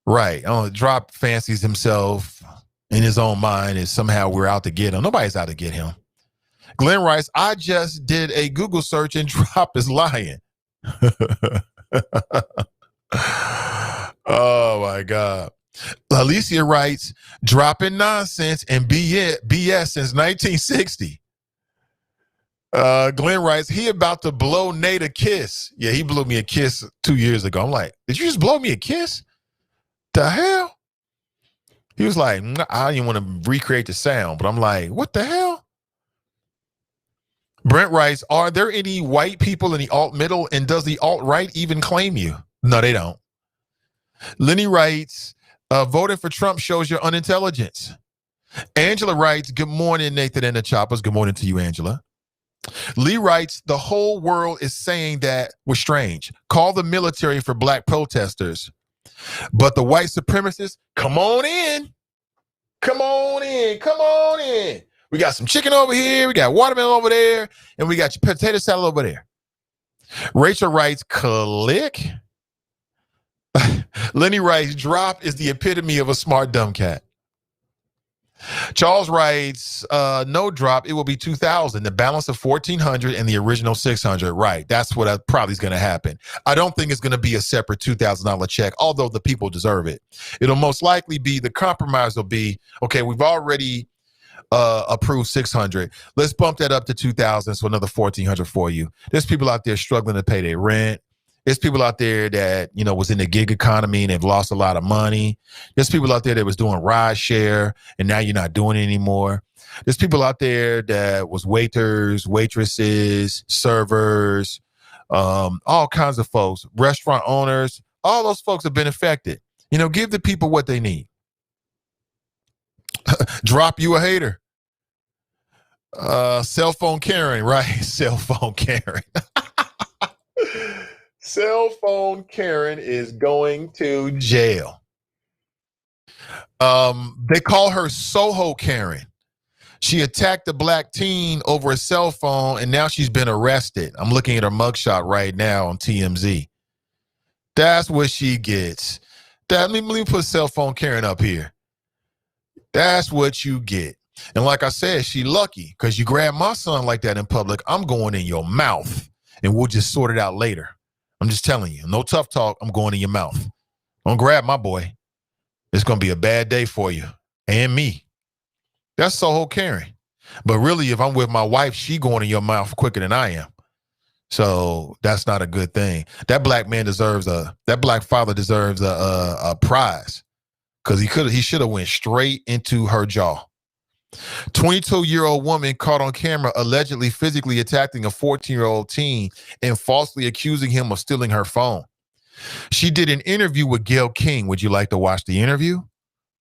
Right. Oh, Drop fancies himself in his own mind and somehow we're out to get him. Nobody's out to get him. Glenn writes, I just did a Google search and Drop is lying. Oh, my God. Alicia writes, dropping nonsense and BS since 1960. Glenn writes, he about to blow Nate a kiss. Yeah, he blew me a kiss 2 years ago. I'm like, did you just blow me a kiss? The hell? He was like, I didn't want to recreate the sound, but I'm like, what the hell? Brent writes, are there any white people in the alt-middle, and does the alt-right even claim you? No, they don't. Lenny writes, voting for Trump shows your unintelligence. Angela writes, good morning, Nathan and the Choppers. Good morning to you, Angela. Lee writes, the whole world is saying that we're strange. Call the military for black protesters. But the white supremacists, come on in. Come on in. Come on in. We got some chicken over here. We got watermelon over there. And we got your potato salad over there. Rachel writes, click. Lenny writes, Drop is the epitome of a smart dumb cat. Charles writes, no, Drop, it will be 2,000, the balance of 1,400 and the original 600. Right, that's what probably is going to happen. I don't think it's going to be a separate $2,000 check, although the people deserve it. It'll most likely be, the compromise will be, okay, we've already approved 600. Let's bump that up to 2,000, so another 1,400 for you. There's people out there struggling to pay their rent. There's people out there that, was in the gig economy and they've lost a lot of money. There's people out there that was doing ride share and now you're not doing it anymore. There's people out there that was waiters, waitresses, servers, all kinds of folks, restaurant owners. All those folks have been affected. Give the people what they need. Drop, you a hater. Cell phone Karen, right? Cell phone Karen. Cell phone Karen is going to jail. They call her Soho Karen. She attacked a black teen over a cell phone, and now she's been arrested. I'm looking at her mugshot right now on TMZ. That's what she gets. Let me put cell phone Karen up here. That's what you get. And like I said, she lucky, because you grab my son like that in public, I'm going in your mouth, and we'll just sort it out later. I'm just telling you, no tough talk. I'm going in your mouth. Don't grab my boy. It's going to be a bad day for you and me. That's Soho Karen. But really, if I'm with my wife, she going in your mouth quicker than I am. So that's not a good thing. That black man that black father deserves a prize, because he should have went straight into her jaw. 22-year-old woman caught on camera allegedly physically attacking a 14-year-old teen and falsely accusing him of stealing her phone. She did an interview with Gayle King. Would you like to watch the interview?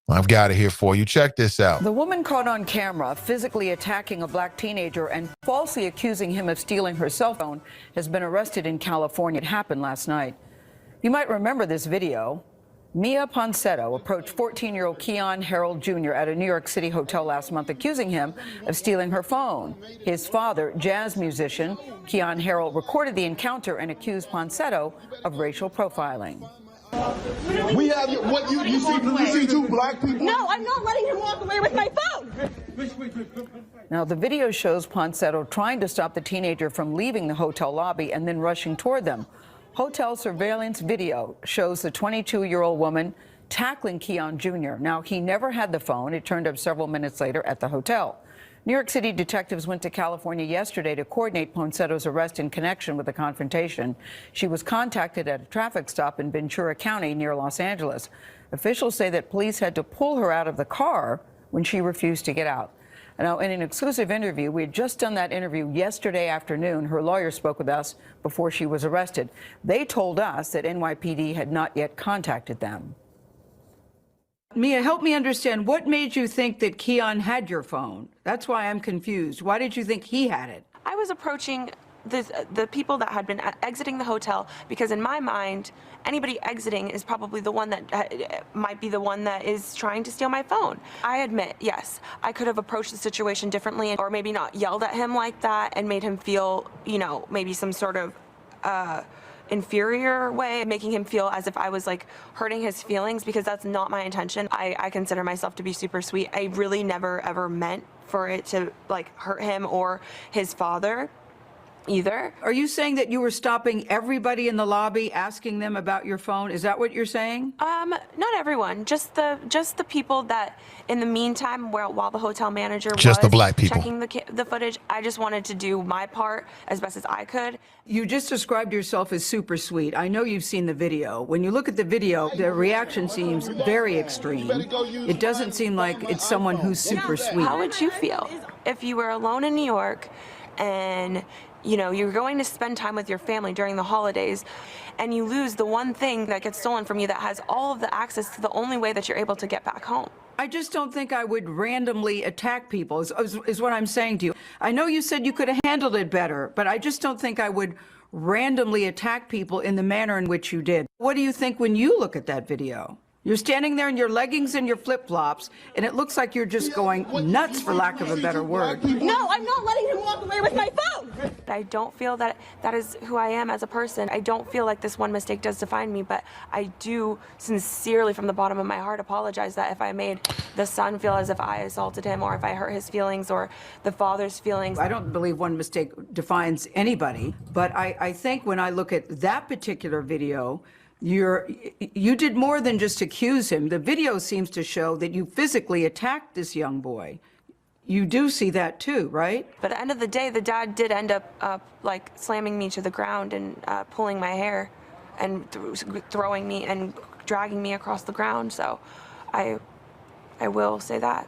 I've got it here for you. Check this out. The woman caught on camera physically attacking a black teenager and falsely accusing him of stealing her cell phone has been arrested in California. It happened last night. You might remember this video. Mia Ponsetto approached 14-year-old Keon Harold Jr. at a New York City hotel last month, accusing him of stealing her phone. His father, jazz musician Keon Harold, recorded the encounter and accused Ponsetto of racial profiling. We have what you see two black people. No, I'm not letting him walk away with my phone. Now, the video shows Ponsetto trying to stop the teenager from leaving the hotel lobby and then rushing toward them. Hotel surveillance video shows the 22-year-old woman tackling Keon Jr. Now, he never had the phone. It turned up several minutes later at the hotel. New York City detectives went to California yesterday to coordinate Ponsetto's arrest in connection with the confrontation. She was contacted at a traffic stop in Ventura County near Los Angeles. Officials say that police had to pull her out of the car when she refused to get out. Now, in an exclusive interview, we had just done that interview yesterday afternoon. Her lawyer spoke with us before she was arrested. They told us that NYPD had not yet contacted them. Mia, help me understand. What made you think that Keon had your phone? That's why I'm confused. Why did you think he had it? I was approaching the people that had been exiting the hotel because in my mind, anybody exiting is probably the one that might be the one that is trying to steal my phone. I admit, yes, I could have approached the situation differently or maybe not yelled at him like that and made him feel, you know, maybe some sort of inferior way, making him feel as if I was like hurting his feelings, because that's not my intention. I consider myself to be super sweet. I really never ever meant for it to like hurt him or his father either. Are you saying that you were stopping everybody in the lobby, asking them about your phone? Is that what you're saying? Not everyone, just the people that in the meantime, while the hotel manager just was the black people checking the footage, I just wanted to do my part as best as I could. You just described yourself as super sweet. I know you've seen the video. When you look at the video, the reaction seems very extreme. It doesn't seem like it's someone who's super sweet. How would you feel if you were alone in New York and you know, you're going to spend time with your family during the holidays and you lose the one thing that gets stolen from you that has all of the access to the only way that you're able to get back home? I just don't think I would randomly attack people, is what I'm saying to you. I know you said you could have handled it better, but I just don't think I would randomly attack people in the manner in which you did. What do you think when you look at that video? You're standing there in your leggings and your flip-flops, and it looks like you're just going nuts, for lack of a better word. No, I'm not letting him walk away with my phone. I don't feel that that is who I am as a person. I don't feel like this one mistake does define me, but I do sincerely, from the bottom of my heart, apologize that if I made the son feel as if I assaulted him or if I hurt his feelings or the father's feelings. I don't believe one mistake defines anybody, but I think when I look at that particular video, you did more than just accuse him. The video seems to show that you physically attacked this young boy. You do see that too, right? But at the end of the day, the dad did end up like slamming me to the ground and pulling my hair and throwing me and dragging me across the ground. So I will say that.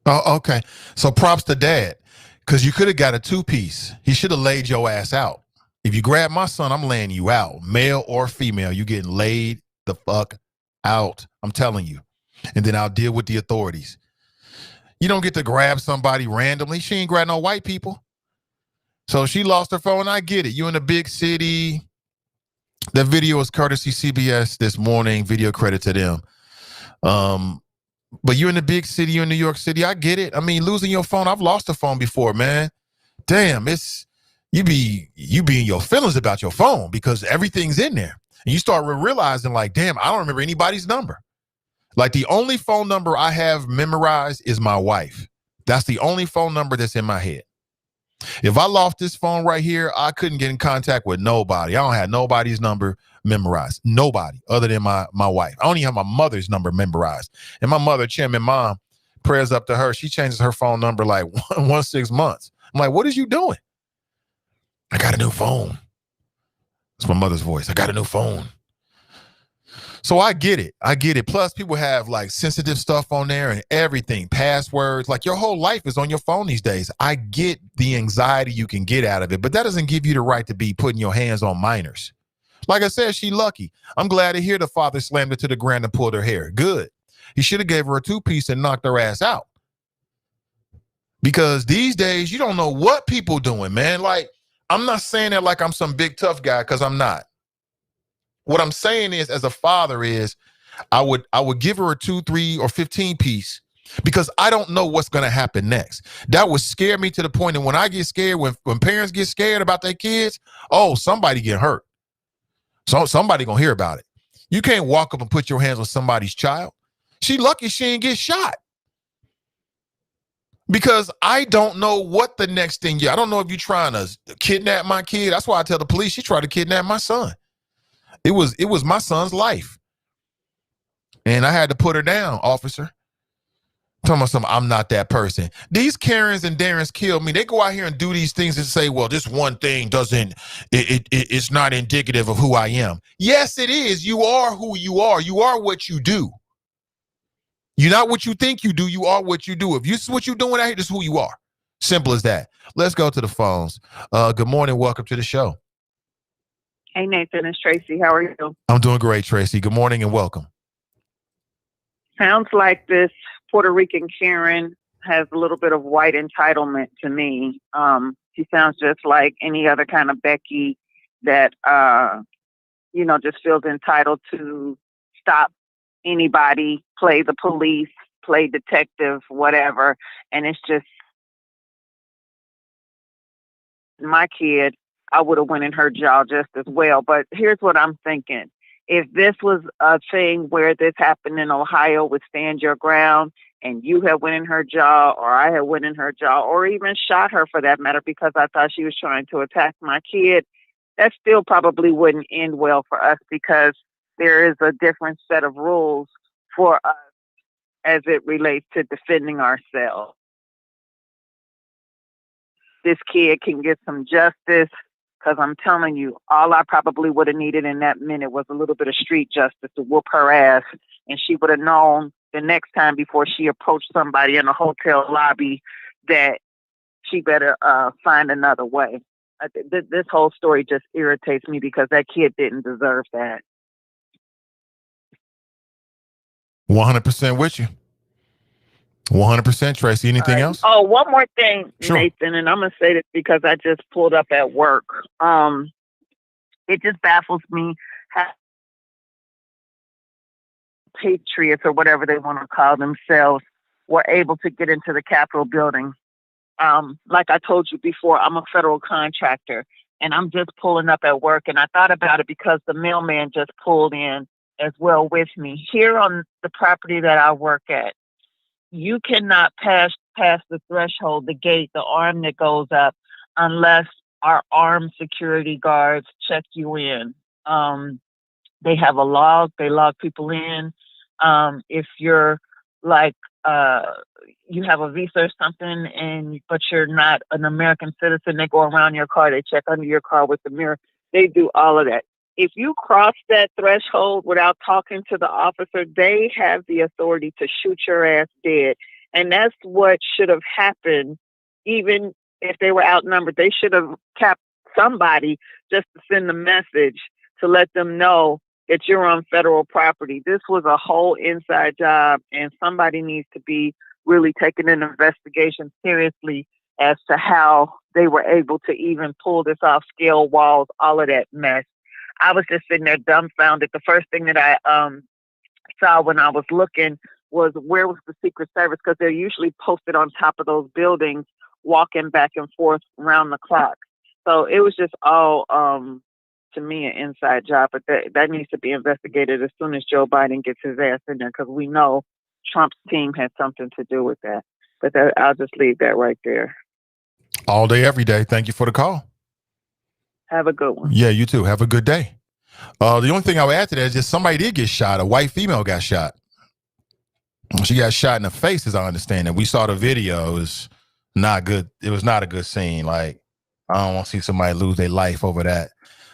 Oh, okay. So props to dad, because you could have got a two-piece. He should have laid your ass out. If you grab my son, I'm laying you out. Male or female, you getting laid the fuck out. I'm telling you. And then I'll deal with the authorities. You don't get to grab somebody randomly. She ain't grab no white people. So she lost her phone. I get it. You in a big city. The video is courtesy CBS this morning. Video credit to them. But you're in a big city. You're in New York City. I get it. I mean, losing your phone. I've lost a phone before, man. Damn, you be in your feelings about your phone because everything's in there. And you start realizing like, damn, I don't remember anybody's number. Like the only phone number I have memorized is my wife. That's the only phone number that's in my head. If I lost this phone right here, I couldn't get in contact with nobody. I don't have nobody's number memorized. Nobody other than my wife. I only have my mother's number memorized. And my mother, Chairman Mom, prayers up to her. She changes her phone number like 1 months. I'm like, what is you doing? I got a new phone. It's my mother's voice. I got a new phone. So I get it. I get it. Plus, people have like sensitive stuff on there and everything, passwords. Like your whole life is on your phone these days. I get the anxiety you can get out of it, but that doesn't give you the right to be putting your hands on minors. Like I said, she lucky. I'm glad to hear the father slammed her to the ground and pulled her hair. Good. He should have gave her a 2-piece and knocked her ass out. Because these days, you don't know what people doing, man. Like, I'm not saying that like I'm some big tough guy, because I'm not. What I'm saying is, as a father, is I would give her a 2, 3, or 15-piece because I don't know what's going to happen next. That would scare me to the point that when I get scared, when parents get scared about their kids, oh, somebody get hurt. So somebody going to hear about it. You can't walk up and put your hands on somebody's child. She lucky she didn't get shot. Because I don't know what the next thing I don't know if you're trying to kidnap my kid. That's why I tell the police she tried to kidnap my son. It was my son's life. And I had to put her down, officer. Talking about something, I'm not that person. These Karens and Darrens kill me. They go out here and do these things and say, well, this one thing it's not indicative of who I am. Yes, it is. You are who you are. You are what you do. You're not what you think you do. You are what you do. If this is what you're doing out here, this is who you are. Simple as that. Let's go to the phones. Good morning. Welcome to the show. Hey, Nathan, it's Tracy. How are you? I'm doing great, Tracy. Good morning and welcome. Sounds like this Puerto Rican Karen has a little bit of white entitlement to me. She sounds just like any other kind of Becky that, just feels entitled to stop anybody, play the police, play detective, whatever. And it's just my kid, I would have went in her jaw just as well. But here's what I'm thinking. If this was a thing where this happened in Ohio with Stand Your Ground and you had went in her jaw or I had went in her jaw or even shot her for that matter because I thought she was trying to attack my kid, that still probably wouldn't end well for us because there is a different set of rules for us as it relates to defending ourselves. This kid can get some justice because I'm telling you, all I probably would have needed in that minute was a little bit of street justice to whoop her ass. And she would have known the next time before she approached somebody in a hotel lobby that she better find another way. This whole story just irritates me because that kid didn't deserve that. 100% with you. 100%, Tracy. Anything else? Oh, one more thing, Sure. Nathan, and I'm going to say this because I just pulled up at work. It just baffles me how patriots or whatever they want to call themselves were able to get into the Capitol building. Like I told you before, I'm a federal contractor, and I'm just pulling up at work, and I thought about it because the mailman just pulled in as well with me. Here on the property that I work at, you cannot pass the threshold, the gate, the arm that goes up, unless our armed security guards check you in. They have a log. They log people in. If you're like, you have a visa or something, but you're not an American citizen, they go around your car. They check under your car with the mirror. They do all of that. If you cross that threshold without talking to the officer, they have the authority to shoot your ass dead. And that's what should have happened. Even if they were outnumbered, they should have tapped somebody just to send a message to let them know that you're on federal property. This was a whole inside job, and somebody needs to be really taking an investigation seriously as to how they were able to even pull this off, scale walls, all of that mess. I was just sitting there dumbfounded. The first thing that I saw when I was looking was where was the Secret Service, because they're usually posted on top of those buildings, walking back and forth around the clock. So it was just all, to me, an inside job. But that needs to be investigated as soon as Joe Biden gets his ass in there, because we know Trump's team had something to do with that. But I'll just leave that right there. All day, every day. Thank you for the call. Have a good one. Yeah, you too. Have a good day. The only thing I would add to that is just somebody did get shot. A white female got shot. She got shot in the face, as I understand it. We saw the video. It was not good. It was not a good scene. Like, I don't want to see somebody lose their life over that.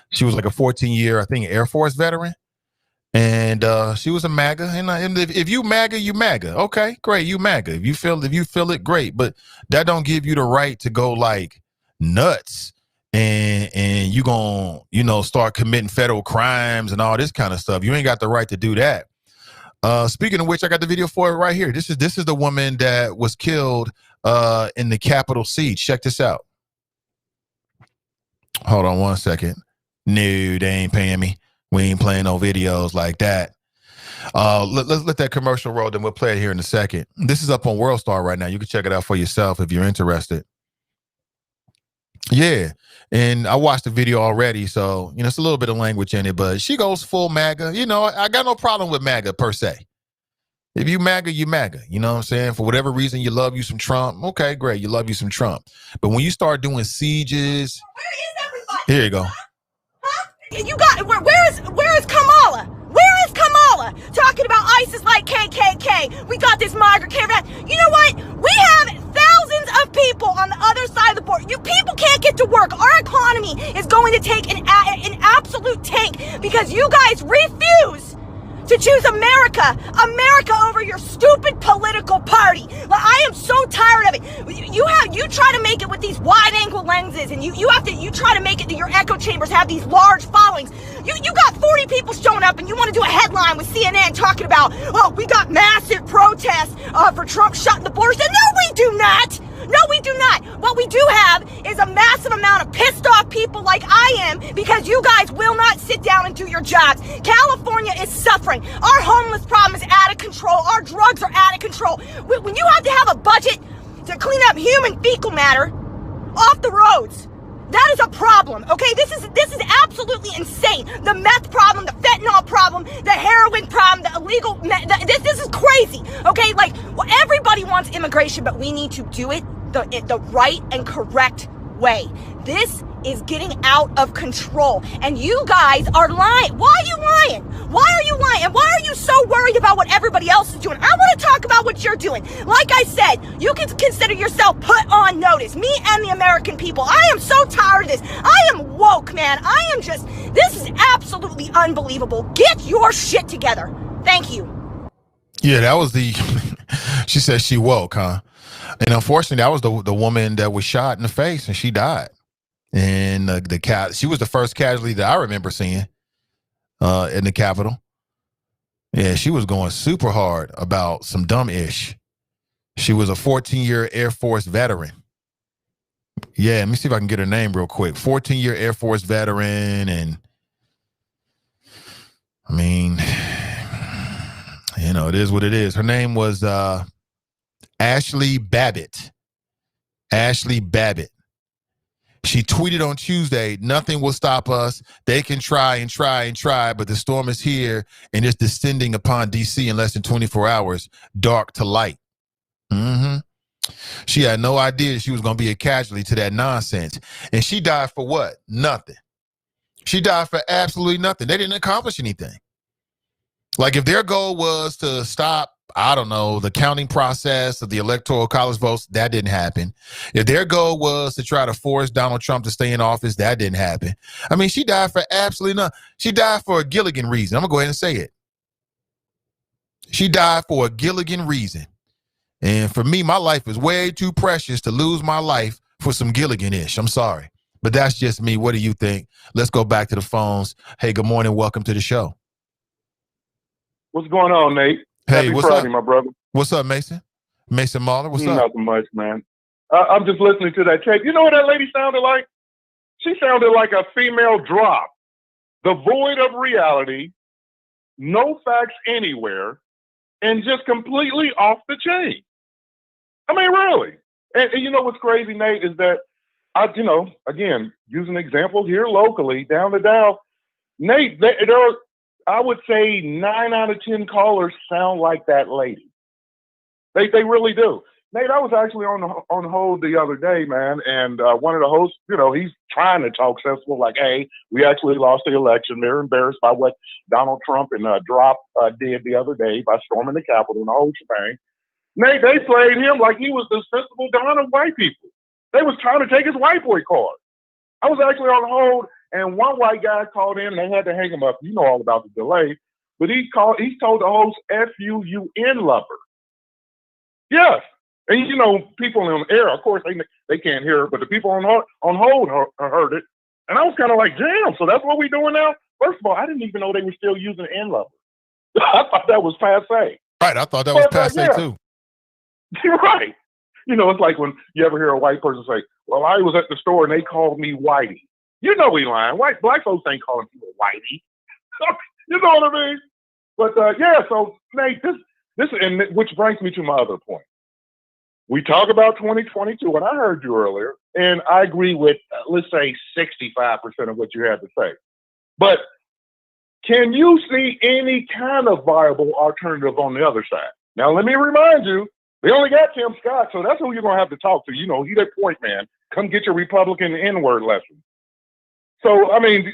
She was like a 14-year, I think, Air Force veteran. And she was a MAGA, and if you MAGA, you MAGA. Okay, great, you MAGA. If you feel it, great. But that don't give you the right to go like nuts and you gonna start committing federal crimes and all this kind of stuff. You ain't got the right to do that. Speaking of which, I got the video for it right here. This is the woman that was killed in the Capitol siege. Check this out. Hold on one second. No, they ain't paying me. We ain't playing no videos like that. Let's let that commercial roll, then we'll play it here in a second. This is up on WorldStar right now. You can check it out for yourself if you're interested. Yeah, and I watched the video already, so it's a little bit of language in it, but she goes full MAGA. I got no problem with MAGA per se. If you MAGA, you MAGA. You know what I'm saying? For whatever reason, you love you some Trump. Okay, great. You love you some Trump. But when you start doing sieges, Where is everybody? here you go. You got where is Kamala? Where is Kamala? Talking about ISIS like KKK. We got this migrant caravan. You know what? We have thousands of people on the other side of the border. You people can't get to work. Our economy is going to take an absolute tank because you guys refuse to choose America over your stupid political party. Like, I am so tired of it. You try to make it with these wide angle lenses, and you try to make it that your echo chambers have these large followings. You got 40 people showing up, and you want to do a headline with CNN talking about, oh, we got massive protests for Trump shutting the borders. No, we do not. No, we do not. What we do have is a massive amount of pissed off people like I am because you guys will not sit down and do your jobs. California is suffering. Our homeless problem is out of control. Our drugs are out of control. When you have to have a budget to clean up human fecal matter off the roads, that is a problem, okay? This is absolutely insane. The meth problem, the fentanyl problem, the heroin problem, the illegal this is crazy, okay? Like, well, everybody wants immigration, but we need to do it the right and correct way. This is getting out of control, and you guys are lying. Why are you lying? Why are you lying? And why are you so worried about what everybody else is doing? I want to talk about what you're doing. Like I said, you can consider yourself put on notice, me and the American people. I am so tired of this. I am woke, man. This is absolutely unbelievable. Get your shit together. Thank you. Yeah, that was she said she woke, huh? And unfortunately, that was the woman that was shot in the face, and she died. And she was the first casualty that I remember seeing in the Capitol. Yeah, she was going super hard about some dumb ish. She was a 14-year Air Force veteran. Yeah, let me see if I can get her name real quick. 14-year Air Force veteran, and I mean, it is what it is. Her name was Ashley Babbitt. Ashley Babbitt. She tweeted on Tuesday, "Nothing will stop us. They can try and try and try, but the storm is here and it's descending upon D.C. in less than 24 hours, dark to light." She had no idea she was going to be a casualty to that nonsense. And she died for what? Nothing. She died for absolutely nothing. They didn't accomplish anything. Like, if their goal was to stop, I don't know, the counting process of the electoral college votes, that didn't happen. If their goal was to try to force Donald Trump to stay in office, that didn't happen. I mean, she died for absolutely nothing. She died for a Gilligan reason. I'm going to go ahead and say it. She died for a Gilligan reason. And for me, my life is way too precious to lose my life for some Gilligan-ish. I'm sorry. But that's just me. What do you think? Let's go back to the phones. Hey, good morning. Welcome to the show. What's going on, Nate? Hey, Happy what's Friday, up? my brother. What's up, Mason? Mason Mahler, what's up? Nothing much, man. I'm just listening to that tape. You know what that lady sounded like? She sounded like a female drop. Devoid of reality, no facts anywhere, and just completely off the chain. I mean, really. And you know what's crazy, Nate, is that again, use an example here locally, down the Dow. Nate, there are, I would say 9 out of 10 callers sound like that lady. They really do. Nate, I was actually on hold the other day, man, and one of the hosts, he's trying to talk sensible, like, hey, we actually lost the election. They're embarrassed by what Donald Trump and Drop did the other day by storming the Capitol and the whole shebang. Nate, they played him like he was the sensible Don of white people. They was trying to take his white boy card. I was actually on hold, and one white guy called in, and they had to hang him up. You know all about the delay. but he told the host F-U-U-N lover. Yes. And you know, people on the air, of course, they can't hear it, but the people on hold heard it. And I was kind of like, damn, so that's what we doing now? First of all, I didn't even know they were still using N lover. I thought that was passe. Right, I thought that was passe too. You're right. You know, it's like when you ever hear a white person say, well, I was at the store and they called me Whitey. You know he lying. Black folks ain't calling people Whitey. You know what I mean? But yeah, so Nate, this and which brings me to my other point. We talk about 2022, and I heard you earlier, and I agree with, let's say, 65% of what you had to say. But can you see any kind of viable alternative on the other side? Now, let me remind you, they only got Tim Scott, so that's who you're going to have to talk to. You know, he that point man. Come get your Republican N-word lesson. So, I mean,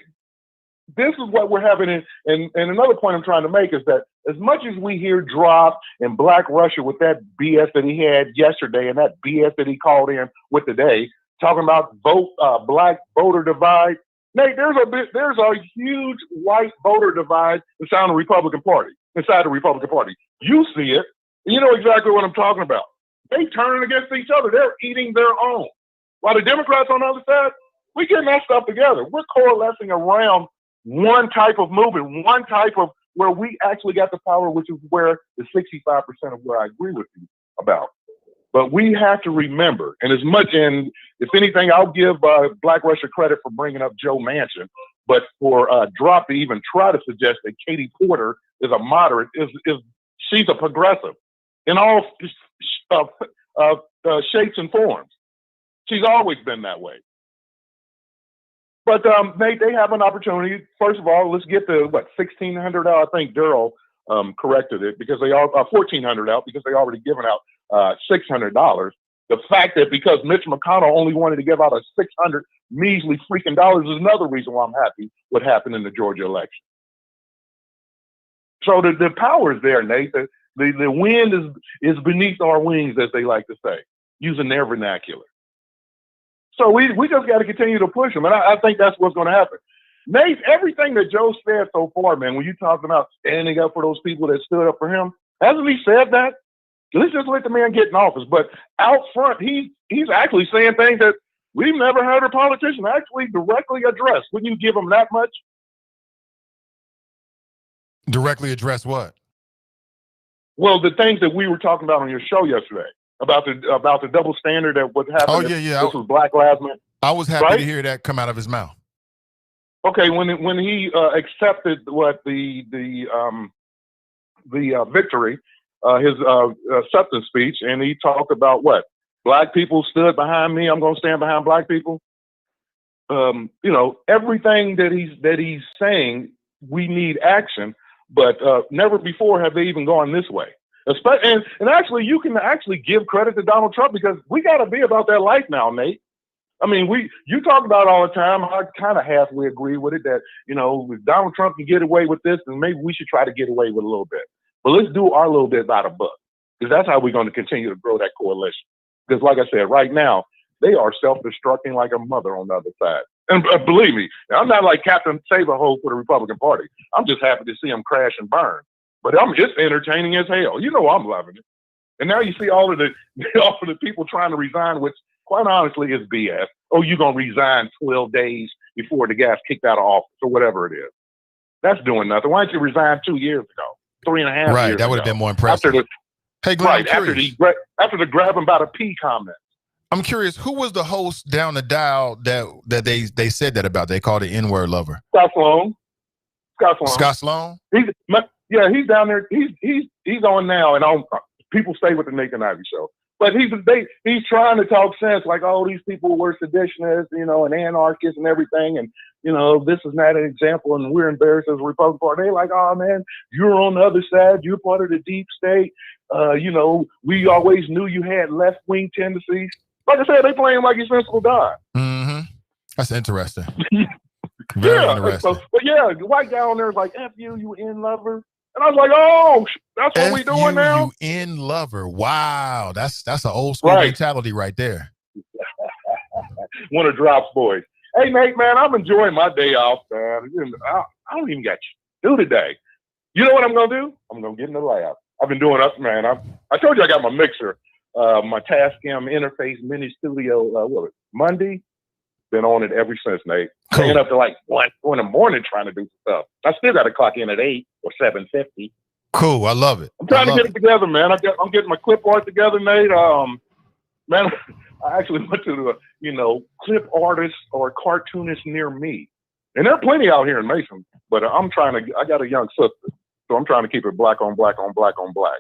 this is what we're having. And another point I'm trying to make is that as much as we hear drop in Black Russia with that BS that he had yesterday and that BS that he called in with today, talking about black voter divide, Nate, there's a huge white voter divide inside the Republican Party. You see it. You know exactly what I'm talking about. They turning against each other. They're eating their own. While the Democrats on the other side, we're getting that stuff together. We're coalescing around one type of movement, one type of where we actually got the power, which is where the 65% of where I agree with you about. But we have to remember, and if anything, I'll give Black Russia credit for bringing up Joe Manchin, but for Drop to even try to suggest that Katie Porter is a moderate, she's a progressive in all shapes and forms. She's always been that way. But they have an opportunity. First of all, let's get the $1,600 out. I think Durrell corrected it because they are $1,400 out because they already given out $600. The fact that because Mitch McConnell only wanted to give out a $600 measly freaking dollars is another reason why I'm happy what happened in the Georgia election. So the power is there, Nate. The wind is beneath our wings, as they like to say, using their vernacular. So we just got to continue to push them, and I think that's what's going to happen. Nate, everything that Joe said so far, man, when you talking about standing up for those people that stood up for him, hasn't he said that? Let's just let the man get in office. But out front, he's actually saying things that we've never heard a politician actually directly address. Wouldn't you give him that much? Directly address what? Well, the things that we were talking about on your show yesterday about the double standard that what happened. Oh yeah. This was Black Lives Matter. I was happy to hear that come out of his mouth. Okay, when he accepted the victory, his acceptance speech, and he talked about what black people stood behind me. I'm going to stand behind black people. You know, everything that he's saying, we need action, but never before have they even gone this way. And actually, you can actually give credit to Donald Trump because we got to be about that life now, Nate. I mean, you talk about it all the time. I kind of halfway agree with it that, you know, if Donald Trump can get away with this, then maybe we should try to get away with a little bit. But let's do our little bit by the book because that's how we're going to continue to grow that coalition. Because like I said, right now, they are self-destructing like a mother on the other side. And believe me, I'm not like Captain Save-A-Hole for the Republican Party. I'm just happy to see them crash and burn. But it's entertaining as hell. You know I'm loving it. And now you see all of the people trying to resign, which quite honestly is BS. Oh, you're going to resign 12 days before the guy's kicked out of office or whatever it is. That's doing nothing. Why didn't you resign 2 years ago, 3.5 years ago? Right, that would have been more impressive. Hey, Glenn, after the grab him by the P comment. I'm curious, who was the host down the dial that they said that about? They called it N-word lover. Scott Sloan. Scott Sloan? He's down there. He's on now, and people stay with the Nathan Ivey Show. But he's trying to talk sense, like, oh, these people were seditionists, you know, and anarchists and everything, and you know, this is not an example, and we're embarrassed as a Republican Party. They're like, oh man, you're on the other side, you're part of the deep state. You know, we always knew you had left wing tendencies. Like I said, they play him like he's sensible guy. Mm-hmm. That's interesting. Very interesting. But yeah, the white guy on there is like, F you N lover. And I was like, oh, that's what we doing now? F-U-N lover. Wow. That's an old school mentality right there. One of Drop's boys. Hey, Nate, man, I'm enjoying my day off, man. I don't even got you to do today. You know what I'm gonna do? I'm gonna get in the lab. I've been doing up, man. I told you I got my mixer, my Tascam Interface Mini Studio. Monday? Been on it ever since, Nate. Cool. Staying up to like 1 in the morning trying to do stuff. I still got to clock in at 8 or 7:50. Cool. I love it. I'm trying to get it together, man. I'm getting my clip art together, Nate. Man, I actually went to the, clip artists or cartoonists near me. And there are plenty out here in Mason, but I got a young sister, so I'm trying to keep it black on black on black on black.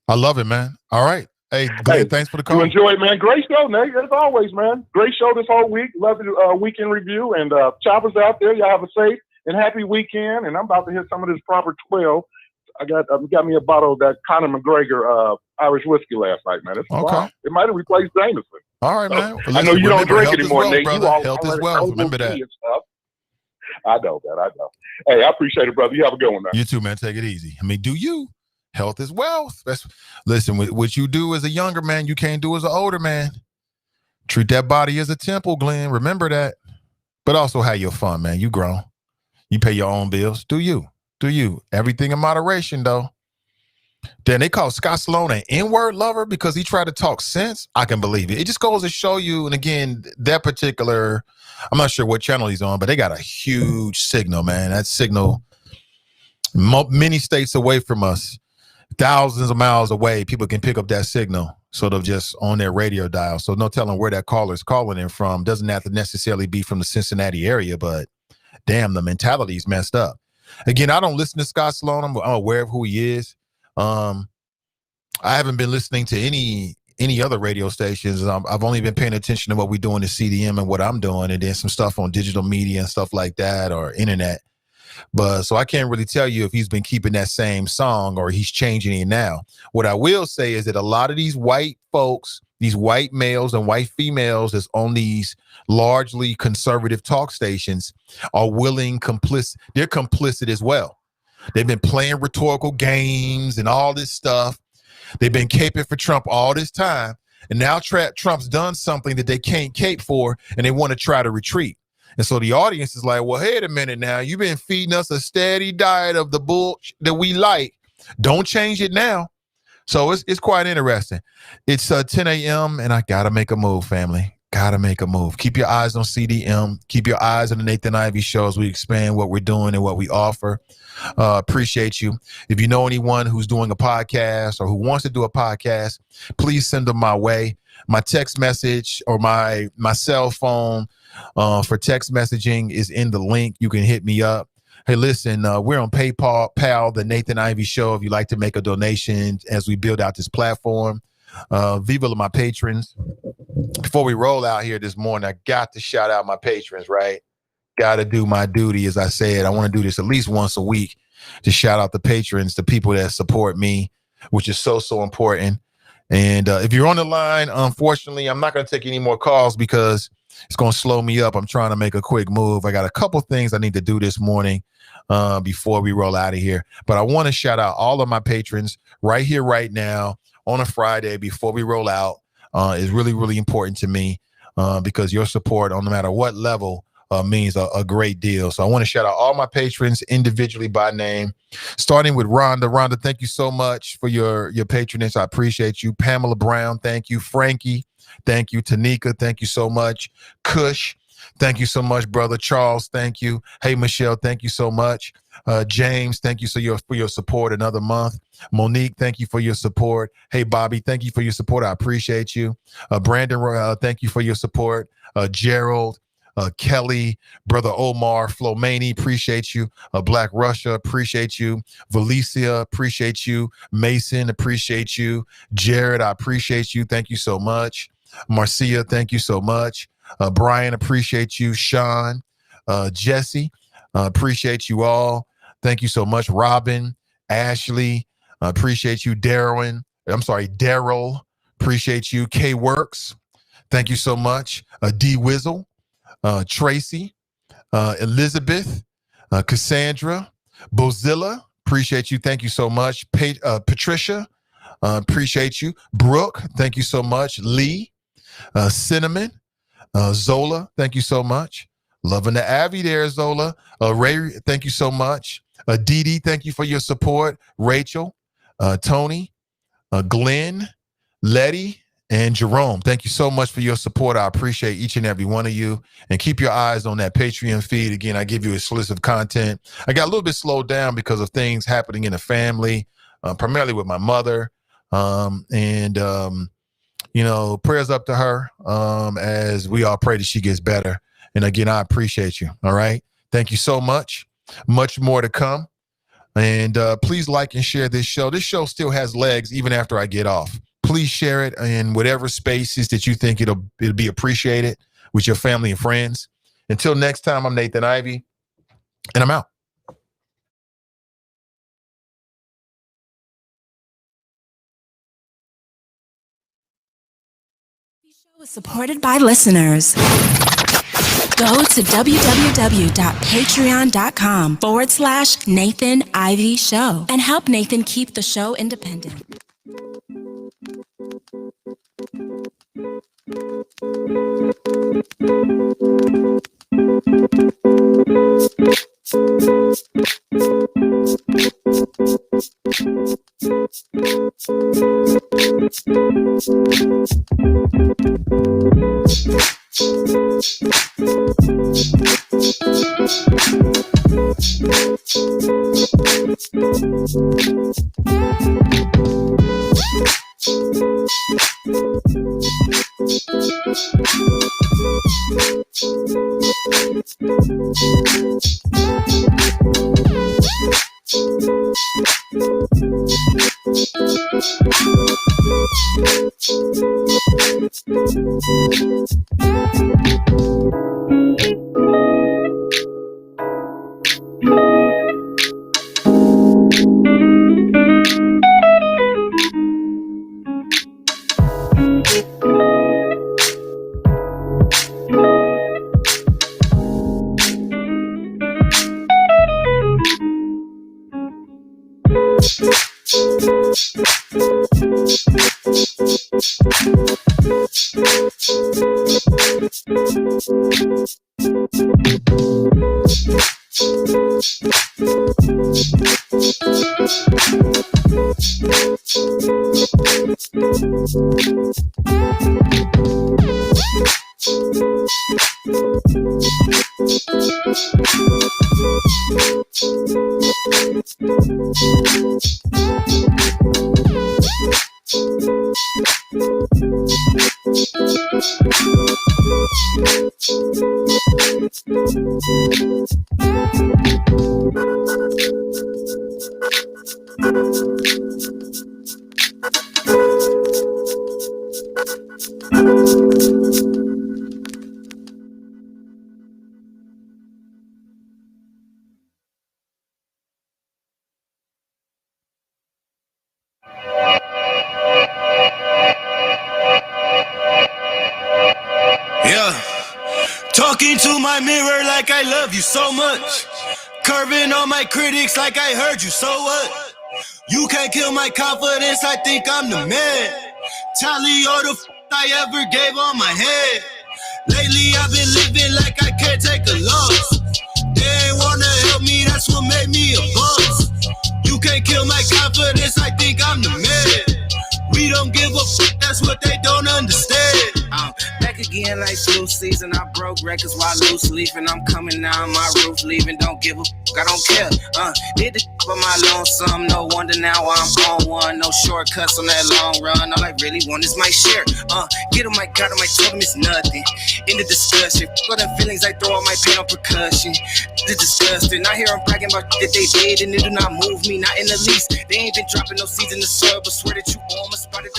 I love it, man. All right. Hey, Glenn, thanks for the call. You enjoy it, man. Great show, Nate. As always, man. Great show this whole week. Love the weekend review. And choppers out there, y'all have a safe and happy weekend. And I'm about to hit some of this proper 12. I got me a bottle of that Conor McGregor Irish whiskey last night, man. It's okay. It might have replaced Jameson. All right, man. Well, I know you don't drink anymore, well, Nate. Brother. You all health is wealth. Remember that. I know that. I know. Hey, I appreciate it, brother. You have a good one, man. You too, man. Take it easy. I mean, do you? Health is wealth. Listen, what you do as a younger man, you can't do as an older man. Treat that body as a temple, Glenn. Remember that. But also have your fun, man. You grown. You pay your own bills. Do you? Everything in moderation, though. Then they call Scott Sloan an N-word lover because he tried to talk sense. I can believe it. It just goes to show you, and again, that particular, I'm not sure what channel he's on, but they got a huge signal, man. That signal, many states away from us, thousands of miles away, people can pick up that signal sort of just on their radio dial. So no telling where that caller is calling in from. Doesn't have to necessarily be from the Cincinnati area, but damn, the mentality is messed up. Again, I don't listen to Scott Sloan. I'm aware of who he is. I haven't been listening to any other radio stations. I've only been paying attention to what we do in the CDM and what I'm doing, and then some stuff on digital media and stuff like that, or internet. But so I can't really tell you if he's been keeping that same song or he's changing it now. What I will say is that a lot of these white folks, these white males and white females that's on these largely conservative talk stations are complicit. They're complicit as well. They've been playing rhetorical games and all this stuff. They've been caping for Trump all this time. And now Trump's done something that they can't cape for, and they want to try to retreat. And so the audience is like, well, wait a minute now. You've been feeding us a steady diet of the bullshit that we like. Don't change it now. So it's quite interesting. It's 10 a.m. and I got to make a move, family. Got to make a move. Keep your eyes on CDM. Keep your eyes on the Nathan Ivey Show as we expand what we're doing and what we offer. Appreciate you. If you know anyone who's doing a podcast or who wants to do a podcast, please send them my way. My text message or my cell phone for text messaging is in the link. You can hit me up. Hey, listen, we're on PayPal, the Nathan Ivey Show. If you'd like to make a donation as we build out this platform. Viva my patrons. Before we roll out here this morning, I got to shout out my patrons, right? Got to do my duty. As I said, I want to do this at least once a week to shout out the patrons, the people that support me, which is so important. And if you're on the line, unfortunately, I'm not going to take any more calls because it's going to slow me up. I'm trying to make a quick move. I got a couple things I need to do this morning before we roll out of here. But I want to shout out all of my patrons right here, right now, on a Friday before we roll out. Is really, really important to me because your support on no matter what level means a great deal. So I want to shout out all my patrons individually by name, starting with Rhonda. Rhonda, thank you so much for your patronage. I appreciate you. Pamela Brown, thank you. Frankie, thank you. Tanika, thank you so much. Kush, thank you so much, brother. Charles, thank you. Hey, Michelle, thank you so much. James, thank you for your support another month. Monique, thank you for your support. Hey, Bobby, thank you for your support. I appreciate you. Brandon, thank you for your support. Gerald, Kelly, brother Omar, Flomani, appreciate you. Black Russia, appreciate you. Valicia, appreciate you. Mason, appreciate you. Jared, I appreciate you. Thank you so much. Marcia, thank you so much. Brian, appreciate you. Sean, Jesse, appreciate you all. Thank you so much. Robin, Ashley, appreciate you. Daryl, appreciate you. K Works, thank you so much. D Wizzle, Tracy, Elizabeth, Cassandra, Bozilla, appreciate you. Thank you so much. Patricia, appreciate you. Brooke, thank you so much. Lee, Cinnamon, Zola, thank you so much. Loving the Avi there, Zola. Ray, thank you so much. Dee Dee, thank you for your support. Rachel, Tony, Glenn, Letty, and Jerome, thank you so much for your support. I appreciate each and every one of you. And keep your eyes on that Patreon feed. Again, I give you exclusive content. I got a little bit slowed down because of things happening in the family, primarily with my mother. Prayers up to her as we all pray that she gets better. And again, I appreciate you. All right. Thank you so much. Much more to come. And please like and share this show. This show still has legs even after I get off. Please share it in whatever spaces that you think it'll be appreciated with your family and friends. Until next time, I'm Nathan Ivey, and I'm out. The show is supported by listeners. Go to www.patreon.com/Nathan Ivey Show and help Nathan keep the show independent. Talking to my mirror like I love you so much. Curving on my critics like I heard you, so what? You can't kill my confidence, I think I'm the man. Tally all the I ever gave on my head. Lately I've been living like I can't take a loss. They ain't wanna help me, that's what made me a boss. You can't kill my confidence, I think I'm the man. We don't give a fuck, that's what they don't understand. I'm back again like flu season. I broke records while loose leafing. I'm coming down my roof, leaving. Don't give a fuck, I don't care. Did the for my lonesome. No wonder now I'm on one. No shortcuts on that long run. All I really want is my share. Get on my God, on my told him it's nothing. In the discussion, for the feelings I throw on my pain on percussion. The disgusting. I hear them bragging about that they did, and it do not move me, not in the least. They ain't been dropping no seeds in the soil, but swear that you almost spotted.